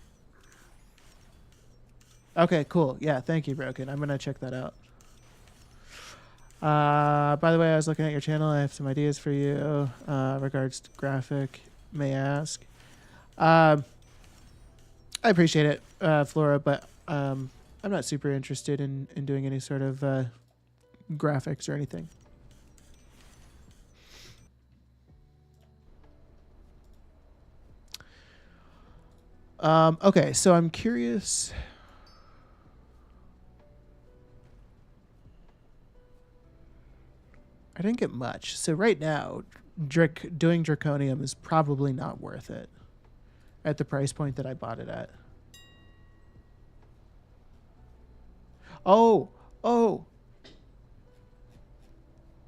Okay, cool. Yeah, thank you, Broken. I'm gonna check that out. By the way, I was looking at your channel. I have some ideas for you. Regards to graphic, may I ask. I appreciate it, Flora, but I'm not super interested in doing any sort of graphics or anything. Okay, so I'm curious. I didn't get much. So right now, doing Draconium is probably not worth it at the price point that I bought it at. Oh.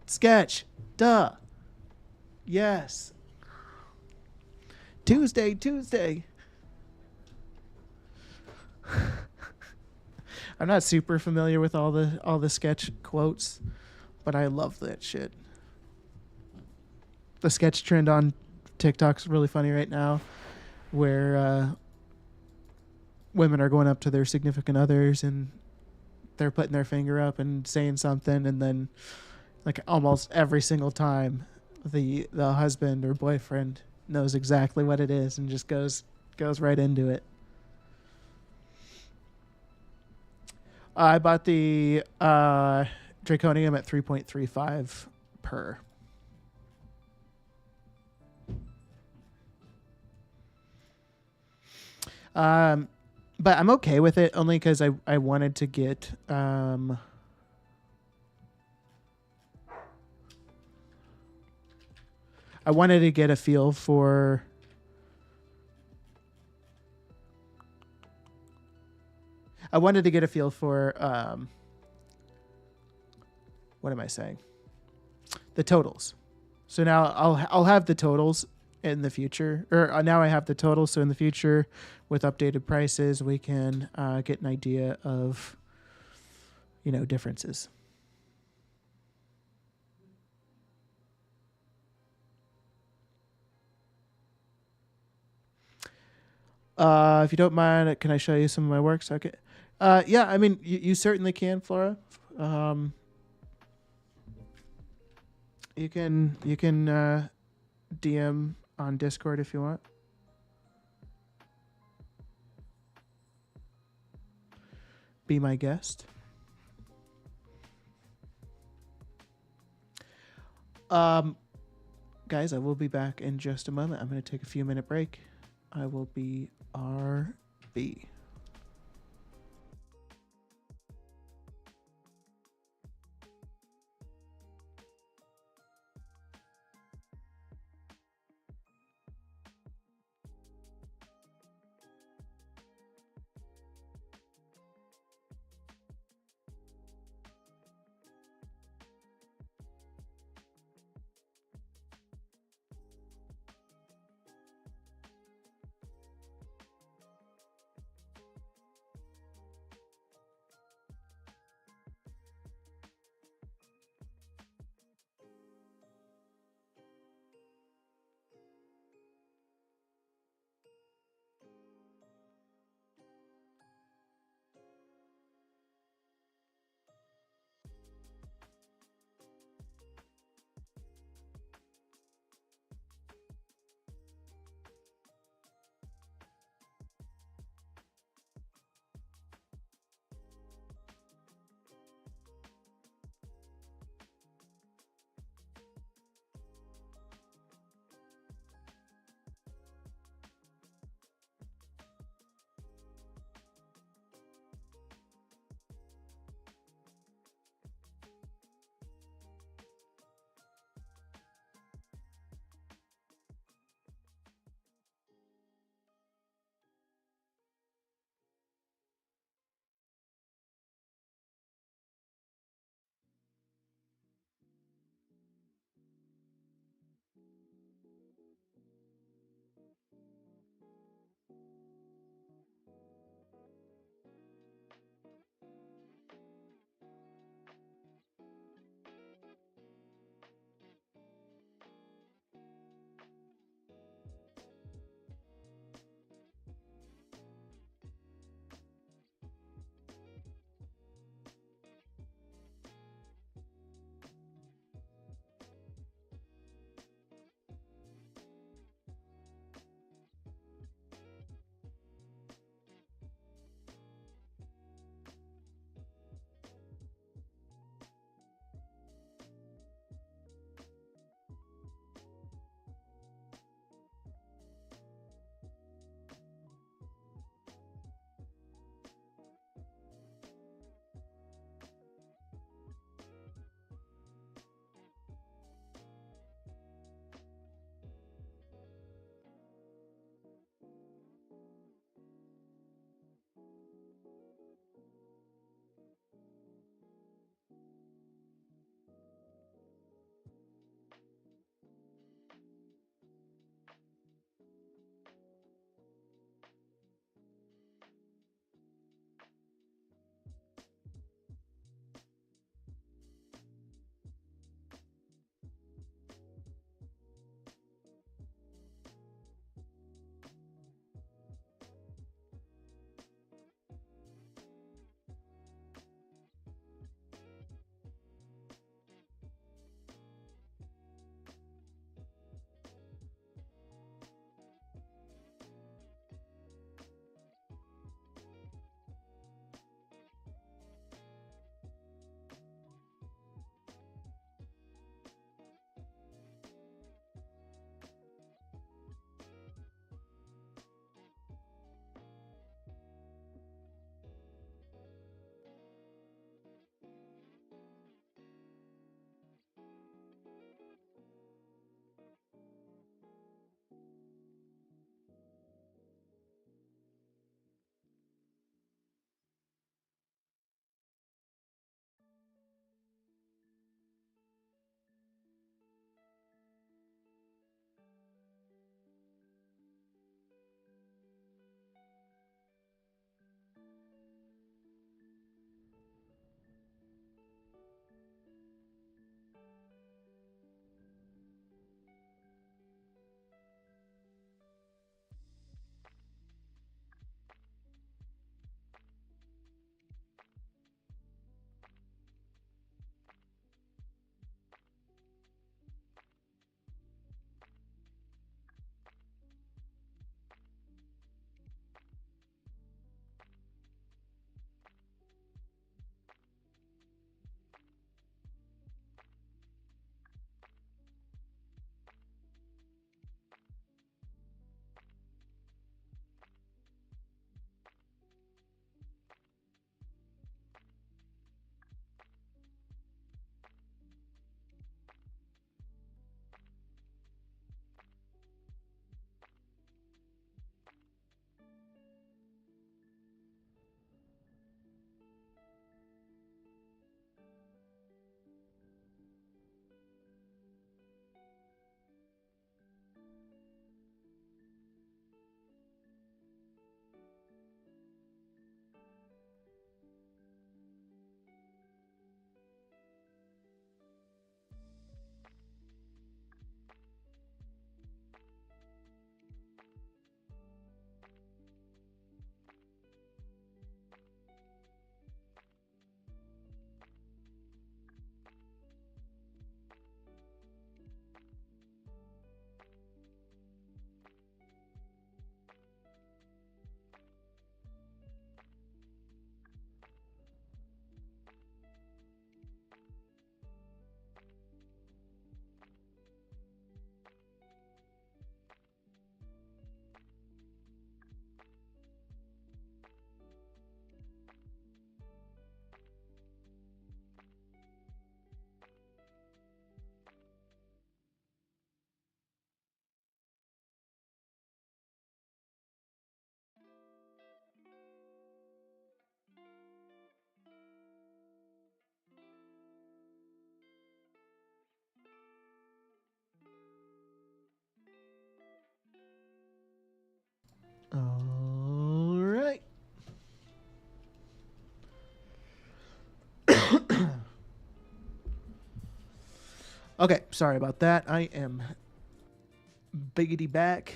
Sketch. Duh. Yes. Tuesday. I'm not super familiar with all the sketch quotes, but I love that shit. The sketch trend on TikTok's really funny right now, where women are going up to their significant others and they're putting their finger up and saying something, and then like almost every single time, the husband or boyfriend knows exactly what it is and just goes right into it. I bought the Draconium at 3.35 per. But I'm okay with it only because I wanted to get I wanted to get a feel for what am I saying? The totals. So now I'll have the totals in the future, or now I have the totals. So in the future, with updated prices, we can get an idea of differences. If you don't mind, can I show you some of my works? Okay. Yeah, I mean, you certainly can, Flora. You can DM on Discord if you want. Be my guest. Guys, I will be back in just a moment. I'm going to take a few minute break. I will be RB. Okay, sorry about that. I am biggity back.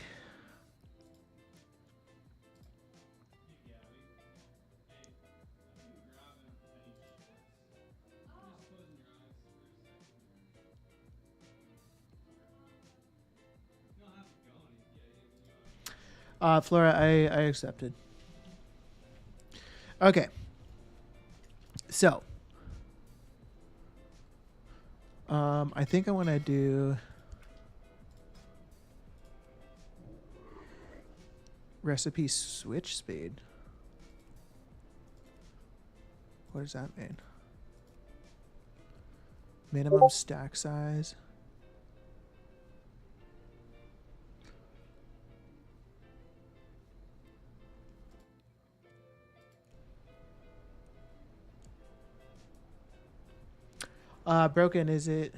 Flora, I accepted. Okay. So, I think I want to do recipe switch speed. What does that mean? Minimum stack size. Broken, is it?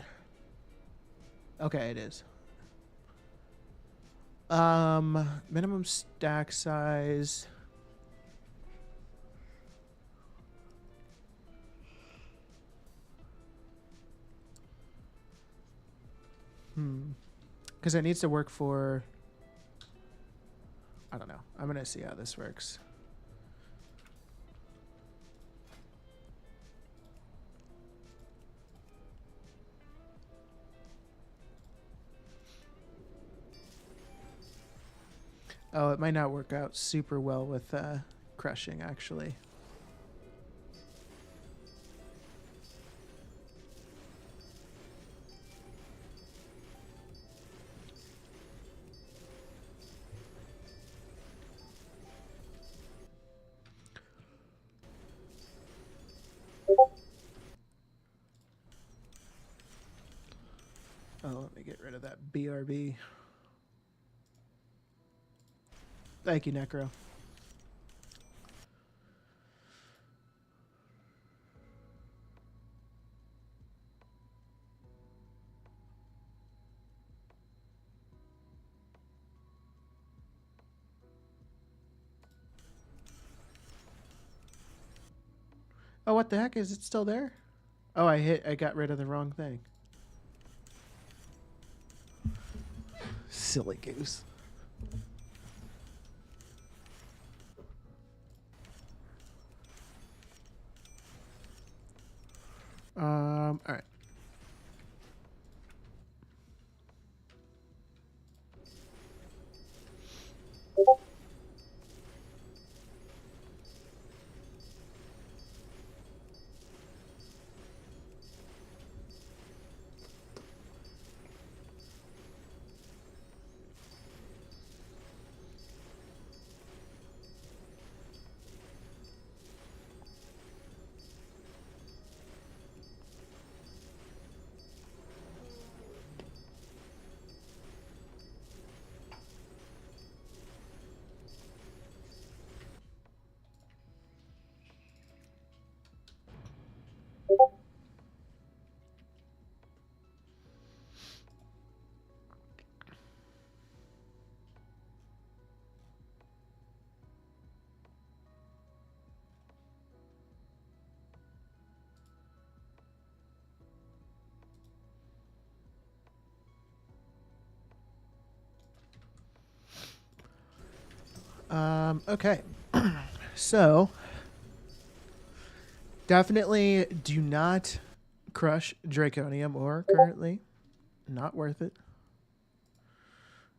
Okay, it is. Minimum stack size. Because it needs to work for. I don't know. I'm gonna see how this works. Oh, it might not work out super well with crushing, actually. Oh, let me get rid of that BRB. Thank you, Necro. Oh, what the heck? Is it still there? Oh, I got rid of the wrong thing. Silly goose. All right. Okay. So, definitely do not crush Draconium ore currently. Not worth it.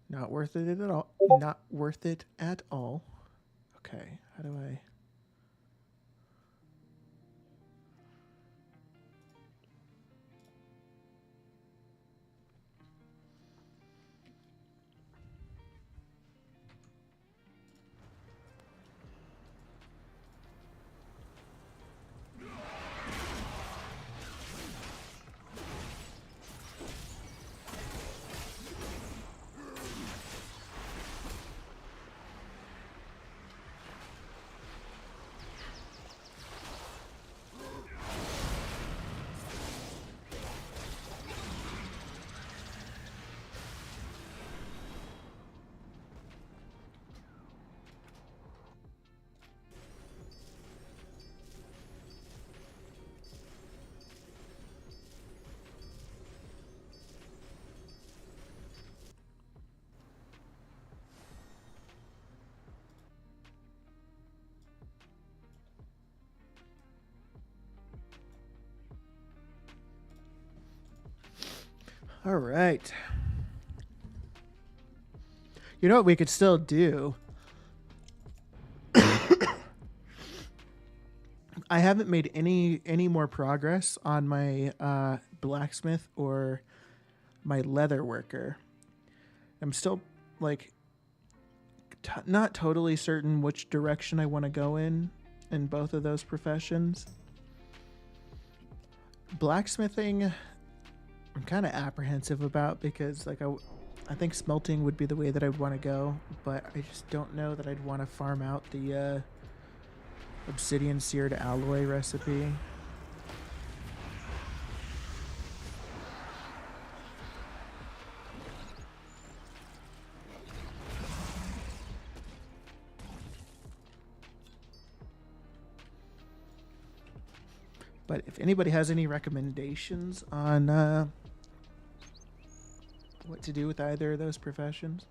Not worth it at all. Not worth it at all. Okay, how do I... All right. You know what we could still do? I haven't made any more progress on my blacksmith or my leather worker. I'm still like not totally certain which direction I want to go in both of those professions. Blacksmithing, I'm kind of apprehensive about because like I think smelting would be the way that I'd want to go, but I just don't know that I'd want to farm out the obsidian seared alloy recipe. But if anybody has any recommendations on what to do with either of those professions,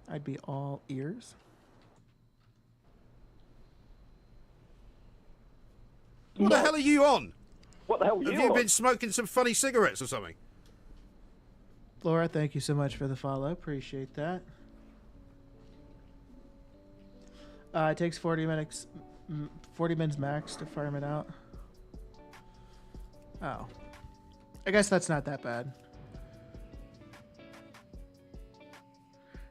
I'd be all ears. What the hell are you on? What the hell are you Have you on? been smoking some funny cigarettes or something? Laura, thank you so much for the follow. Appreciate that. It takes 40 minutes max to farm it out. Oh. I guess that's not that bad.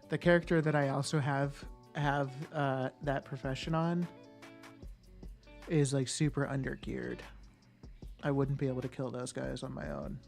The character that I also have that profession on is like super undergeared. I wouldn't be able to kill those guys on my own.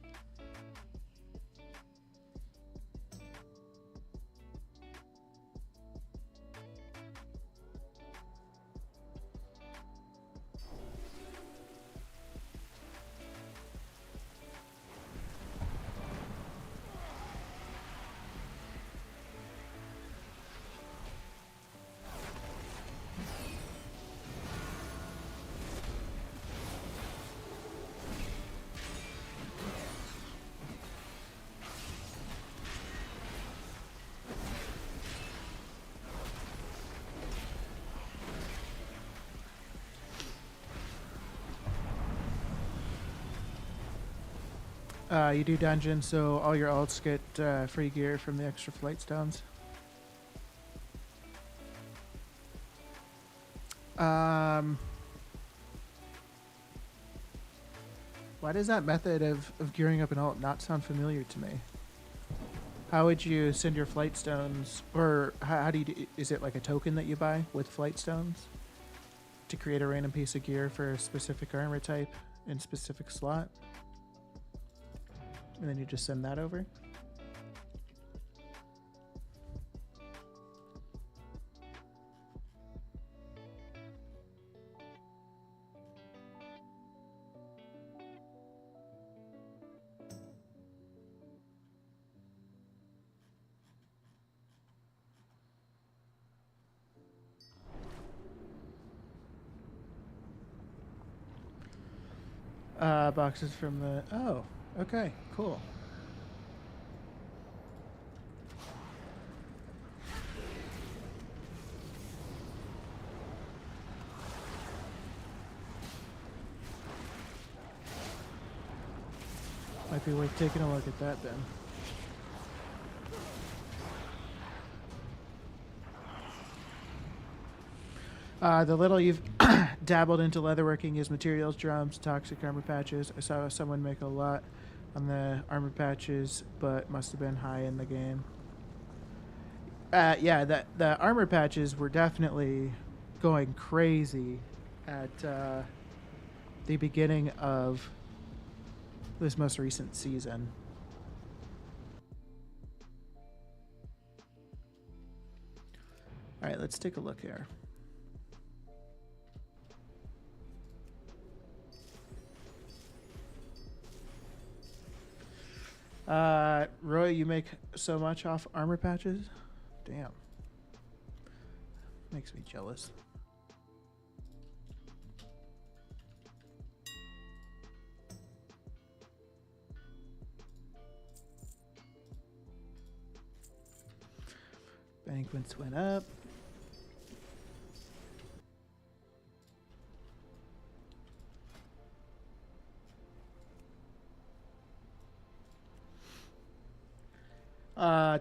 You do dungeons, so all your alts get free gear from the extra flight stones. Why does that method of gearing up an alt not sound familiar to me? How would you send your flight stones, or how do you is it like a token that you buy with flight stones to create a random piece of gear for a specific armor type in specific slot? And then you just send that over? Boxes from the... Oh, okay, cool. Might be worth taking a look at that then. The little you've dabbled into leatherworking is materials, drums, toxic armor patches. I saw someone make a lot on the armor patches, but must have been high in the game. Yeah, the armor patches were definitely going crazy at the beginning of this most recent season. All right, let's take a look here. Roy, you make so much off armor patches? Damn. Makes me jealous. Banquets went up.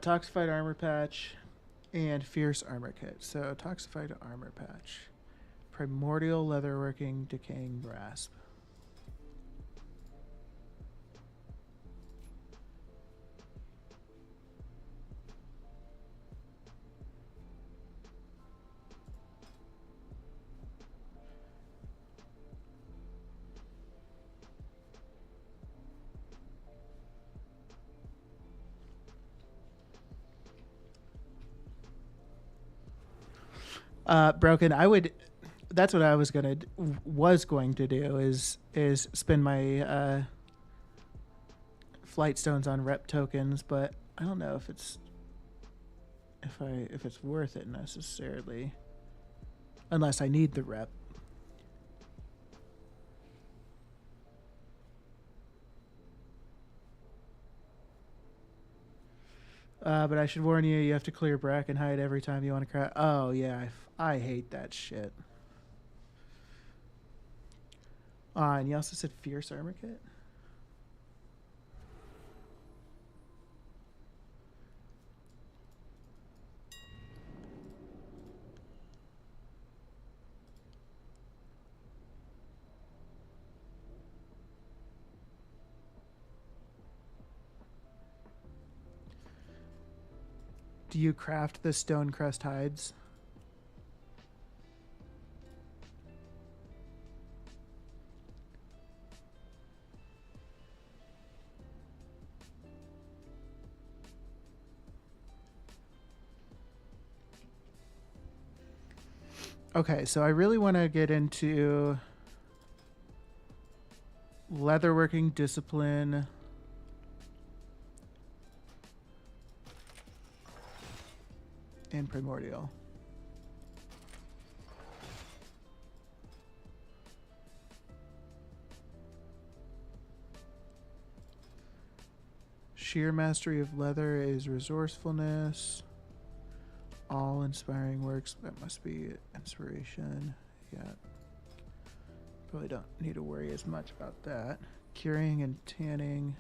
Toxified armor patch and fierce armor kit. So toxified armor patch, primordial leatherworking, decaying grasp. Broken. I would. That's what I was going to do is spend my flight stones on rep tokens, but I don't know if it's worth it necessarily, unless I need the rep. But I should warn you, you have to clear Brackenhide every time you want to craft. Oh, yeah, I hate that shit. And you also said Fierce Armor Kit? Do you craft the Stone Crest hides? Okay, so I really want to get into leatherworking discipline. And primordial. Sheer mastery of leather is resourcefulness. All inspiring works. That must be inspiration. Yeah. Probably don't need to worry as much about that. Curing and tanning.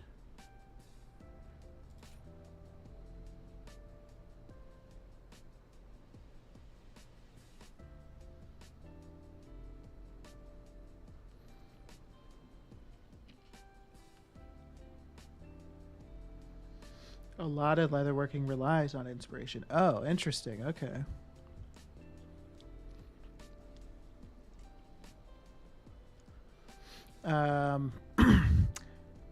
A lot of leatherworking relies on inspiration. Oh, interesting. Okay.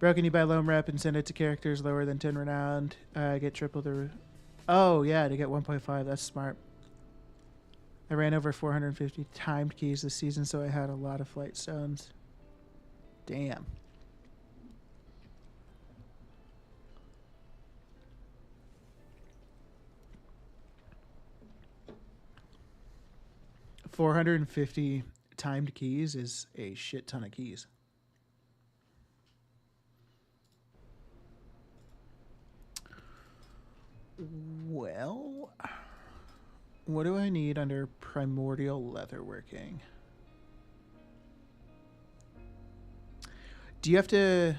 Broken, you buy loam rep and send it to characters lower than 10 renowned. Get triple the... Oh, yeah, to get 1.5. That's smart. I ran over 450 timed keys this season, so I had a lot of flight stones. Damn. $450 timed keys is a shit ton of keys. Well, what do I need under primordial leatherworking? Do you have to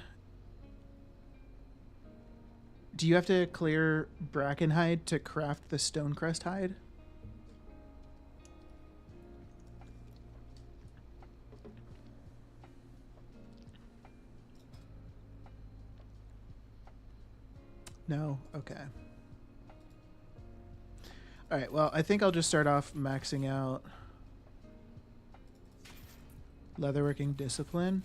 clear Brackenhide to craft the Stonecrest hide? No? Okay. All right, well, I think I'll just start off maxing out leatherworking discipline.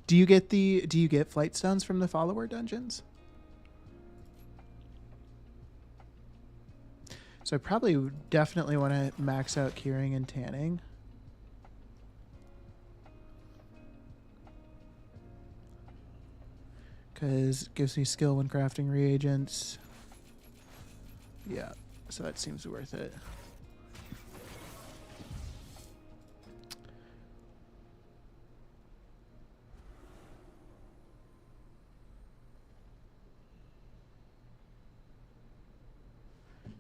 Do you get flight stones from the follower dungeons? So I probably definitely want to max out curing and tanning. Because it gives me skill when crafting reagents. Yeah, so that seems worth it.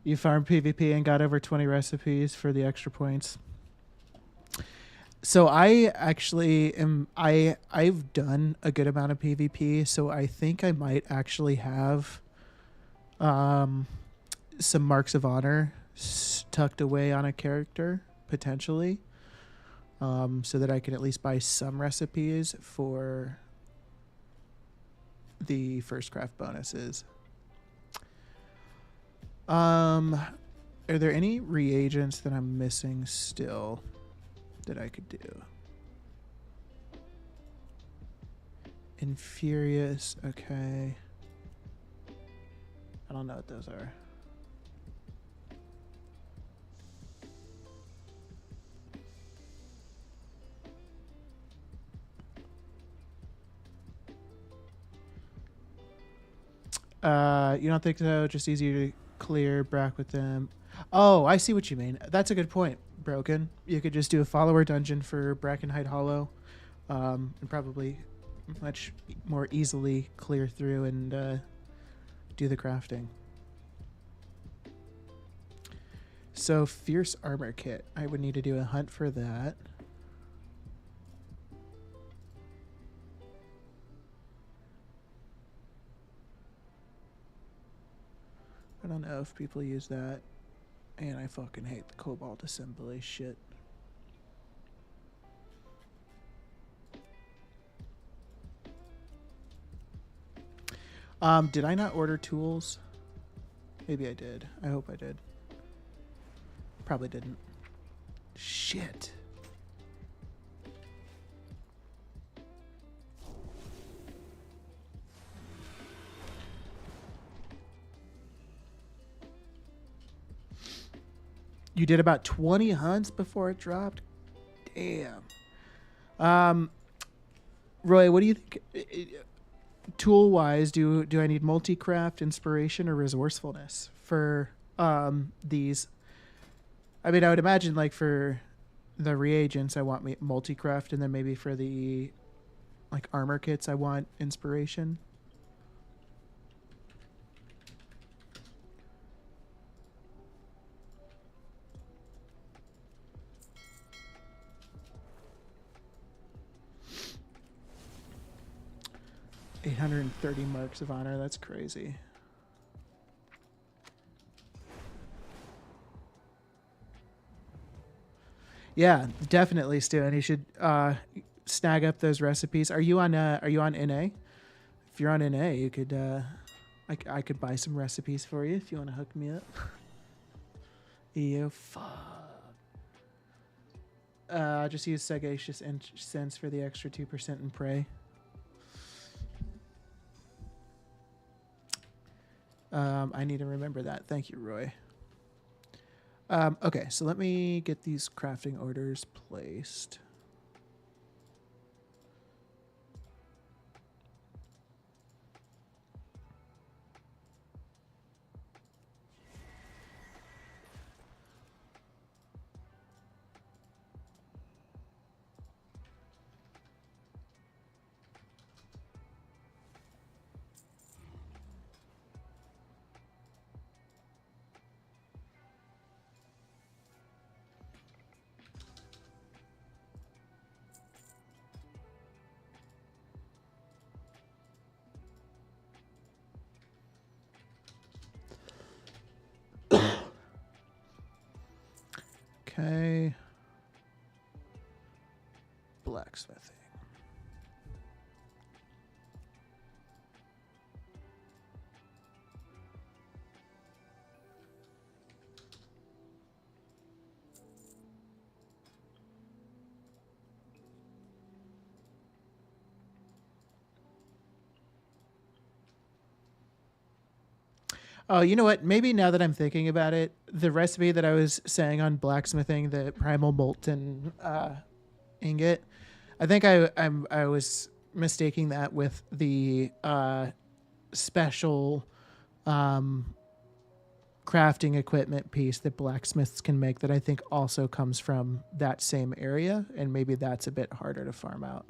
You farmed PvP and got over 20 recipes for the extra points. So I actually am I've done a good amount of PvP, so I think I might actually have some marks of honor tucked away on a character potentially, so that I can at least buy some recipes for the first craft bonuses. Are there any reagents that I'm missing still that I could do? Infurious, okay. I don't know what those are. You don't think so? Just easier to clear Brack with them. Oh, I see what you mean. That's a good point, Broken. You could just do a follower dungeon for Brackenhide Hollow, and probably much more easily clear through and do the crafting. So, Fierce Armor Kit. I would need to do a hunt for that. I don't know if people use that. And I fucking hate the cobalt assembly shit. Did I not order tools? Maybe I did. I hope I did. Probably didn't. Shit. You did about 20 hunts before it dropped? Damn. Roy, what do you think? Tool-wise, do I need multi-craft, inspiration, or resourcefulness for these? I mean, I would imagine like for the reagents, I want multi-craft, and then maybe for the like armor kits, I want inspiration. $830 marks of honor. That's crazy. Yeah, definitely, Stu. And you should snag up those recipes. Are you on NA? If you're on NA, you could I could buy some recipes for you if you want to hook me up. Fuck. Just use Sagacious Sense for the extra 2% and pray. I need to remember that. Thank you, Roy. Okay, so let me get these crafting orders placed. Okay. Blacksmithing. Oh, you know what? Maybe now that I'm thinking about it, the recipe that I was saying on blacksmithing, the primal molten ingot, I think I was mistaking that with the special um, crafting equipment piece that blacksmiths can make that I think also comes from that same area, and maybe that's a bit harder to farm out.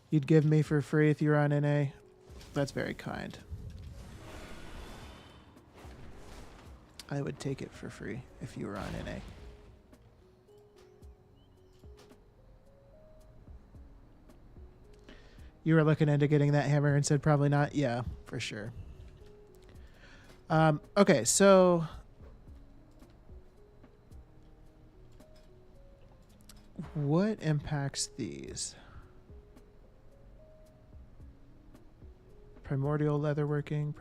You'd give me for free if you were on NA. That's very kind. I would take it for free if you were on NA. You were looking into getting that hammer and said probably not? Yeah, for sure. Okay, so what impacts these? Primordial leatherworking.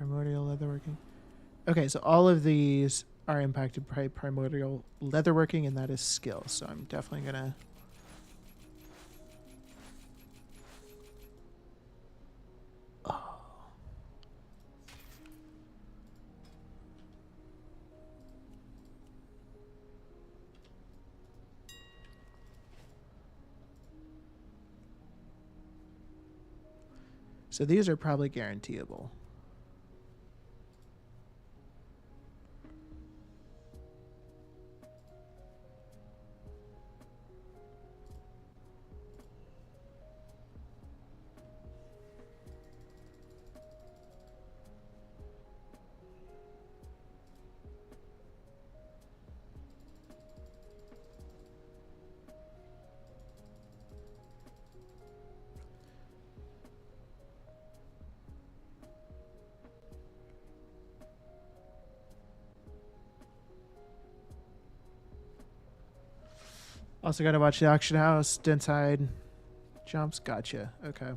Okay, so all of these are impacted by primordial leatherworking, and that is skill. So I'm definitely gonna. Oh. So these are probably guaranteeable. Also got to watch the auction house, dense hide, jumps. Gotcha. Okay.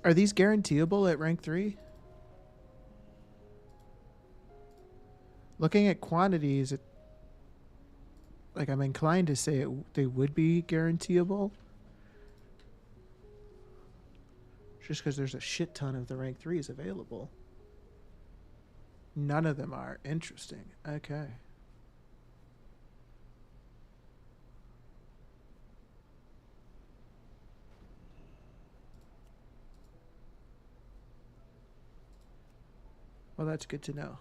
Are these guaranteeable at rank 3? Looking at quantities, I'm inclined to say they would be guaranteeable. Just because there's a shit ton of the rank 3s available. None of them are. Interesting. Okay. Well, that's good to know.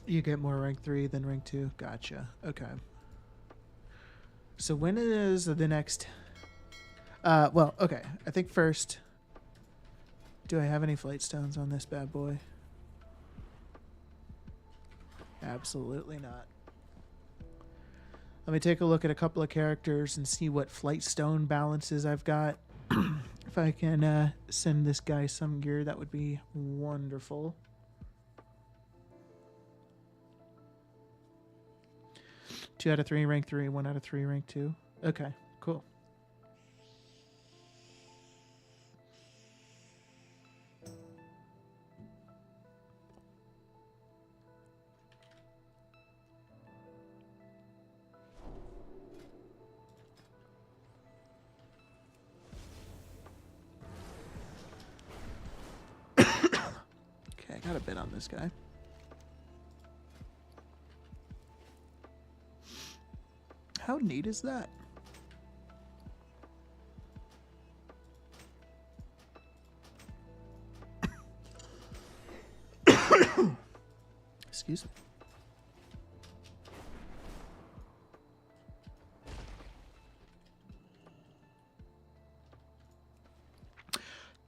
You get more rank 3 than rank 2. Gotcha. Okay. So when is the next... well, okay. I think first... Do I have any flight stones on this bad boy? Absolutely not. Let me take a look at a couple of characters and see what flight stone balances I've got. If I can send this guy some gear, that would be wonderful. Two out of 3 rank 3, 1 out of 3 rank 2. Okay, cool. Okay, I got a bid on this guy. How neat is that? Excuse me.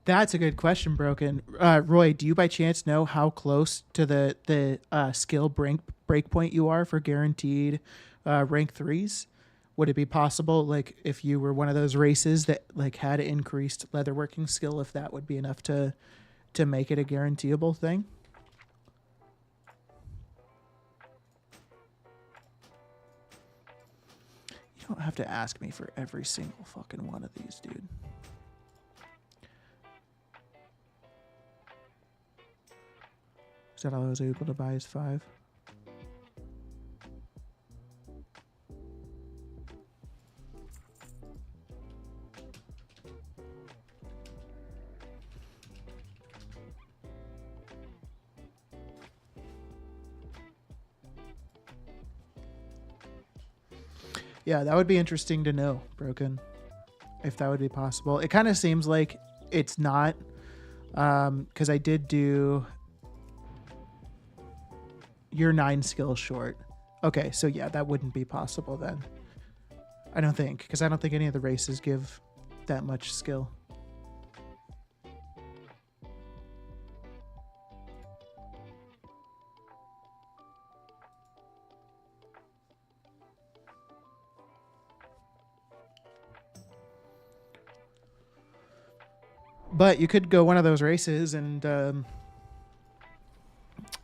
That's a good question, Broken. Roy, do you by chance know how close to the skill break point you are for guaranteed rank threes? Would it be possible, like, if you were one of those races that like had increased leatherworking skill, if that would be enough to make it a guaranteeable thing? You don't have to ask me for every single fucking one of these, dude. Is that all I was able to buy is 5? Yeah, that would be interesting to know, Broken, if that would be possible. It kind of seems like it's not, because I did do your 9 skills short. Okay, so yeah, that wouldn't be possible then. I don't think, because I don't think any of the races give that much skill. But you could go one of those races and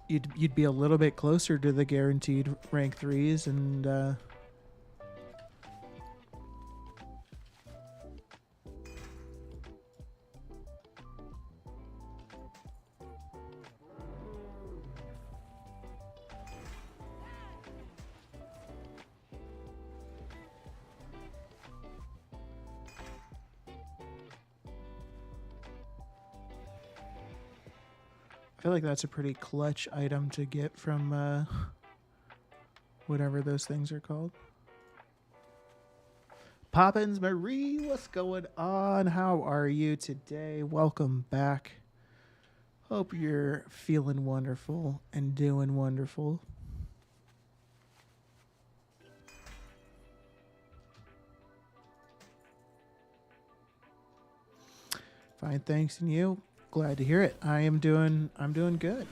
you'd be a little bit closer to the guaranteed rank 3s, and I feel like that's a pretty clutch item to get from whatever those things are called. Poppins Marie, what's going on? How are you today? Welcome back. Hope you're feeling wonderful and doing wonderful. Fine, thanks, and you? Glad to hear it. I'm doing good.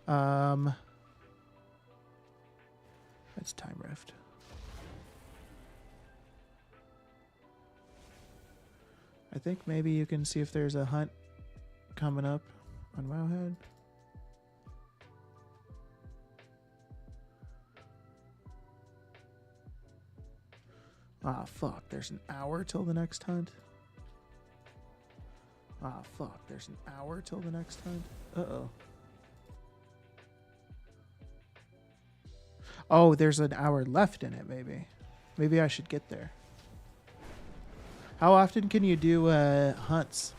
That's Time Rift. I think maybe you can see if there's a hunt coming up on Wowhead. Ah, fuck. There's an hour till the next hunt. Ah, fuck. There's an hour till the next hunt. Uh-oh. Oh, there's an hour left in it, maybe. Maybe I should get there. How often can you do hunts?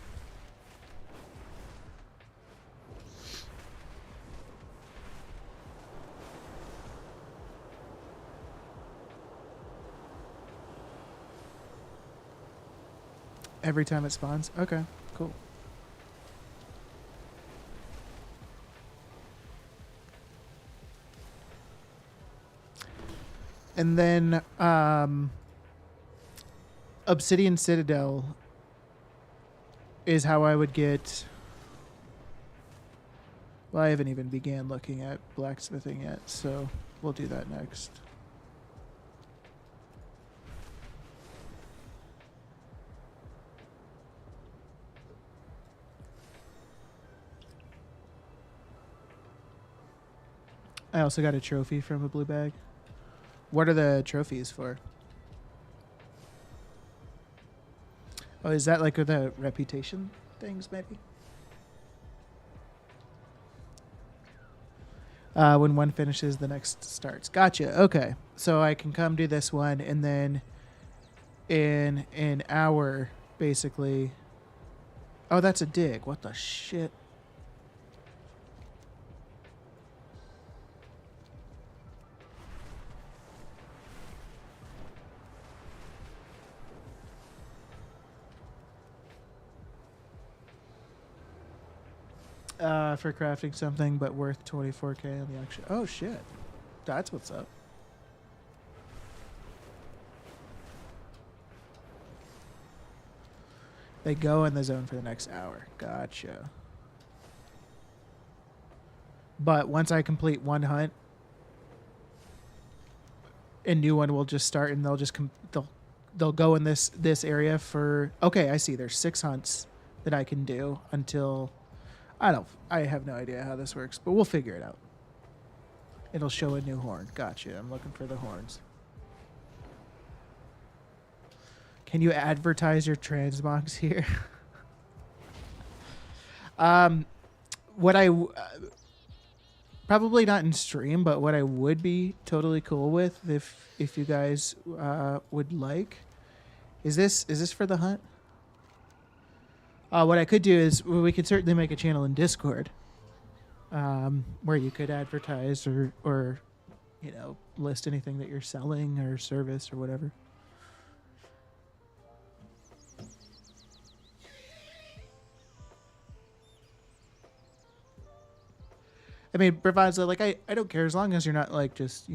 Every time it spawns? Okay, cool. And then Obsidian Citadel is how I would get... Well, I haven't even began looking at blacksmithing yet, so we'll do that next. I also got a trophy from a blue bag. What are the trophies for? Oh, is that like the reputation things, maybe? When one finishes, the next starts. Gotcha. Okay. So I can come do this one, and then in an hour, basically... Oh, that's a dig. What the shit? For crafting something, but worth 24k on the auction. Oh shit, that's what's up. They go in the zone for the next hour. Gotcha. But once I complete one hunt, a new one will just start, and they'll just they'll go in this area for. Okay, I see. There's 6 hunts that I can do until I have no idea how this works, but we'll figure it out. It'll show a new horn. Gotcha. I'm looking for the horns. Can you advertise your transmogs here? What I probably not in stream, but what I would be totally cool with, if you guys would like, is this for the hunt? What I could do is we could certainly make a channel in Discord, where you could advertise or list anything that you're selling or service or whatever. I mean, Bravazza, like, I don't care as long as you're not, like, just,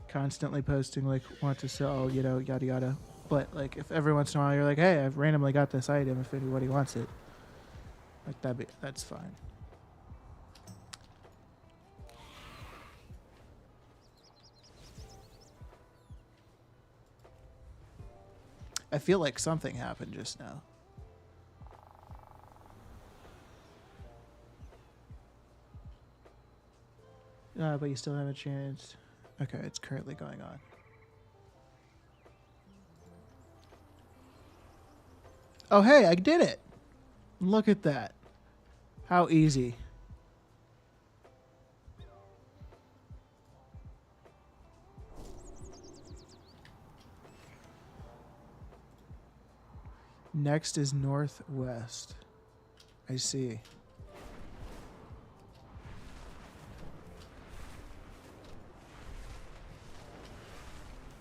constantly posting, like, want to sell, yada yada. But, like, if every once in a while you're like, hey, I've randomly got this item if anybody wants it, like, that's fine. I feel like something happened just now. But you still have a chance. Okay, it's currently going on. Oh, hey, I did it. Look at that. How easy. Next is northwest. I see.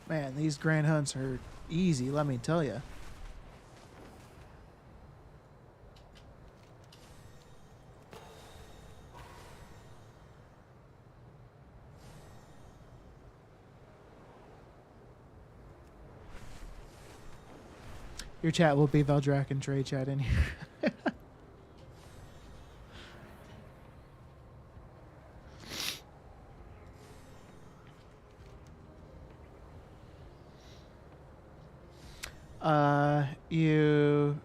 Man, these grand hunts are easy, let me tell you. Your chat will be Veldrak and Trey chat in here. You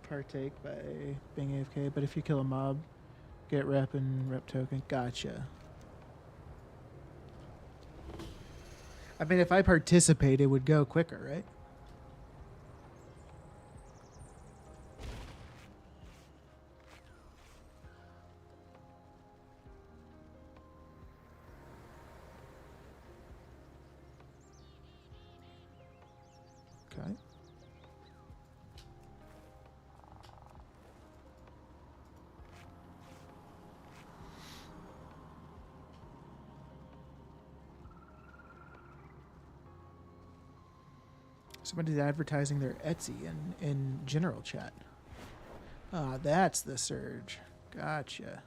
partake by being AFK, but if you kill a mob, get rep and rep token. Gotcha. I mean, if I participate, it would go quicker, right? Okay. Somebody's advertising their Etsy in general chat. Ah, that's the surge. Gotcha.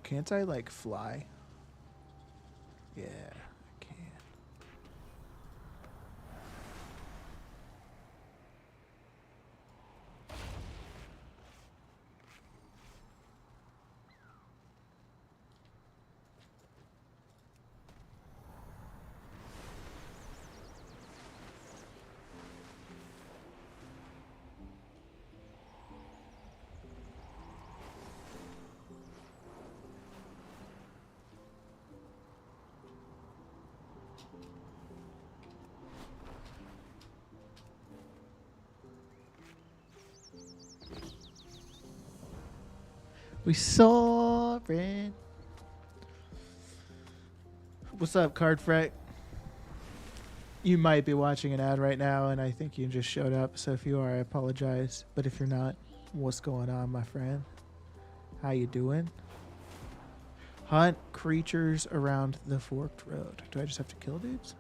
Can't I, like, fly? Yeah, I can. We saw it. What's up, Card Frack? You might be watching an ad right now, and I think you just showed up. So if you are, I apologize. But if you're not, what's going on, my friend? How you doing? Hunt creatures around the forked road. Do I just have to kill dudes?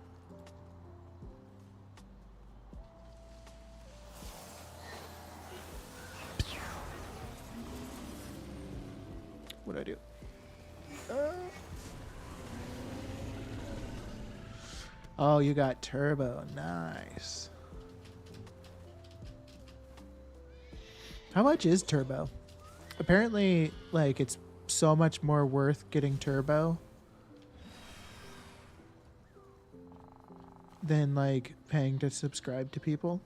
What do I do? Oh, you got turbo. Nice. How much is turbo? Apparently, like, it's so much more worth getting turbo than, like, paying to subscribe to people.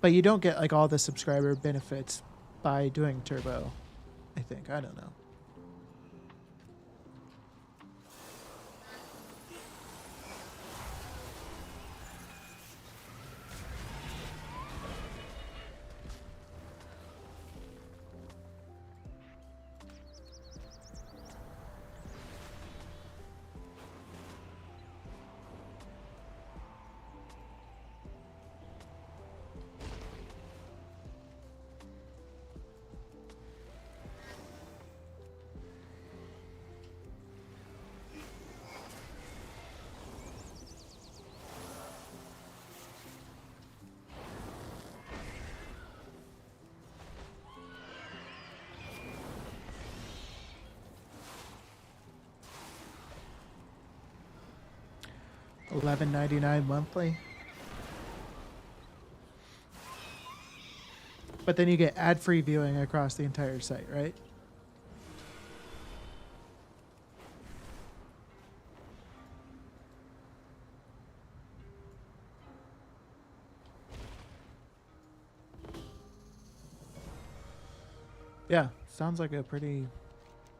But you don't get, like, all the subscriber benefits by doing turbo, I think. I don't know. $11.99 monthly. But then you get ad-free viewing across the entire site, right? Yeah, sounds like a pretty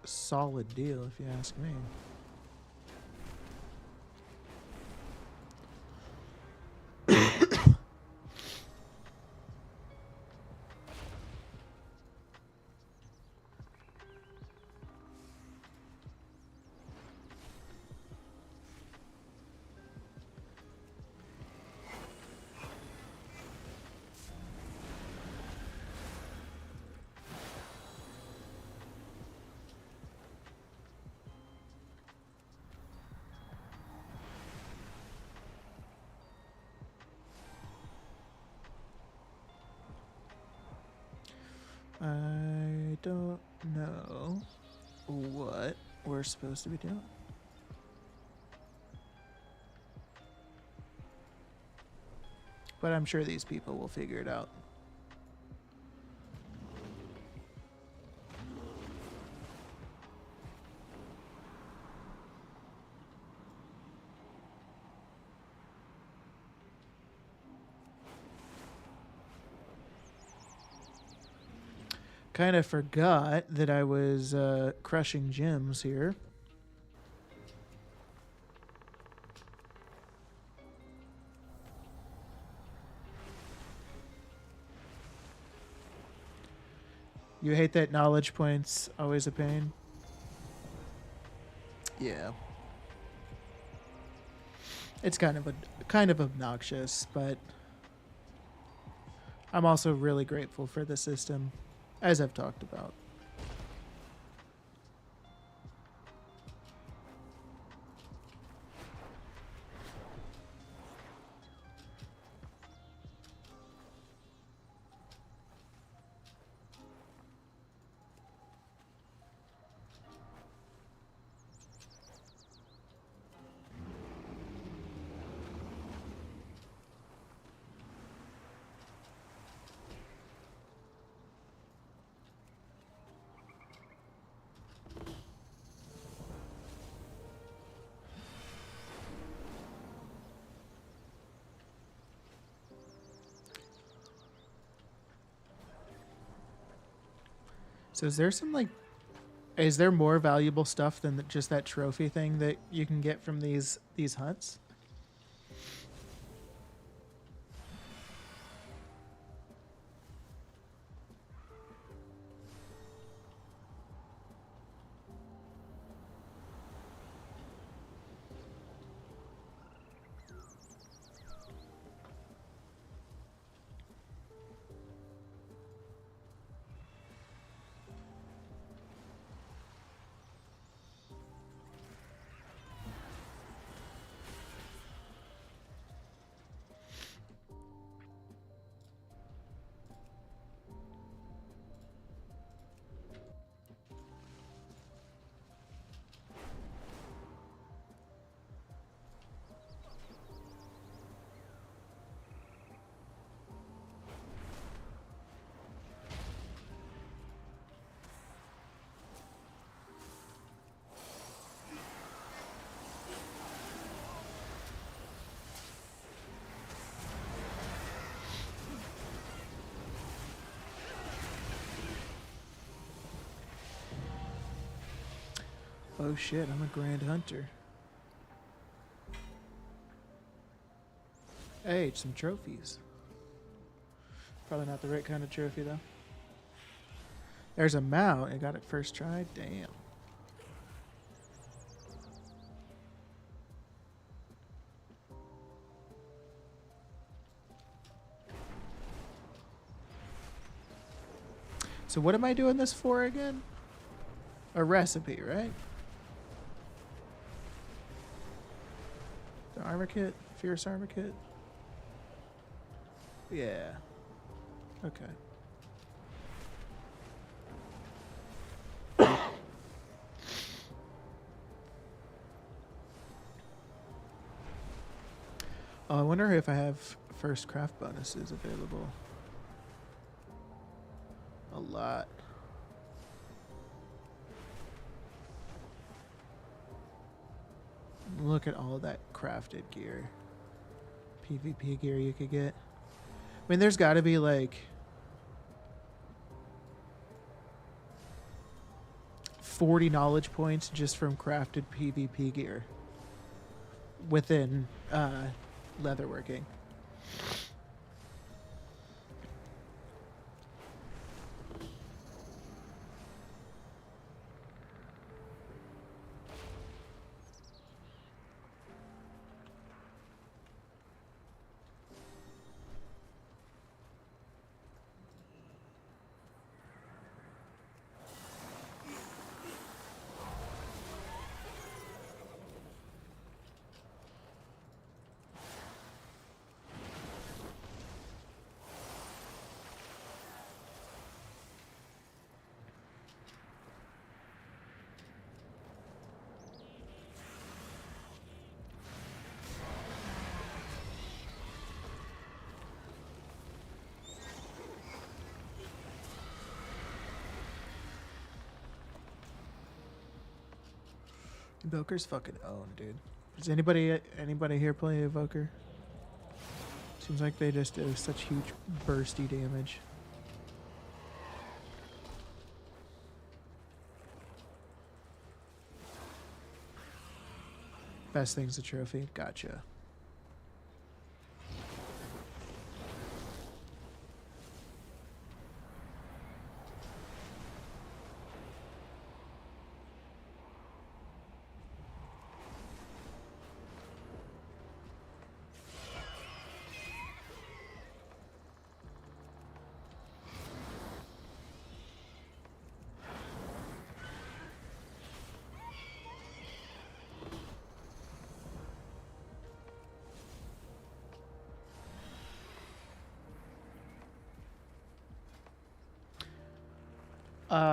solid deal if you ask me. I don't know what we're supposed to be doing. But I'm sure these people will figure it out. Kind of forgot that I was crushing gems here. You hate that knowledge points always a pain? Yeah. It's kind of obnoxious, but I'm also really grateful for the system, as I've talked about. So is there more valuable stuff than just that trophy thing that you can get from these hunts? Oh shit, I'm a grand hunter. Hey, some trophies. Probably not the right kind of trophy though. There's a mount. I got it first try. Damn. So what am I doing this for again? A recipe, right? The armor kit? Fierce armor kit? Yeah. Okay. Oh, I wonder if I have first craft bonuses available. A lot. Look at all that crafted gear. PvP gear you could get. I mean, there's got to be like 40 knowledge points just from crafted PvP gear within leatherworking. Evoker's fucking owned, dude. Does anybody here play Evoker? Seems like they just do such huge bursty damage. Best thing's a trophy. Gotcha.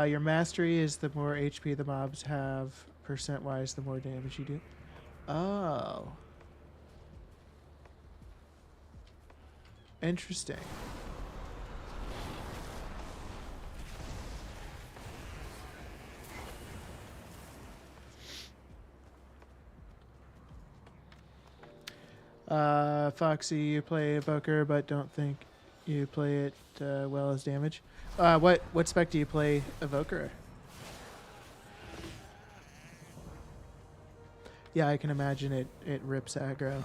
Your mastery is the more HP the mobs have. Percent-wise, the more damage you do. Oh. Interesting. Foxy, you play Evoker, but don't think you play it well as damage. What spec do you play Evoker? Yeah, I can imagine it rips aggro.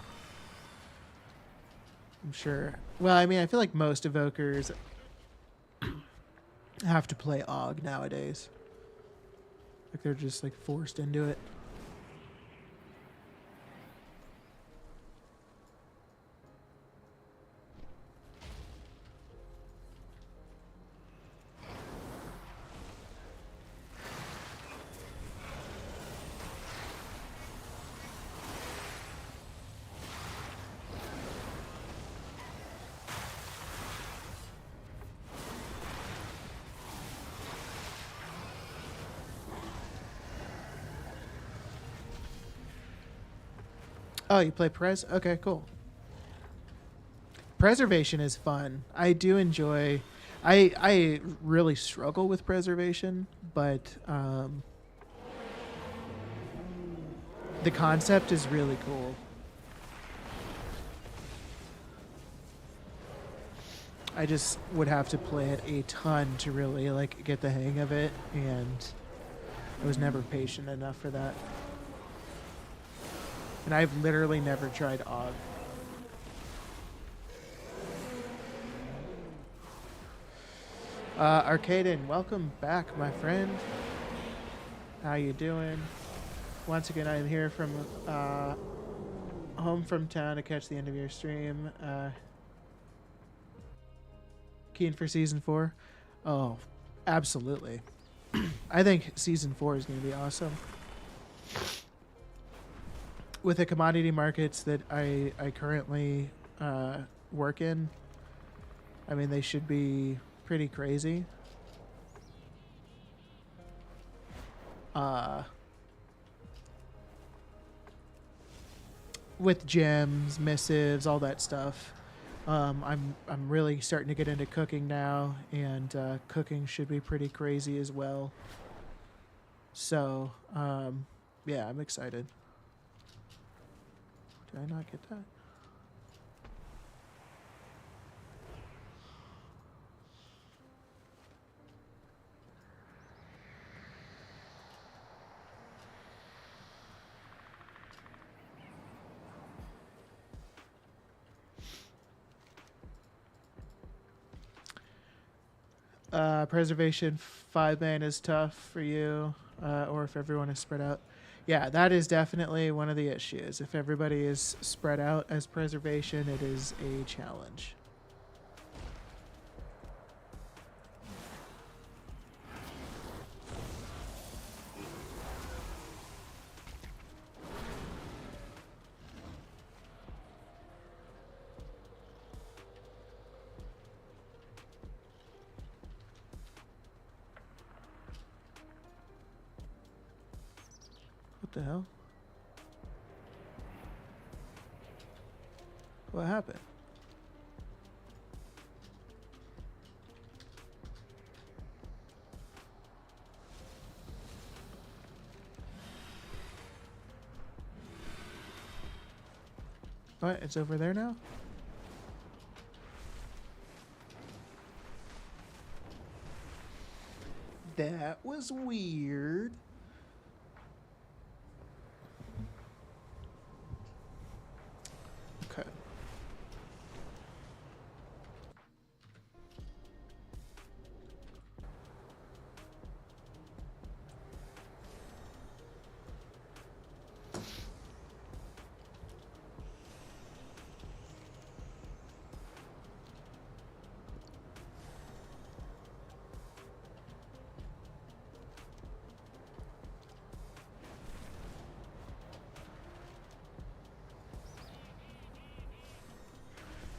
I'm sure. Well, I mean, I feel like most Evokers have to play AUG nowadays. Like they're just like forced into it. Oh, you play Pres? Okay, cool. Preservation is fun. I do enjoy... I really struggle with preservation, but the concept is really cool. I just would have to play it a ton to really like get the hang of it, and I was never patient enough for that. And I've literally never tried Og. Arcaden, welcome back, my friend. How you doing? Once again, I'm here from home from town to catch the end of your stream. Keen for season 4? Oh, absolutely. I think season 4 is going to be awesome. With the commodity markets that I currently work in, I mean, they should be pretty crazy. With gems, missives, all that stuff. I'm really starting to get into cooking now, and cooking should be pretty crazy as well. So, yeah, I'm excited. Did I not get that? Preservation 5-man is tough for you, or if everyone is spread out. Yeah, that is definitely one of the issues. If everybody is spread out as preservation, it is a challenge. What the hell? What happened? What? It's over there now? That was weird. Okay.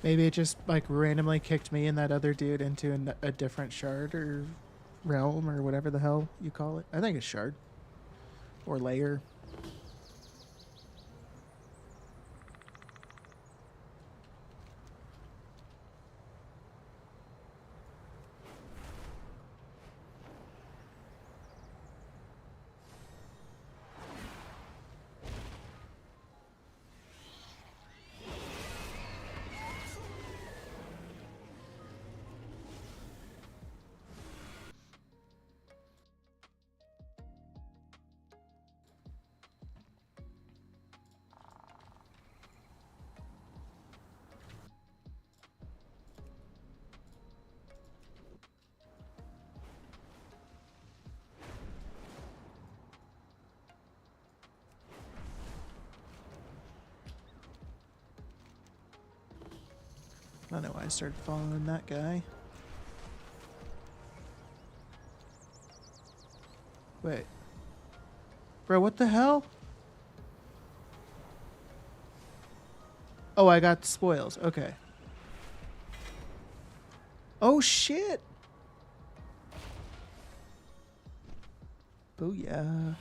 Maybe it just like randomly kicked me and that other dude into a different shard or realm or whatever the hell you call it. I think it's shard or layer. I don't know why I started following that guy. Wait. Bro, what the hell? Oh, I got the spoils. Okay. Oh, shit. Booyah.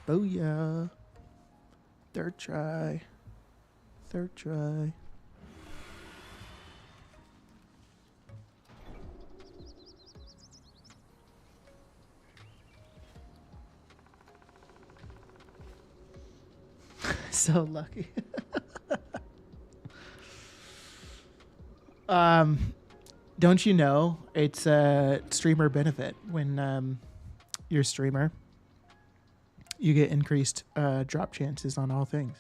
Booyah. Third try. Third try. So lucky. Don't you know it's a streamer benefit when you're a streamer you get increased drop chances on all things.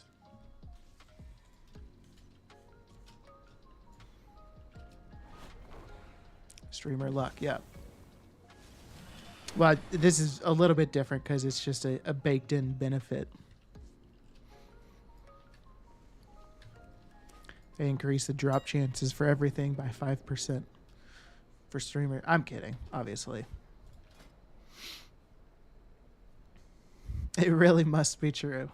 Streamer luck, yeah. Well, this is a little bit different because it's just a baked-in benefit. They increase the drop chances for everything by 5% for streamer. I'm kidding, obviously. It really must be true.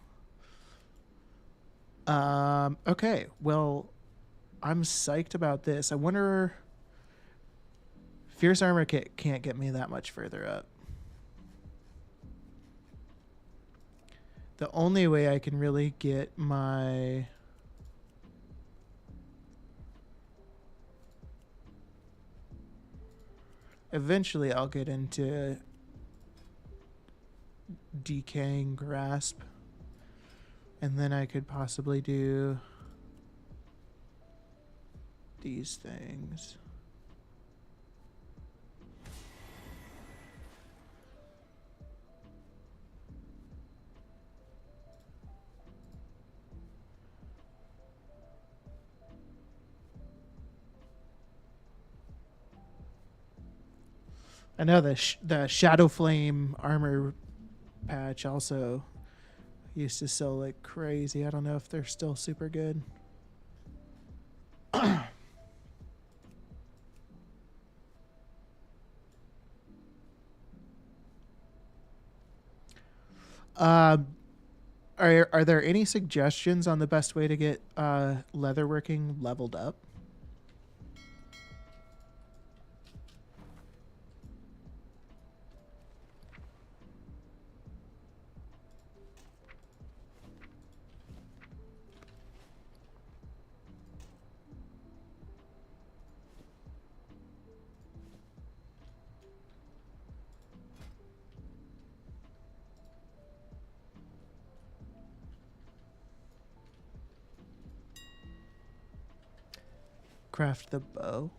Okay, well, I'm psyched about this. I wonder... Fierce Armor Kit can't get me that much further up. The only way I can really get my... Eventually I'll get into Decaying Grasp. And then I could possibly do these things. I know the Shadow Flame armor patch also used to sell like crazy. I don't know if they're still super good. Are there any suggestions on the best way to get leatherworking leveled up? Craft the bow.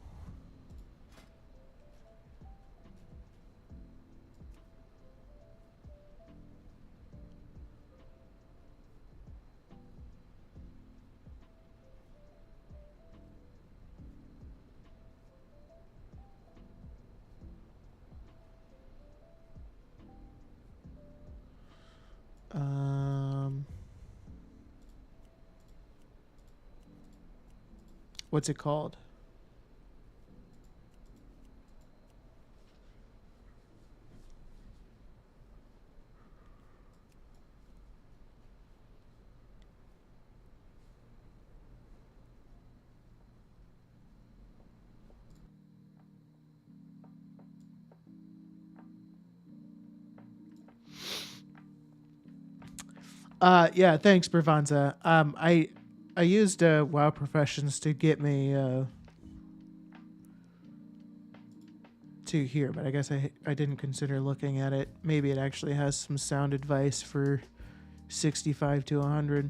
What's it called? Yeah, thanks, Bravanza. I used WoW Professions to get me to here, but I guess I didn't consider looking at it. Maybe it actually has some sound advice for 65 to 100.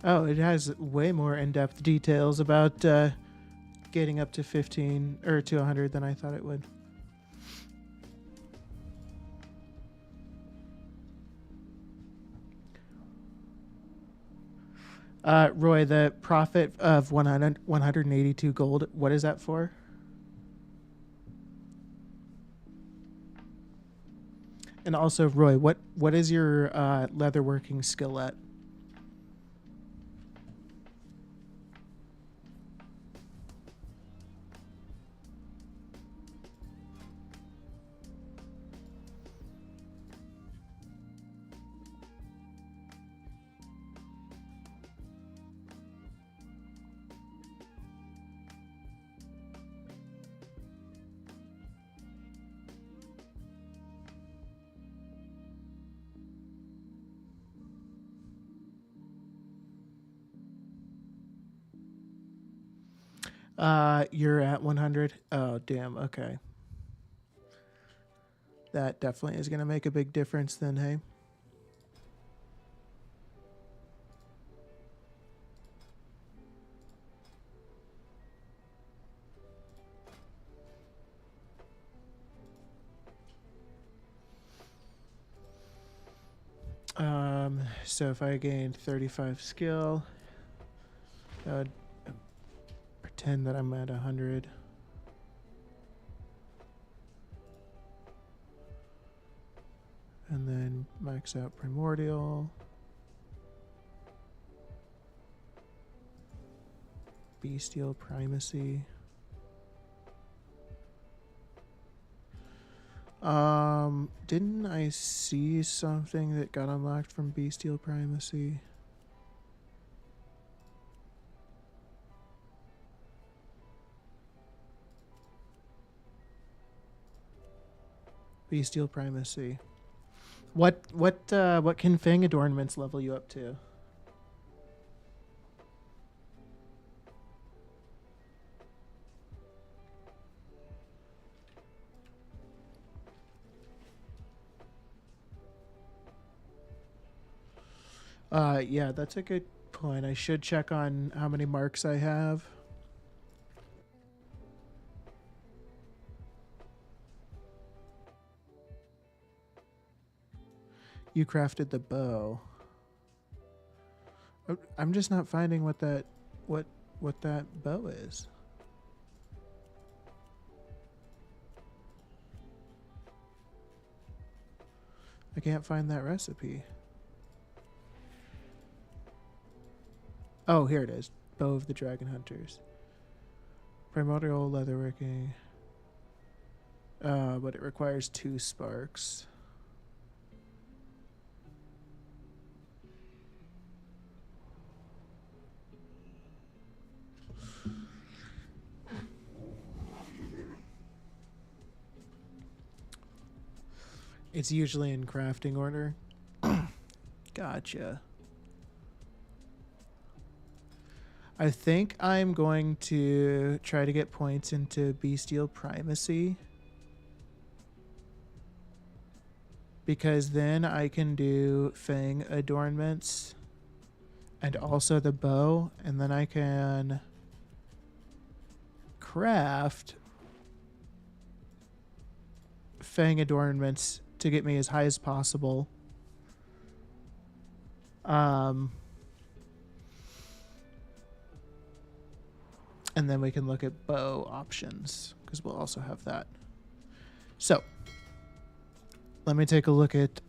Oh, it has way more in-depth details about getting up to 15 or to 100 than I thought it would. Roy, the profit of 182 gold, what is that for? And also, Roy, what is your leatherworking skill at? You're at 100. Oh, damn. Okay. That definitely is going to make a big difference then, hey? So if I gained 35 skill, that would pretend that I'm at 100. And then max out primordial. Bestial primacy. Didn't I see something that got unlocked from bestial primacy? Bestial primacy. What can Fang adornments level you up to? Yeah, that's a good point. I should check on how many marks I have. You crafted the bow. I'm just not finding what that bow is. I can't find that recipe. Oh, here it is. Bow of the Dragon Hunters. Primordial leatherworking. But it requires 2 sparks. It's usually in crafting order. Gotcha. I think I'm going to try to get points into bestial primacy, because then I can do Fang adornments and also the bow, and then I can craft Fang adornments to get me as high as possible. And then we can look at bow options, because we'll also have that. So let me take a look at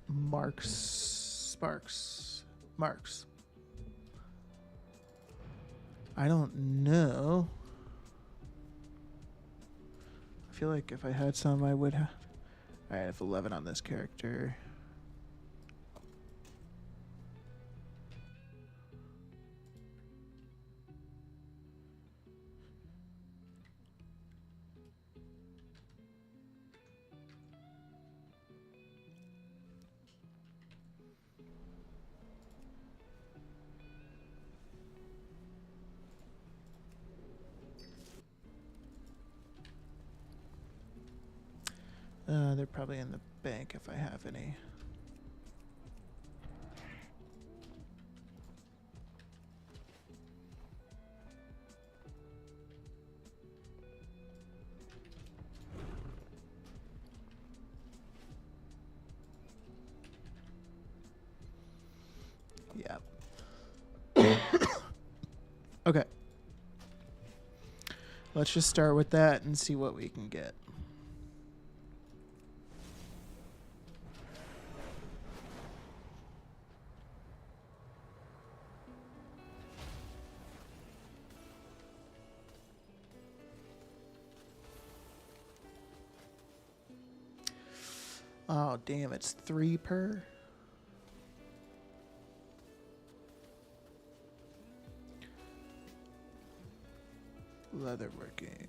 marks. I don't know. I feel like if I had some, I would have. All right, I have 11 on this character. They're probably in the bank if I have any. Yeah. Okay. Let's just start with that and see what we can get. Oh, damn, it's 3 per. Leatherworking.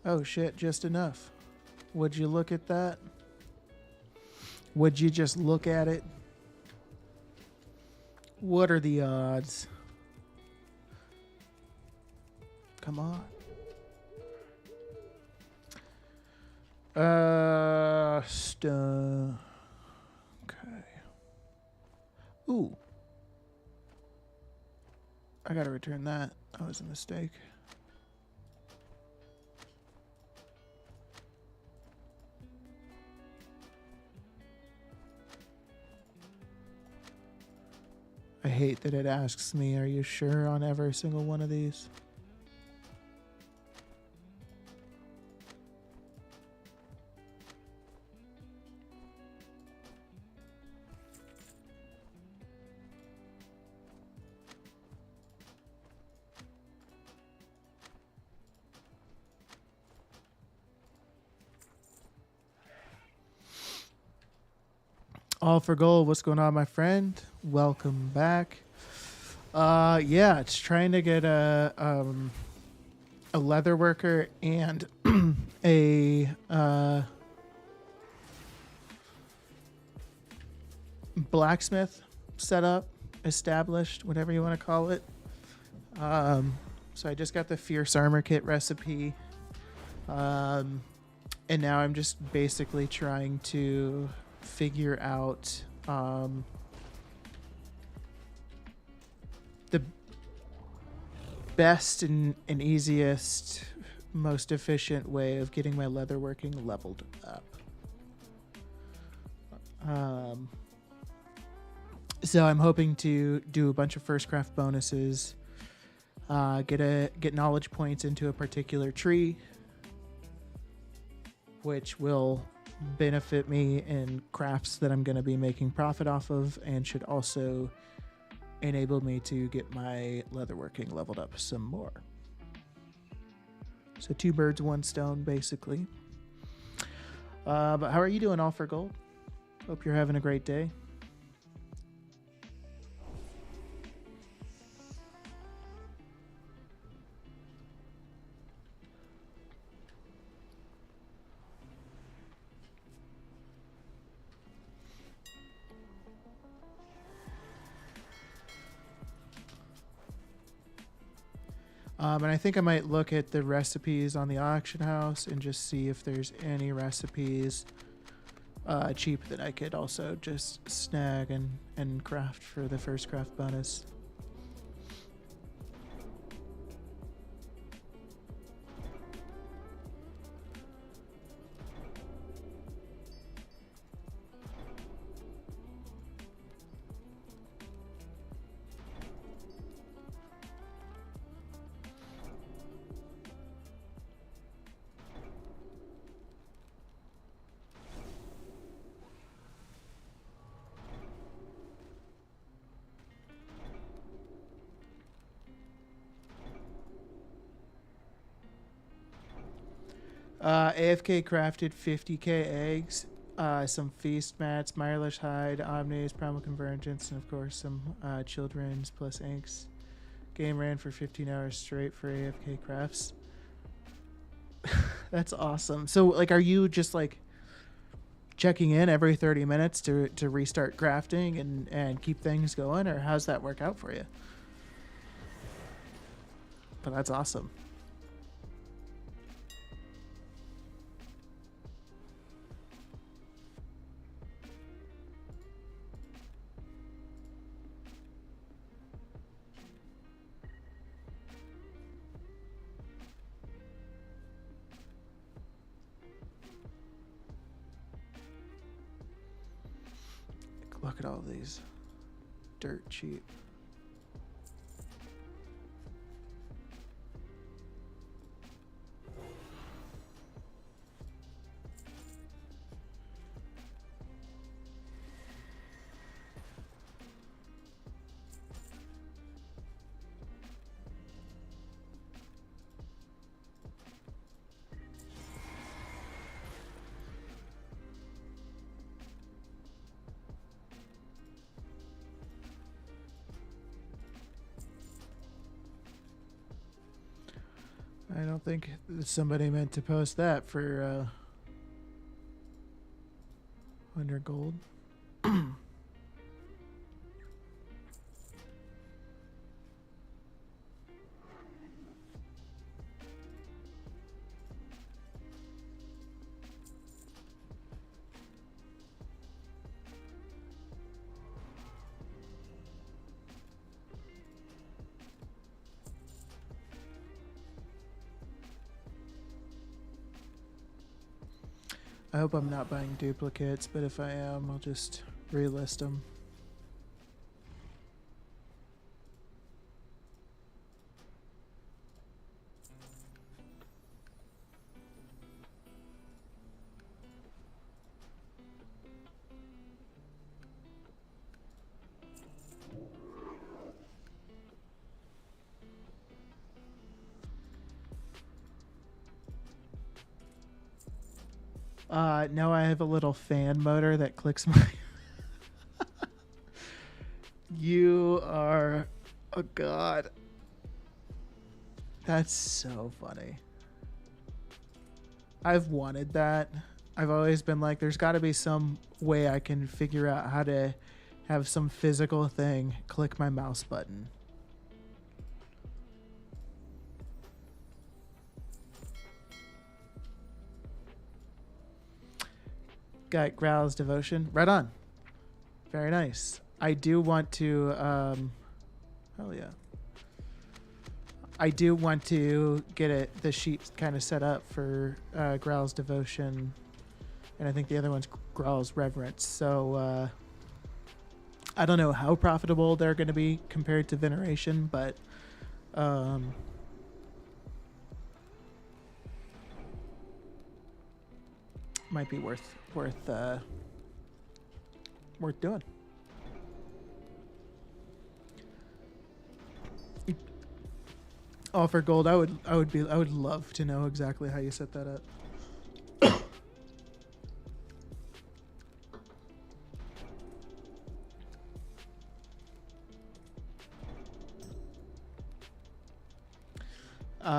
Oh shit, just enough. Would you look at that? Would you just look at it? What are the odds? Come on. Okay. Ooh. I gotta return that. That was a mistake. I hate that it asks me, are you sure on every single one of these? All for gold. What's going on, my friend? Welcome back. Yeah, it's trying to get a leather worker and a blacksmith set up, established, whatever you want to call it. So I just got the fierce armor kit recipe, and now I'm just basically trying to figure out the best and easiest, most efficient way of getting my leatherworking leveled up. So I'm hoping to do a bunch of first craft bonuses, get knowledge points into a particular tree, which will benefit me in crafts that I'm going to be making profit off of, and should also enable me to get my leatherworking leveled up some more. So 2 birds, 1 stone, basically. But how are you doing, All for Gold? Hope you're having a great day. And I think I might look at the recipes on the auction house and just see if there's any recipes cheap that I could also just snag and craft for the first craft bonus. AFK crafted 50k eggs, some feast mats, mireless hide, omnis, primal convergence, and of course some children's plus inks. Game ran for 15 hours straight for AFK crafts. That's awesome. So like, are you just like checking in every 30 minutes to restart crafting and keep things going, or how's that work out for you? But that's awesome. Look at all these dirt cheap. I don't think somebody meant to post that for 100 gold. I hope I'm not buying duplicates, but if I am, I'll just relist them. Now I have a little fan motor that clicks my... You are a god. That's so funny. I've wanted that. I've always been like, there's got to be some way I can figure out how to have some physical thing click my mouse button. Got Growl's devotion. Right on. Very nice. I do want to, hell yeah. I do want to get the sheet kind of set up for Growl's devotion, and I think the other one's Growl's reverence. So I don't know how profitable they're going to be compared to veneration, but might be worth doing. Offer gold. I would love to know exactly how you set that up.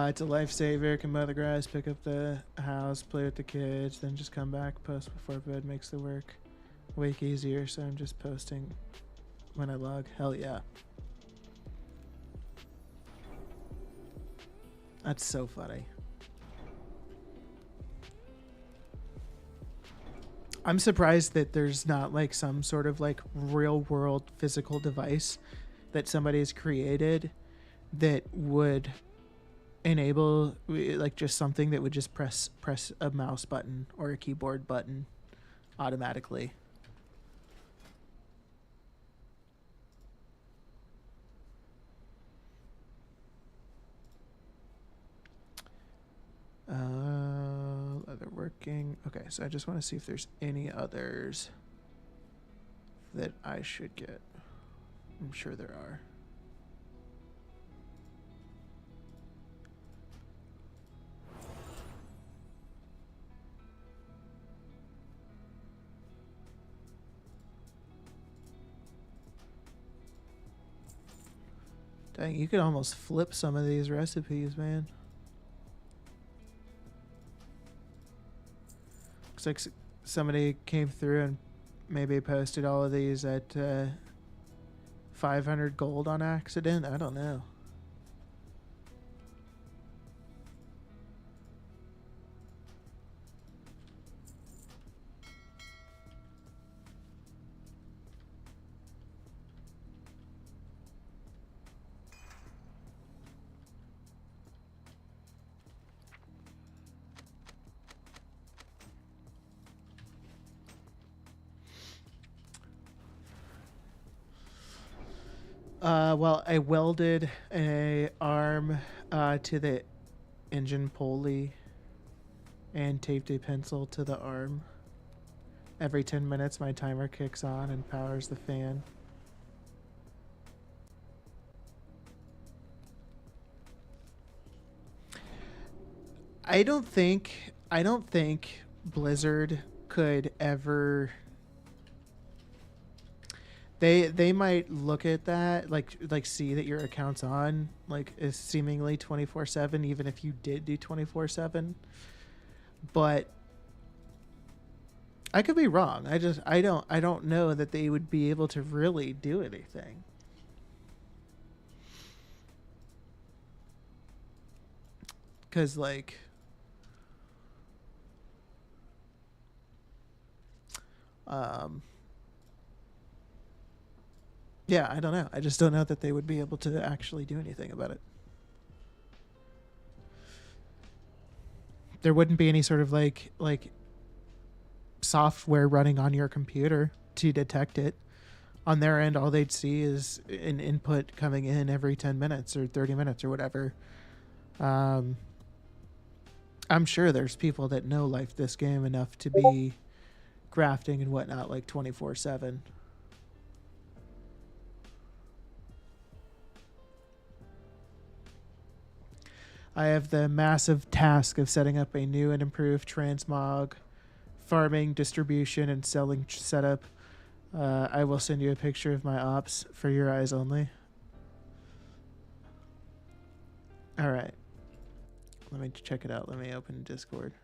It's a lifesaver. Can mow the grass, pick up the house, play with the kids, then just come back, post before bed. Makes the week easier. So I'm just posting when I log. Hell yeah. That's so funny. I'm surprised that there's not like some sort of like real world physical device that somebody's created that would enable like just something that would just press a mouse button or a keyboard button automatically. Other working. Okay, so I just want to see if there's any others that I should get. I'm sure there are. Dang, you could almost flip some of these recipes, man. Looks like somebody came through and maybe posted all of these at 500 gold on accident. I don't know. Well, I welded a arm to the engine pulley and taped a pencil to the arm. Every 10 minutes, my timer kicks on and powers the fan. I don't think Blizzard could ever... They might look at that like see that your account's on like is seemingly 24/7 even if you did do 24/7. But I could be wrong. I don't know that they would be able to really do anything. Cuz like um yeah, I don't know. I just don't know that they would be able to actually do anything about it. There wouldn't be any sort of like software running on your computer to detect it. On their end, all they'd see is an input coming in every 10 minutes or 30 minutes or whatever. Um, I'm sure there's people that know life this game enough to be grafting and whatnot like 24/7. I have the massive task of setting up a new and improved transmog farming, distribution, and selling setup. I will send you a picture of my ops for your eyes only. All right. Let me check it out. Let me open Discord.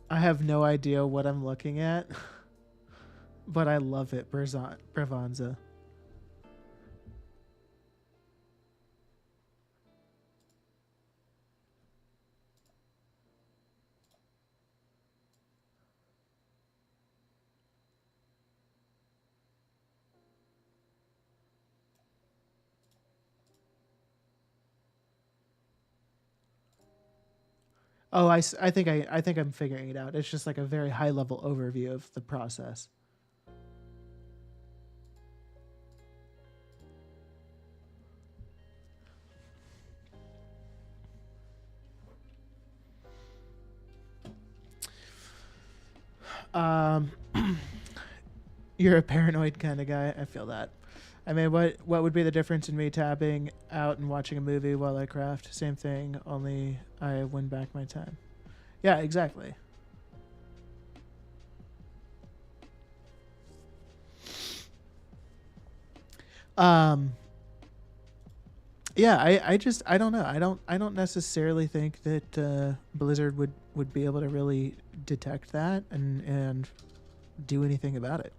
I have no idea what I'm looking at, but I love it, Bravanza. Oh, I think I'm figuring it out. It's just like a very high level overview of the process. Um, you're a paranoid kind of guy. I feel that. I mean, what would be the difference in me tapping out and watching a movie while I craft? Same thing, only I win back my time. Yeah, exactly. Um, yeah, I don't know. I don't necessarily think that Blizzard would be able to really detect that and do anything about it.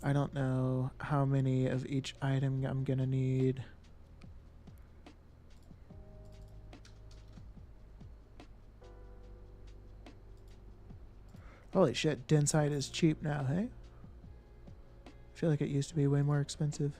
I don't know how many of each item I'm gonna need. Holy shit, Densite is cheap now, hey? I feel like it used to be way more expensive.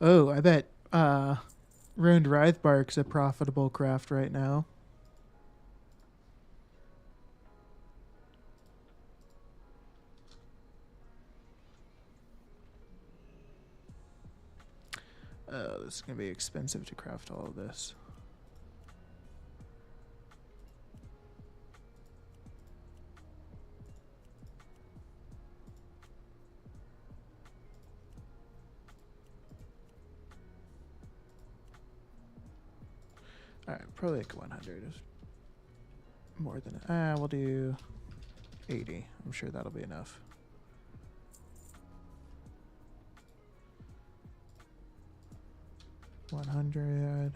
Oh, I bet Ruined Wraithbark's a profitable craft right now. Oh, this is gonna be expensive to craft all of this. All right, probably like 100 is more than. We'll do 80. I'm sure that'll be enough. $100.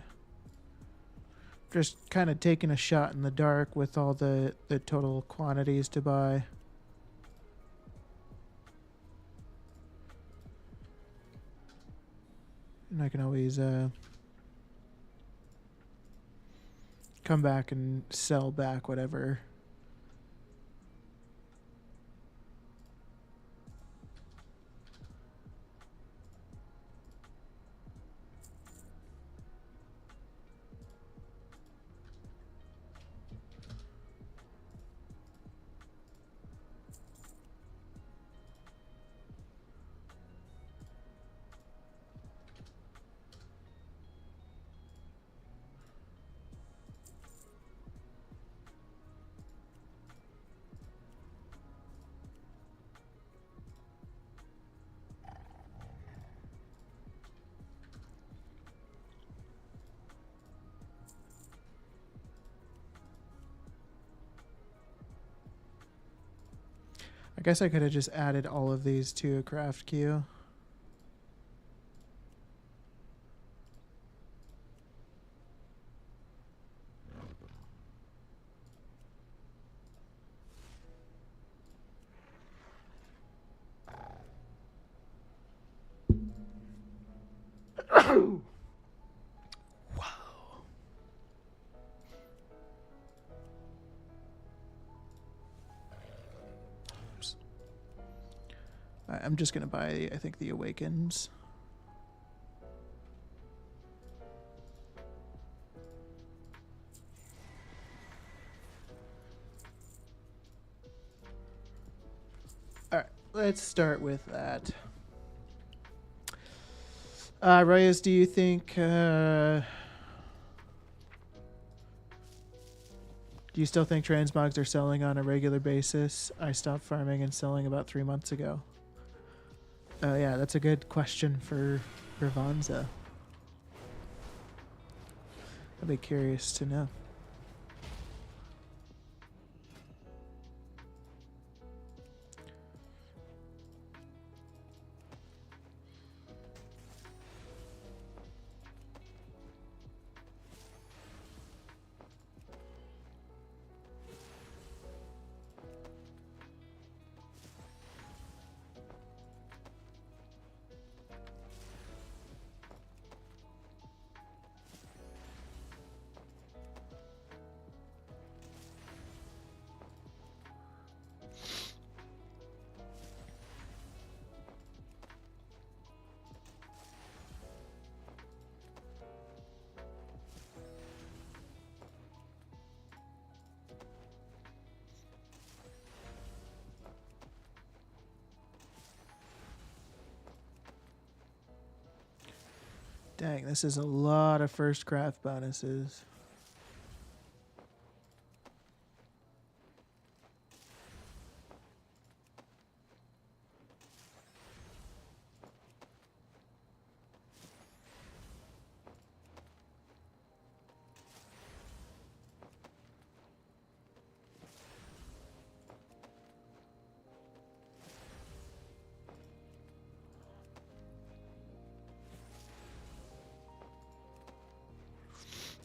Just kind of taking a shot in the dark with all the total quantities to buy. And I can always come back and sell back whatever. I guess I could have just added all of these to a craft queue. I'm just going to buy, I think, the Awakens. All right, let's start with that. Reyes, do you think... do you still think transmogs are selling on a regular basis? I stopped farming and selling about 3 months ago. Yeah, that's a good question for Vanza. I'd be curious to know. Dang, this is a lot of first craft bonuses.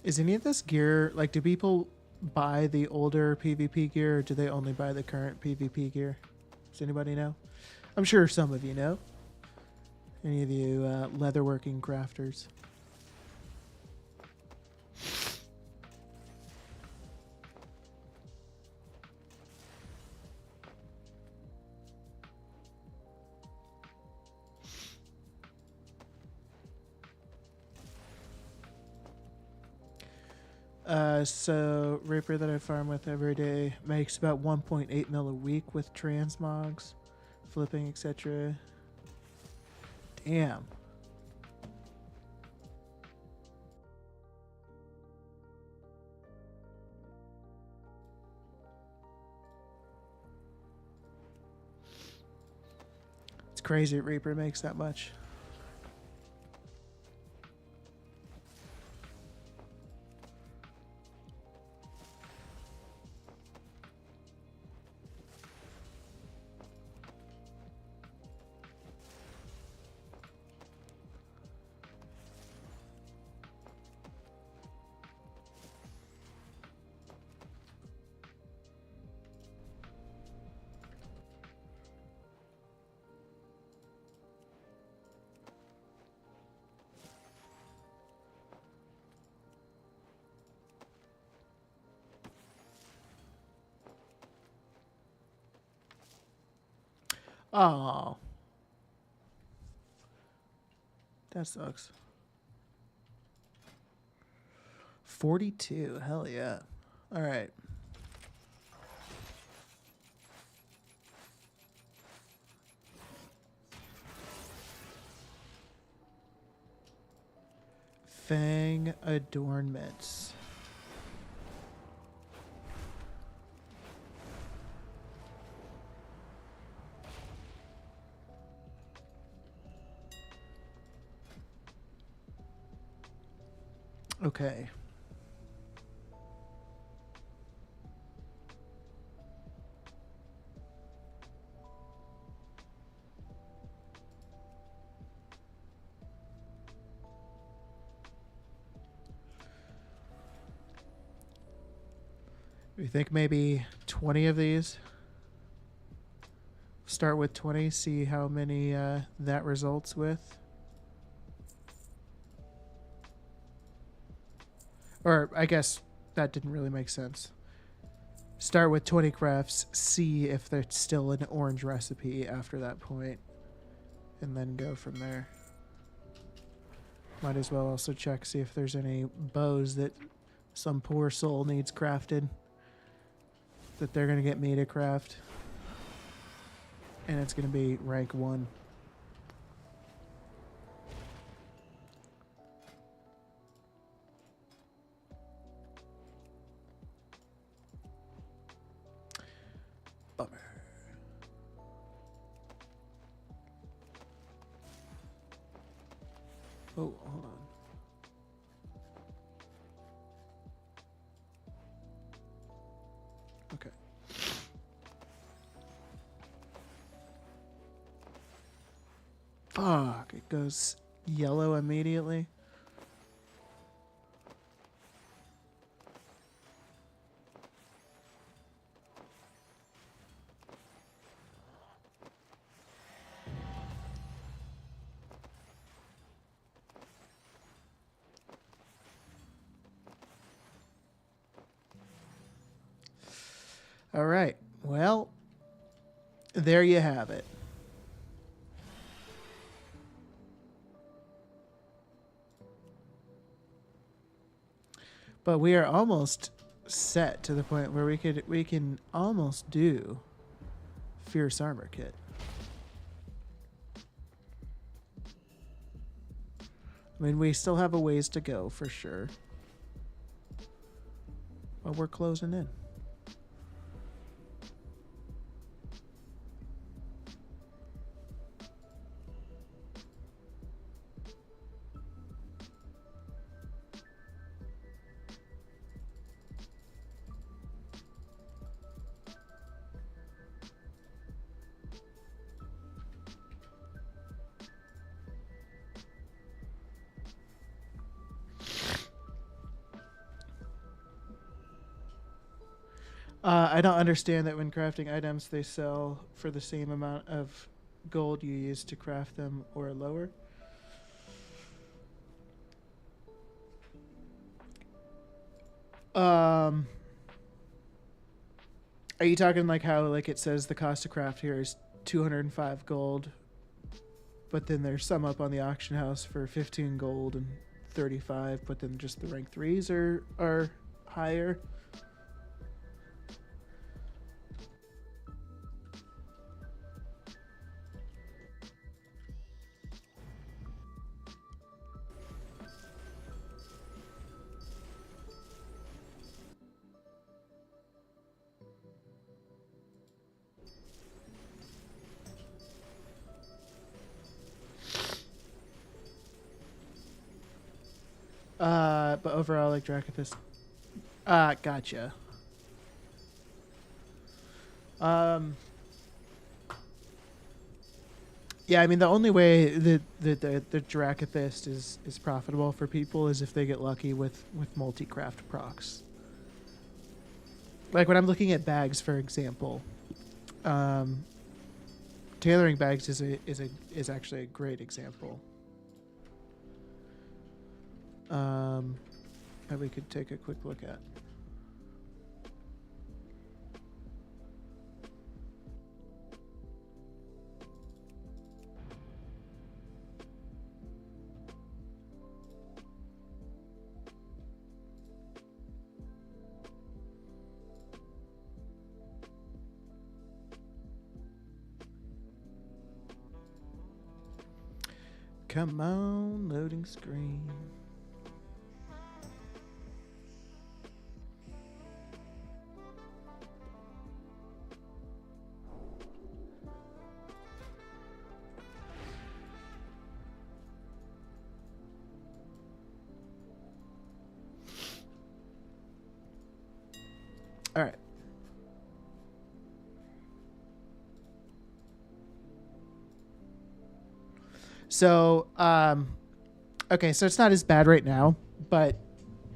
Is any of this gear, like, do people buy the older PvP gear, or do they only buy the current PvP gear? Does anybody know? I'm sure some of you know. Any of you leatherworking crafters? So Reaper that I farm with every day makes about 1.8 mil a week with transmogs, flipping, etc. Damn. It's crazy Reaper makes that much. Oh, that sucks. 42. Hell yeah. All right. Fang adornments. Okay. We think maybe 20 of these. Start with 20, see how many that results with. Or I guess that didn't really make sense. Start with 20 crafts, see if there's still an orange recipe after that point, and then go from there. Might as well also check, see if there's any bows that some poor soul needs crafted that they're going to get me to craft. And it's going to be rank 1. Bummer. Oh, hold on. Okay. Fuck, it goes yellow immediately. All right. Well, there you have it. But we are almost set to the point where we can almost do Fierce Armor Kit. I mean, we still have a ways to go for sure. But we're closing in. I don't understand that when crafting items, they sell for the same amount of gold you use to craft them or lower. Are you talking like how like it says the cost to craft here is 205 gold, but then there's some up on the auction house for 15 gold and 35, but then just the rank 3s are higher? But overall, like Dracothus. Gotcha. Yeah, I mean the only way that the Dracothist is profitable for people is if they get lucky with multi-craft procs. Like when I'm looking at bags, for example, tailoring bags is actually a great example. That we could take a quick look at. Come on, loading screen. All right. So, okay, so it's not as bad right now, but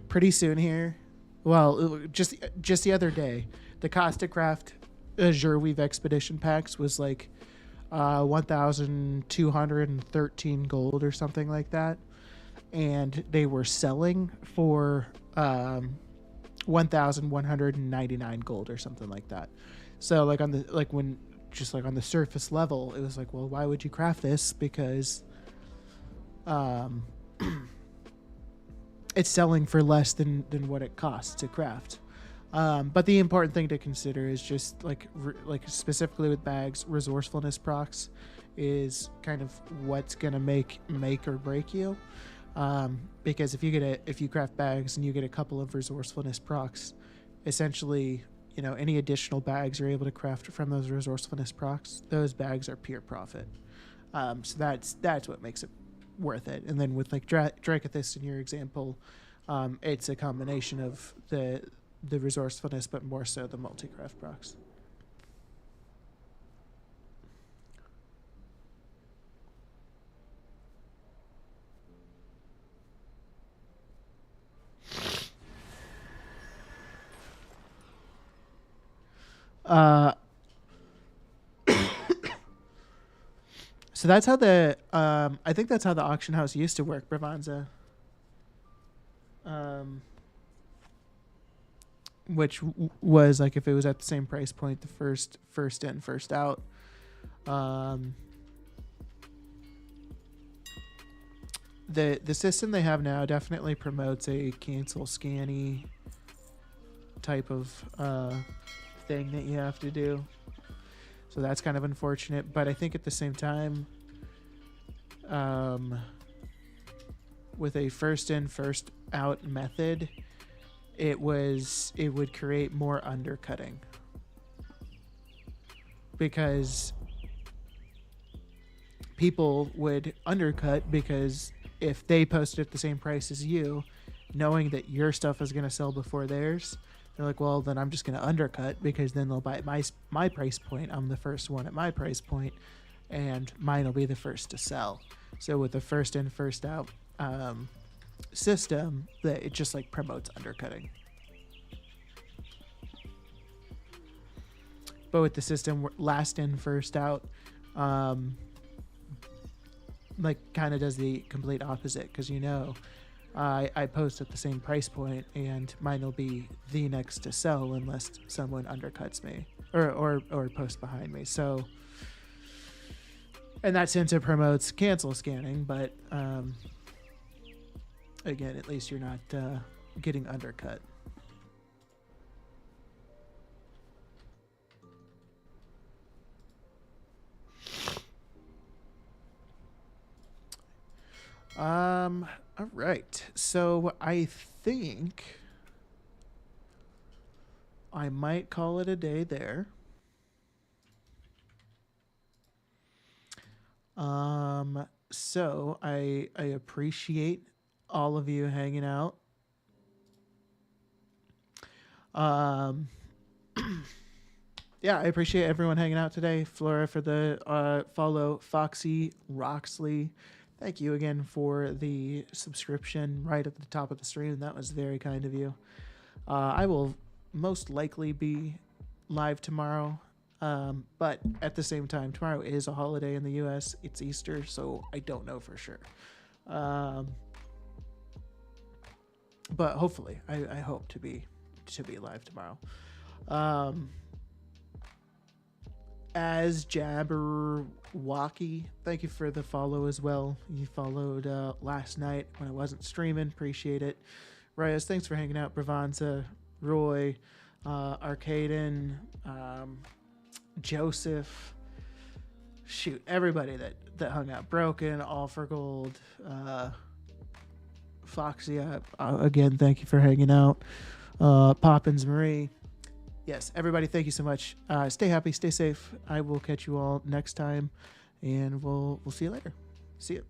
pretty soon here, well, just the other day, the Costa Craft Azure Weave Expedition packs was like 1,213 gold or something like that, and they were selling for 1,199 gold or something like that. So like on the when just like on the surface level, it was like, well, why would you craft this? Because it's selling for less than what it costs to craft. But the important thing to consider is just like specifically with bags, resourcefulness procs is kind of what's gonna make or break you. Because if you craft bags and you get a couple of resourcefulness procs, essentially, any additional bags you're able to craft from those resourcefulness procs, those bags are pure profit. So that's what makes it worth it. And then with like Drakathis in your example, it's a combination of the resourcefulness, but more so the multi-craft procs. So that's how I think that's how the auction house used to work, Bravanza. Which was like if it was at the same price point, the first in, first out. The system they have now definitely promotes a cancel scanny type of thing that you have to do. So that's kind of unfortunate, but I think at the same time, with a first in, first out method, it would create more undercutting, because people would undercut because if they posted at the same price as you, knowing that your stuff is going to sell before theirs, they're like, well, then I'm just going to undercut, because then they'll buy at my price point. I'm the first one at my price point, and mine will be the first to sell. So with the first in, first out system, that it just like promotes undercutting. But with the system last in, first out, like kind of does the complete opposite, because I post at the same price point, and mine will be the next to sell unless someone undercuts me or posts behind me. So in that sense, it promotes cancel scanning, but again, at least you're not getting undercut. All right. So I think I might call it a day there. So I appreciate all of you hanging out. Yeah, I appreciate everyone hanging out today. Flora for the follow, Foxy, Roxley. Thank you again for the subscription right at the top of the stream. That was very kind of you. I will most likely be live tomorrow, but at the same time, tomorrow is a holiday in the U.S. It's Easter, so I don't know for sure. But hopefully, I hope to be live tomorrow. As Jabberwocky, thank you for the follow as well. You followed last night when I wasn't streaming. Appreciate it. Reyes, thanks for hanging out. Bravanza, Roy, Arcaden, Joseph, shoot, everybody that hung out. Broken, All for Gold, Foxy. Again, thank you for hanging out. Poppins, Marie. Yes, everybody, thank you so much. Stay happy, stay safe. I will catch you all next time, and we'll see you later. See you.